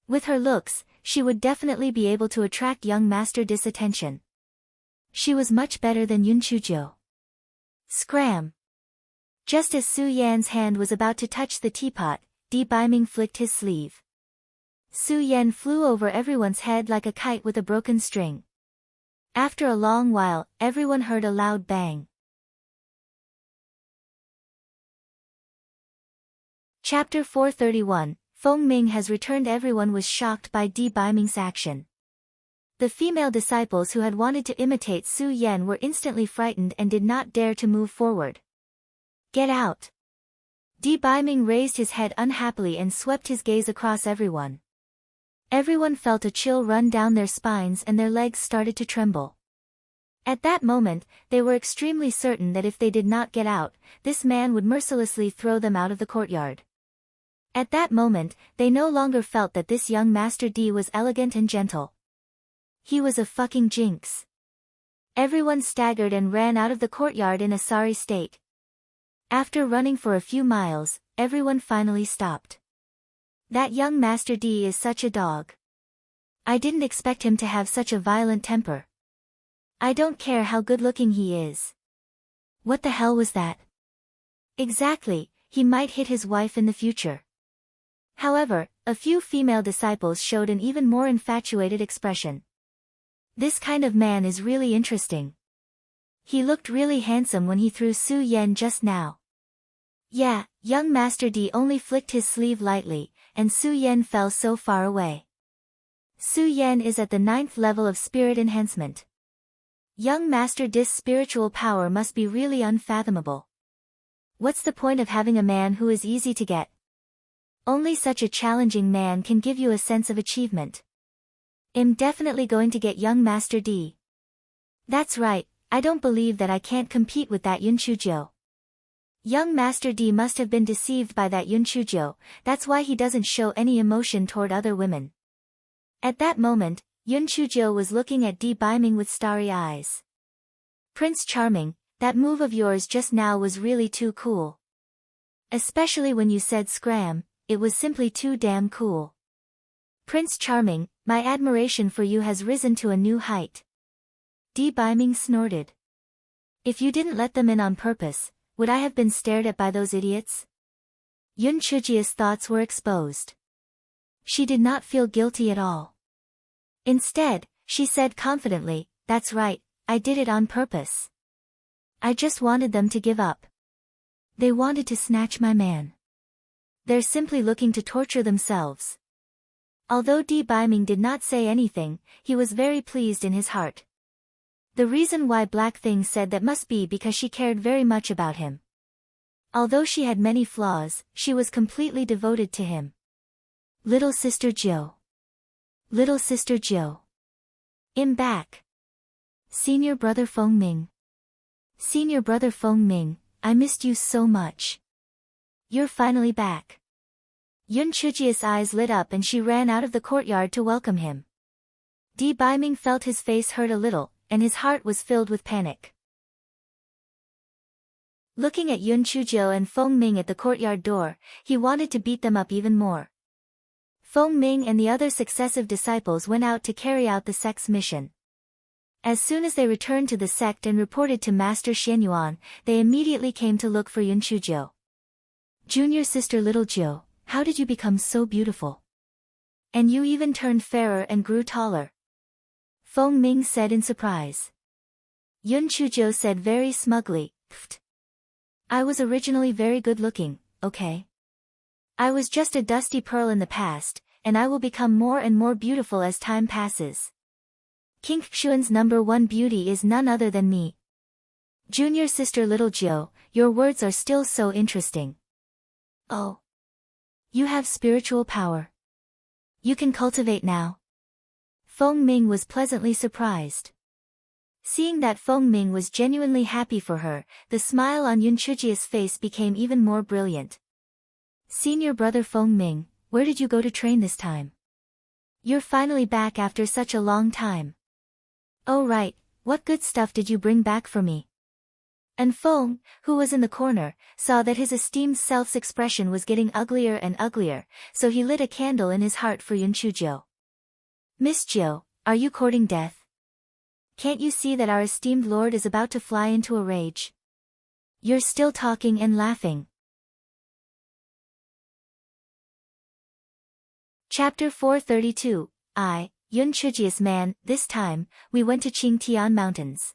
With her looks, she would definitely be able to attract young Master Di's attention. She was much better than Yun Chujo. Scram! Just as Su Yan's hand was about to touch the teapot, Di Biming flicked his sleeve. Su Yan flew over everyone's head like a kite with a broken string. After a long while, everyone heard a loud bang. Chapter 431, Feng Ming has returned. Everyone was shocked by Di Biming's action. The female disciples who had wanted to imitate Su Yan were instantly frightened and did not dare to move forward. Get out! Di Biming raised his head unhappily and swept his gaze across everyone. Everyone felt a chill run down their spines and their legs started to tremble. At that moment, they were extremely certain that if they did not get out, this man would mercilessly throw them out of the courtyard. At that moment, they no longer felt that this young Master D was elegant and gentle. He was a fucking jinx. Everyone staggered and ran out of the courtyard in a sorry state. After running for a few miles, everyone finally stopped. That young Master D is such a dog. I didn't expect him to have such a violent temper. I don't care how good-looking he is. What the hell was that? Exactly, he might hit his wife in the future. However, a few female disciples showed an even more infatuated expression. This kind of man is really interesting. He looked really handsome when he threw Su Yan just now. Yeah, young Master D only flicked his sleeve lightly, and Su Yan fell so far away. Su Yan is at the 9th level of spirit enhancement. Young Master Di's spiritual power must be really unfathomable. What's the point of having a man who is easy to get? Only such a challenging man can give you a sense of achievement. I'm definitely going to get young Master D. That's right, I don't believe that I can't compete with that Yun Chujo. Young Master D must have been deceived by that Yun Chujo, that's why he doesn't show any emotion toward other women. At that moment, Yun Chujo was looking at Di Biming with starry eyes. Prince Charming, that move of yours just now was really too cool. Especially when you said scram, it was simply too damn cool. Prince Charming, my admiration for you has risen to a new height. Di Biming snorted. If you didn't let them in on purpose, would I have been stared at by those idiots? Yun Chujia's thoughts were exposed. She did not feel guilty at all. Instead, she said confidently, that's right, I did it on purpose. I just wanted them to give up. They wanted to snatch my man. They're simply looking to torture themselves. Although Di Biming did not say anything, he was very pleased in his heart. The reason why Black Thing said that must be because she cared very much about him. Although she had many flaws, she was completely devoted to him. Little Sister Jo. Little Sister Jo. I'm back. Senior Brother Feng Ming. Senior Brother Feng Ming, I missed you so much. You're finally back. Yun Chujia's eyes lit up and she ran out of the courtyard to welcome him. Di Biming felt his face hurt a little, and his heart was filled with panic. Looking at Yun Chujo and Feng Ming at the courtyard door, he wanted to beat them up even more. Feng Ming and the other successive disciples went out to carry out the sect's mission. As soon as they returned to the sect and reported to Master Xianyuan, they immediately came to look for Yun Chuzhou. Junior sister Little Jiu, how did you become so beautiful? And you even turned fairer and grew taller. Feng Ming said in surprise. Yun Chuzhou said very smugly, Pfft. I was originally very good looking, okay? I was just a dusty pearl in the past, and I will become more and more beautiful as time passes. King Xuan's #1 beauty is none other than me. Junior sister Little Jiu, your words are still so interesting. Oh. You have spiritual power. You can cultivate now. Feng Ming was pleasantly surprised. Seeing that Feng Ming was genuinely happy for her, the smile on Yun Chuzhi's face became even more brilliant. Senior brother Feng Ming, where did you go to train this time? You're finally back after such a long time. Oh right, what good stuff did you bring back for me? And Feng, who was in the corner, saw that his esteemed self's expression was getting uglier and uglier, so he lit a candle in his heart for Yun Chuzhou. Miss Jiu, are you courting death? Can't you see that our esteemed lord is about to fly into a rage? You're still talking and laughing. Chapter 432, Yun Chuzhi's man, this time, we went to Qingtian Mountains.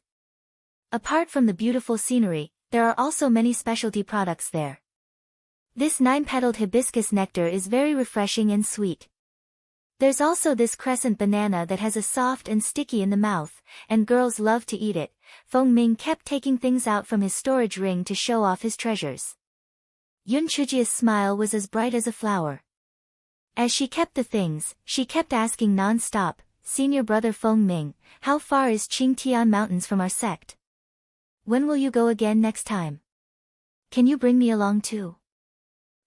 Apart from the beautiful scenery, there are also many specialty products there. This 9-petaled hibiscus nectar is very refreshing and sweet. There's also this crescent banana that has a soft and sticky in the mouth, and girls love to eat it. Feng Ming kept taking things out from his storage ring to show off his treasures. Yun Chuzhi's smile was as bright as a flower. As she kept the things, she kept asking non-stop, Senior brother Feng Ming, how far is Qingtian Mountains from our sect? When will you go again next time? Can you bring me along too?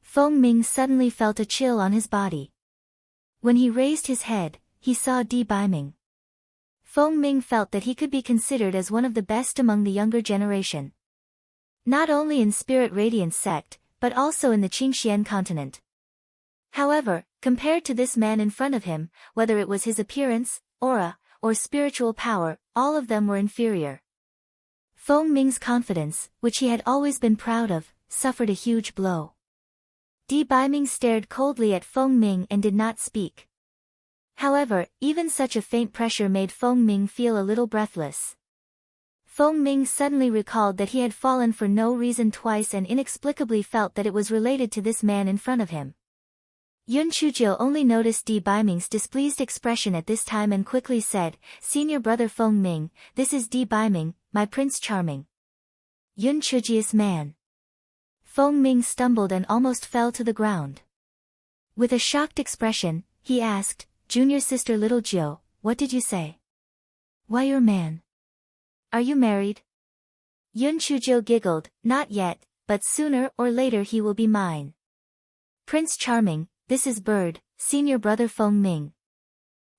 Feng Ming suddenly felt a chill on his body. When he raised his head, he saw Di Baiming. Feng Ming felt that he could be considered as one of the best among the younger generation. Not only in Spirit Radiance sect, but also in the Qingxian continent. However, compared to this man in front of him, whether it was his appearance, aura, or spiritual power, all of them were inferior. Feng Ming's confidence, which he had always been proud of, suffered a huge blow. Di Baiming stared coldly at Feng Ming and did not speak. However, even such a faint pressure made Feng Ming feel a little breathless. Feng Ming suddenly recalled that he had fallen for no reason twice and inexplicably felt that it was related to this man in front of him. Yun Chuzhou only noticed Di Baiming's displeased expression at this time and quickly said, Senior brother Feng Ming, this is Di Baiming, my Prince Charming. Yun Chuzhi's man. Feng Ming stumbled and almost fell to the ground. With a shocked expression, he asked, Junior sister Little Jiu, what did you say? Why your man? Are you married? Yun Chuzhou giggled, not yet, but sooner or later he will be mine. Prince Charming, this is Bird, Senior brother Feng Ming.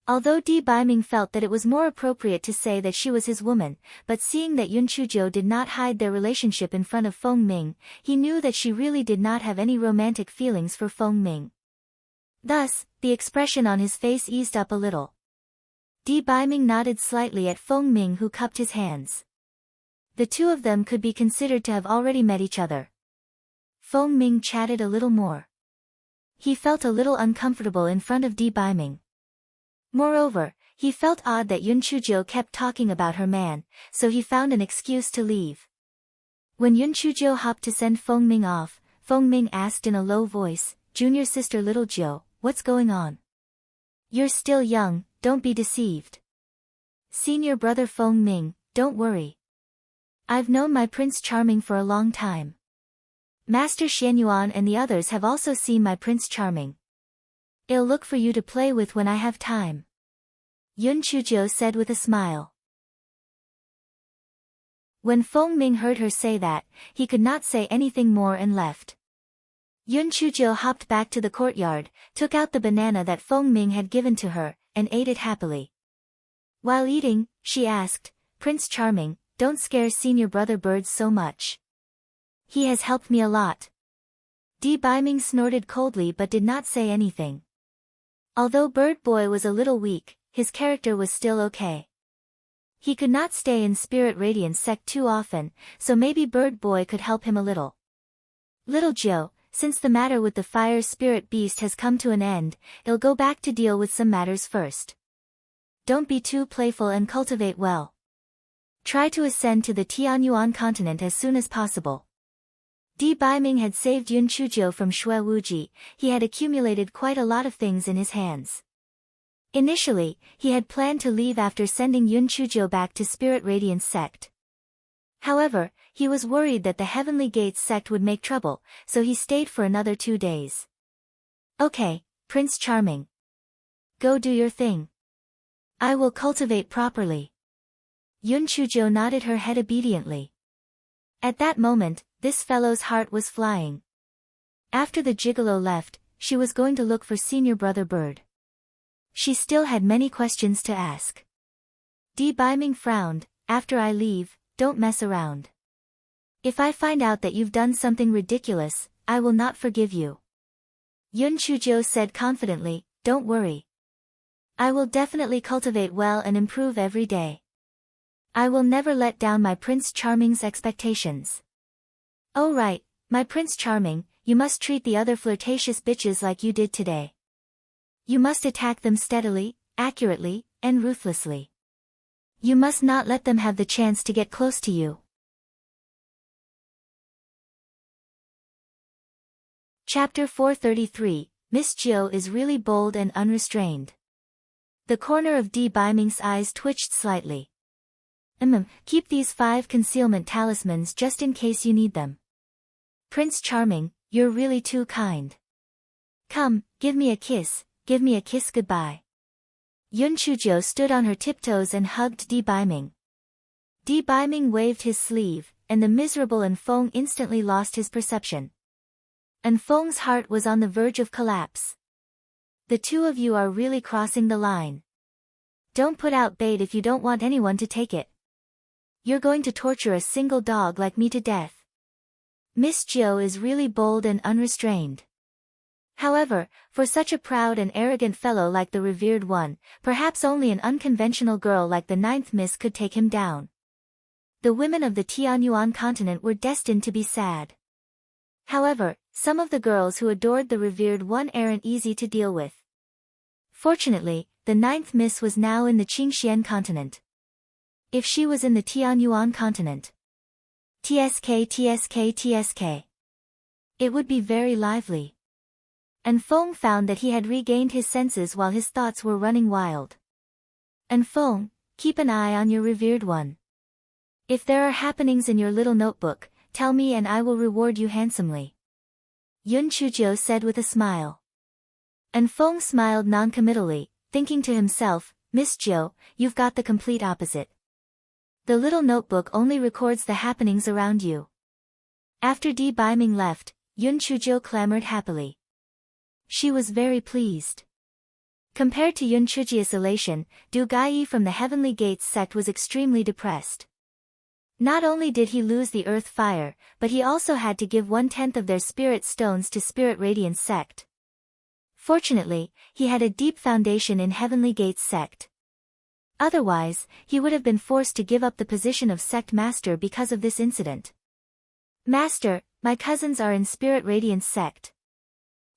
Although Di Baiming felt that it was more appropriate to say that she was his woman, but seeing that Yun Chuzhou did not hide their relationship in front of Feng Ming, he knew that she really did not have any romantic feelings for Feng Ming. Thus, the expression on his face eased up a little. Di Baiming nodded slightly at Feng Ming, who cupped his hands. The two of them could be considered to have already met each other. Feng Ming chatted a little more. He felt a little uncomfortable in front of Di Baiming. Moreover, he felt odd that Yun Chuzhou kept talking about her man, so he found an excuse to leave. When Yun Chuzhou hopped to send Feng Ming off, Feng Ming asked in a low voice, Junior sister Little Jiu, what's going on? You're still young, don't be deceived. Senior brother Feng Ming, don't worry. I've known my Prince Charming for a long time. Master Xianyuan and the others have also seen my Prince Charming. I'll look for you to play with when I have time. Yun Chuzhou said with a smile. When Feng Ming heard her say that, he could not say anything more and left. Yun Chuzhou hopped back to the courtyard, took out the banana that Feng Ming had given to her, and ate it happily. While eating, she asked, Prince Charming, don't scare Senior brother Bird so much. He has helped me a lot. Di Baiming snorted coldly but did not say anything. Although Bird Boy was a little weak, his character was still okay. He could not stay in Spirit Radiance sect too often, so maybe Bird Boy could help him a little. Little Joe, since the matter with the fire spirit beast has come to an end, I'll go back to deal with some matters first. Don't be too playful and cultivate well. Try to ascend to the Tianyuan continent as soon as possible. Di Baiming had saved Yun Chuzhou from Shui Wuji. He had accumulated quite a lot of things in his hands. Initially, he had planned to leave after sending Yun Chuzhou back to Spirit Radiance sect. However, he was worried that the Heavenly Gates sect would make trouble, so he stayed for another 2 days. Okay, Prince Charming. Go do your thing. I will cultivate properly. Yun Chuzhou nodded her head obediently. At that moment, this fellow's heart was flying. After the gigolo left, she was going to look for Senior Brother Bird. She still had many questions to ask. Di Baiming frowned. After I leave, don't mess around. If I find out that you've done something ridiculous, I will not forgive you. Yun Chuzhou said confidently, don't worry. I will definitely cultivate well and improve every day. I will never let down my Prince Charming's expectations. Oh right, my Prince Charming, you must treat the other flirtatious bitches like you did today. You must attack them steadily, accurately, and ruthlessly. You must not let them have the chance to get close to you. Chapter 433, Miss Jiu is really bold and unrestrained. The corner of Di Baiming's eyes twitched slightly. Keep these 5 concealment talismans just in case you need them. Prince Charming, you're really too kind. Come, give me a kiss goodbye. Yun Chuzhou stood on her tiptoes and hugged Di Baiming. Di Baiming waved his sleeve, and the miserable Enfeng instantly lost his perception. Enfeng's heart was on the verge of collapse. The two of you are really crossing the line. Don't put out bait if you don't want anyone to take it. You're going to torture a single dog like me to death. Miss Jiu is really bold and unrestrained. However, for such a proud and arrogant fellow like the revered one, perhaps only an unconventional girl like the 9th Miss could take him down. The women of the Tianyuan continent were destined to be sad. However, some of the girls who adored the revered one aren't easy to deal with. Fortunately, the 9th Miss was now in the Qingxian continent. If she was in the Tianyuan continent, TSK, it would be very lively. Enfeng found that he had regained his senses while his thoughts were running wild. Enfeng, keep an eye on your revered one. If there are happenings in your little notebook, tell me and I will reward you handsomely. Yun Chuzhou said with a smile. Enfeng smiled noncommittally, thinking to himself, Miss Jiu, you've got the complete opposite. The little notebook only records the happenings around you. After Di Baiming left, Yun Chuzhou clamored happily. She was very pleased. Compared to Yun Chuzhou's elation, Du Gaiyi from the Heavenly Gates sect was extremely depressed. Not only did he lose the Earth Fire, but he also had to give 1/10 of their spirit stones to Spirit Radiance sect. Fortunately, he had a deep foundation in Heavenly Gates sect. Otherwise, he would have been forced to give up the position of sect master because of this incident. Master, my cousins are in Spirit Radiance sect.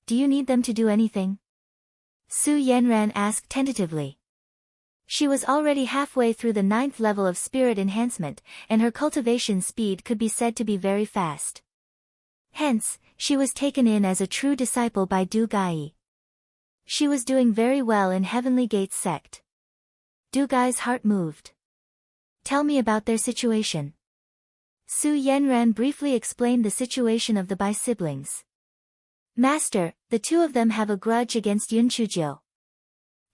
Do you need them to do anything? Su Yanran asked tentatively. She was already halfway through the 9th level of spirit enhancement, and her cultivation speed could be said to be very fast. Hence, she was taken in as a true disciple by Du Gaiyi. She was doing very well in Heavenly Gates sect. Du Gai's heart moved. Tell me about their situation. Su Yanran briefly explained the situation of the Bai siblings. Master, the 2 of them have a grudge against Yun Chuzhou.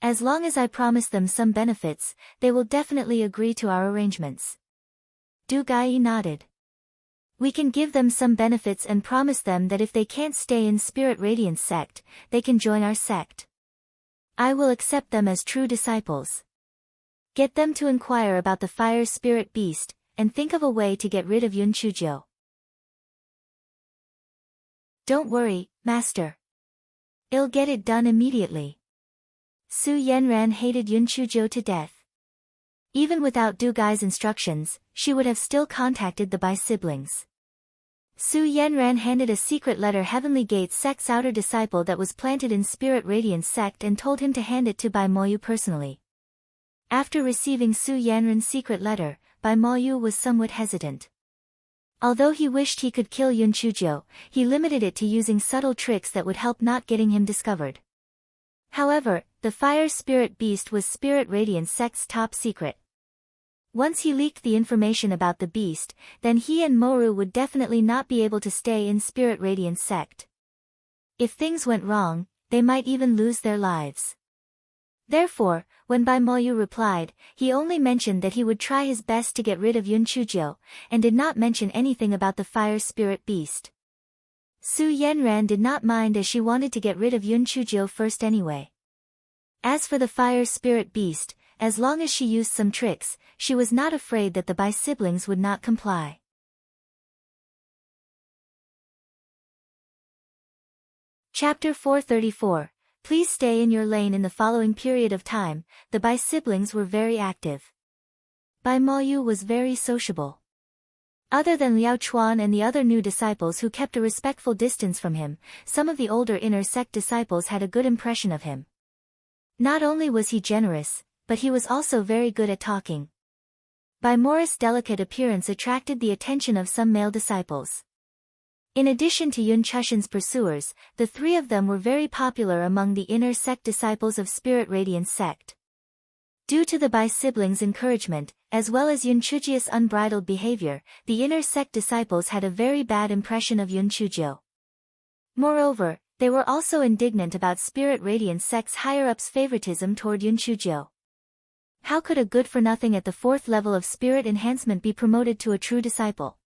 As long as I promise them some benefits, they will definitely agree to our arrangements. Du Gaiyi nodded. We can give them some benefits and promise them that if they can't stay in Spirit Radiance sect, they can join our sect. I will accept them as true disciples. Get them to inquire about the fire spirit beast, and think of a way to get rid of Yun Chuzhou. Don't worry, Master. I'll get it done immediately. Su Yenran hated Yun Chuzhou to death. Even without Du Gai's instructions, she would have still contacted the Bai siblings. Su Yenran handed a secret letter Heavenly Gates sect's outer disciple that was planted in Spirit Radiance sect and told him to hand it to Bai Moyu personally. After receiving Su Yanran's secret letter, Bai Moyu was somewhat hesitant. Although he wished he could kill Yun Chuzhou, he limited it to using subtle tricks that would help not getting him discovered. However, the fire spirit beast was Spirit Radiance sect's top secret. Once he leaked the information about the beast, then he and Moru would definitely not be able to stay in Spirit Radiance sect. If things went wrong, they might even lose their lives. Therefore, when Bai Moyu replied, he only mentioned that he would try his best to get rid of Yun Chuzhou, and did not mention anything about the fire spirit beast. Su Yenran did not mind as she wanted to get rid of Yun Chuzhou first anyway. As for the fire spirit beast, as long as she used some tricks, she was not afraid that the Bai siblings would not comply. Chapter 434. Please stay in your lane. In the following period of time, the Bai siblings were very active. Bai Moyu was very sociable. Other than Liao Chuan and the other new disciples who kept a respectful distance from him, some of the older inner sect disciples had a good impression of him. Not only was he generous, but he was also very good at talking. Bai Moru's delicate appearance attracted the attention of some male disciples. In addition to Yun Chushan's pursuers, the three of them were very popular among the inner sect disciples of Spirit Radiance sect. Due to the Bai siblings' encouragement, as well as Yun Chuzhou's unbridled behavior, the inner sect disciples had a very bad impression of Yun Chuzhou. Moreover, they were also indignant about Spirit Radiance sect's higher-ups' favoritism toward Yun Chuzhou. How could a good-for-nothing at the 4th level of spirit enhancement be promoted to a true disciple?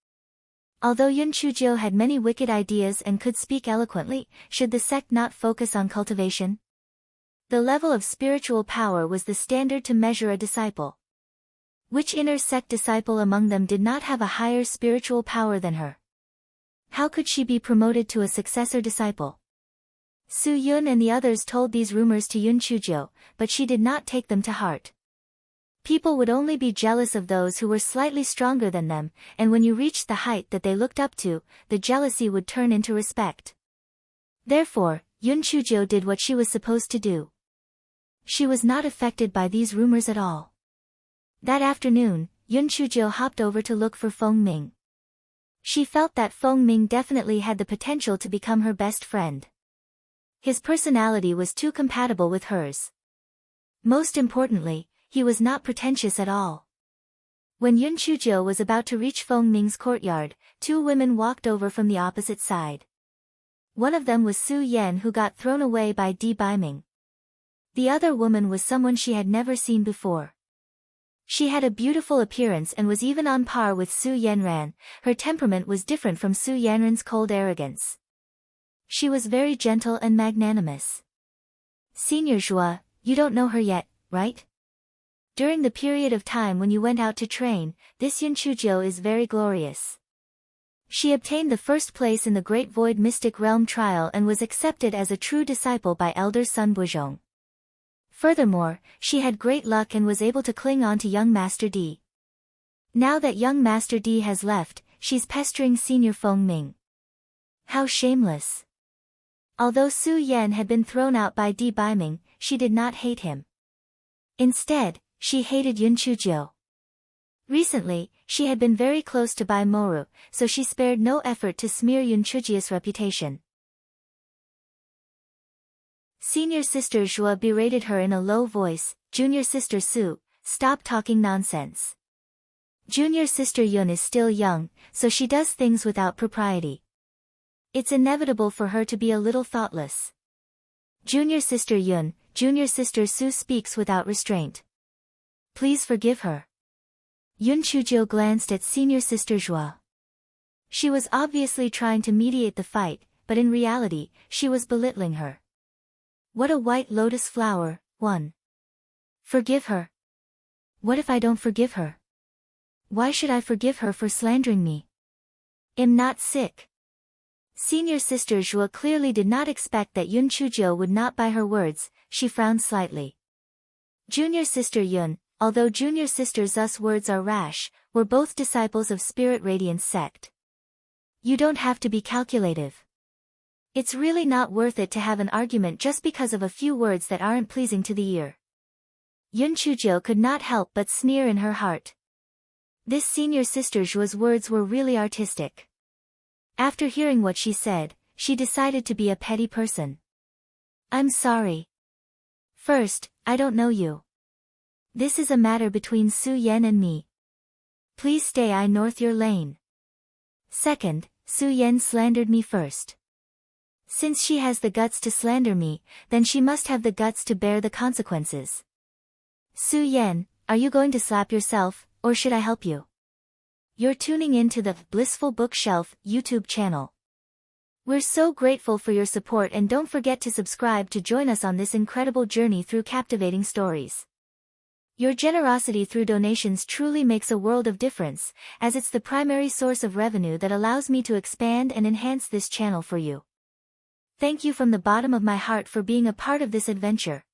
Although Yun Chuzhou had many wicked ideas and could speak eloquently, should the sect not focus on cultivation? The level of spiritual power was the standard to measure a disciple. Which inner sect disciple among them did not have a higher spiritual power than her? How could she be promoted to a successor disciple? Su Yun and the others told these rumors to Yun Chuzhou, but she did not take them to heart. People would only be jealous of those who were slightly stronger than them, and when you reached the height that they looked up to, the jealousy would turn into respect. Therefore, Yun Chuzhou did what she was supposed to do. She was not affected by these rumors at all. That afternoon, Yun Chuzhou hopped over to look for Feng Ming. She felt that Feng Ming definitely had the potential to become her best friend. His personality was too compatible with hers. Most importantly, he was not pretentious at all. When Yun Chuzhou was about to reach Feng Ming's courtyard, two women walked over from the opposite side. One of them was Su Yan, who got thrown away by Di Baiming. The other woman was someone she had never seen before. She had a beautiful appearance and was even on par with Su Yanran. Her temperament was different from Su Yanran's cold arrogance. She was very gentle and magnanimous. Senior Zhua, you don't know her yet, right? During the period of time when you went out to train, this Yun Chuzhou is very glorious. She obtained the first place in the Great Void Mystic Realm trial and was accepted as a true disciple by Elder Sun Buzhong. Furthermore, she had great luck and was able to cling on to young Master D. Now that young Master D has left, she's pestering Senior Feng Ming. How shameless. Although Su Yan had been thrown out by Di Baiming, she did not hate him. Instead, she hated Yun Chuzhou. Recently, she had been very close to Bai Moru, so she spared no effort to smear Yun Chuzhou's reputation. Senior Sister Zhua berated her in a low voice. Junior Sister Su, stop talking nonsense. Junior Sister Yun is still young, so she does things without propriety. It's inevitable for her to be a little thoughtless. Junior Sister Yun, Junior Sister Su speaks without restraint. Please forgive her. Yun Chuzhou glanced at Senior Sister Zhua. She was obviously trying to mediate the fight, but in reality, she was belittling her. What a white lotus flower, one. Forgive her. What if I don't forgive her? Why should I forgive her for slandering me? I'm not sick. Senior sister Zhuo clearly did not expect that Yun Chuzhou would not buy her words. She frowned slightly. Junior sister Yun, although junior sister Zhu's words are rash, were both disciples of Spirit Radiance sect. You don't have to be calculative. It's really not worth it to have an argument just because of a few words that aren't pleasing to the ear. Yun Chuzhou could not help but sneer in her heart. This senior sister Zhuo's words were really artistic. After hearing what she said, she decided to be a petty person. I'm sorry. First, I don't know you. This is a matter between Su Yan and me. Please stay north your lane. Second, Su Yan slandered me first. Since she has the guts to slander me, then she must have the guts to bear the consequences. Su Yan, are you going to slap yourself, or should I help you? You're tuning in to the Blissful Bookshelf YouTube channel. We're so grateful for your support, and don't forget to subscribe to join us on this incredible journey through captivating stories. Your generosity through donations truly makes a world of difference, as it's the primary source of revenue that allows me to expand and enhance this channel for you. Thank you from the bottom of my heart for being a part of this adventure.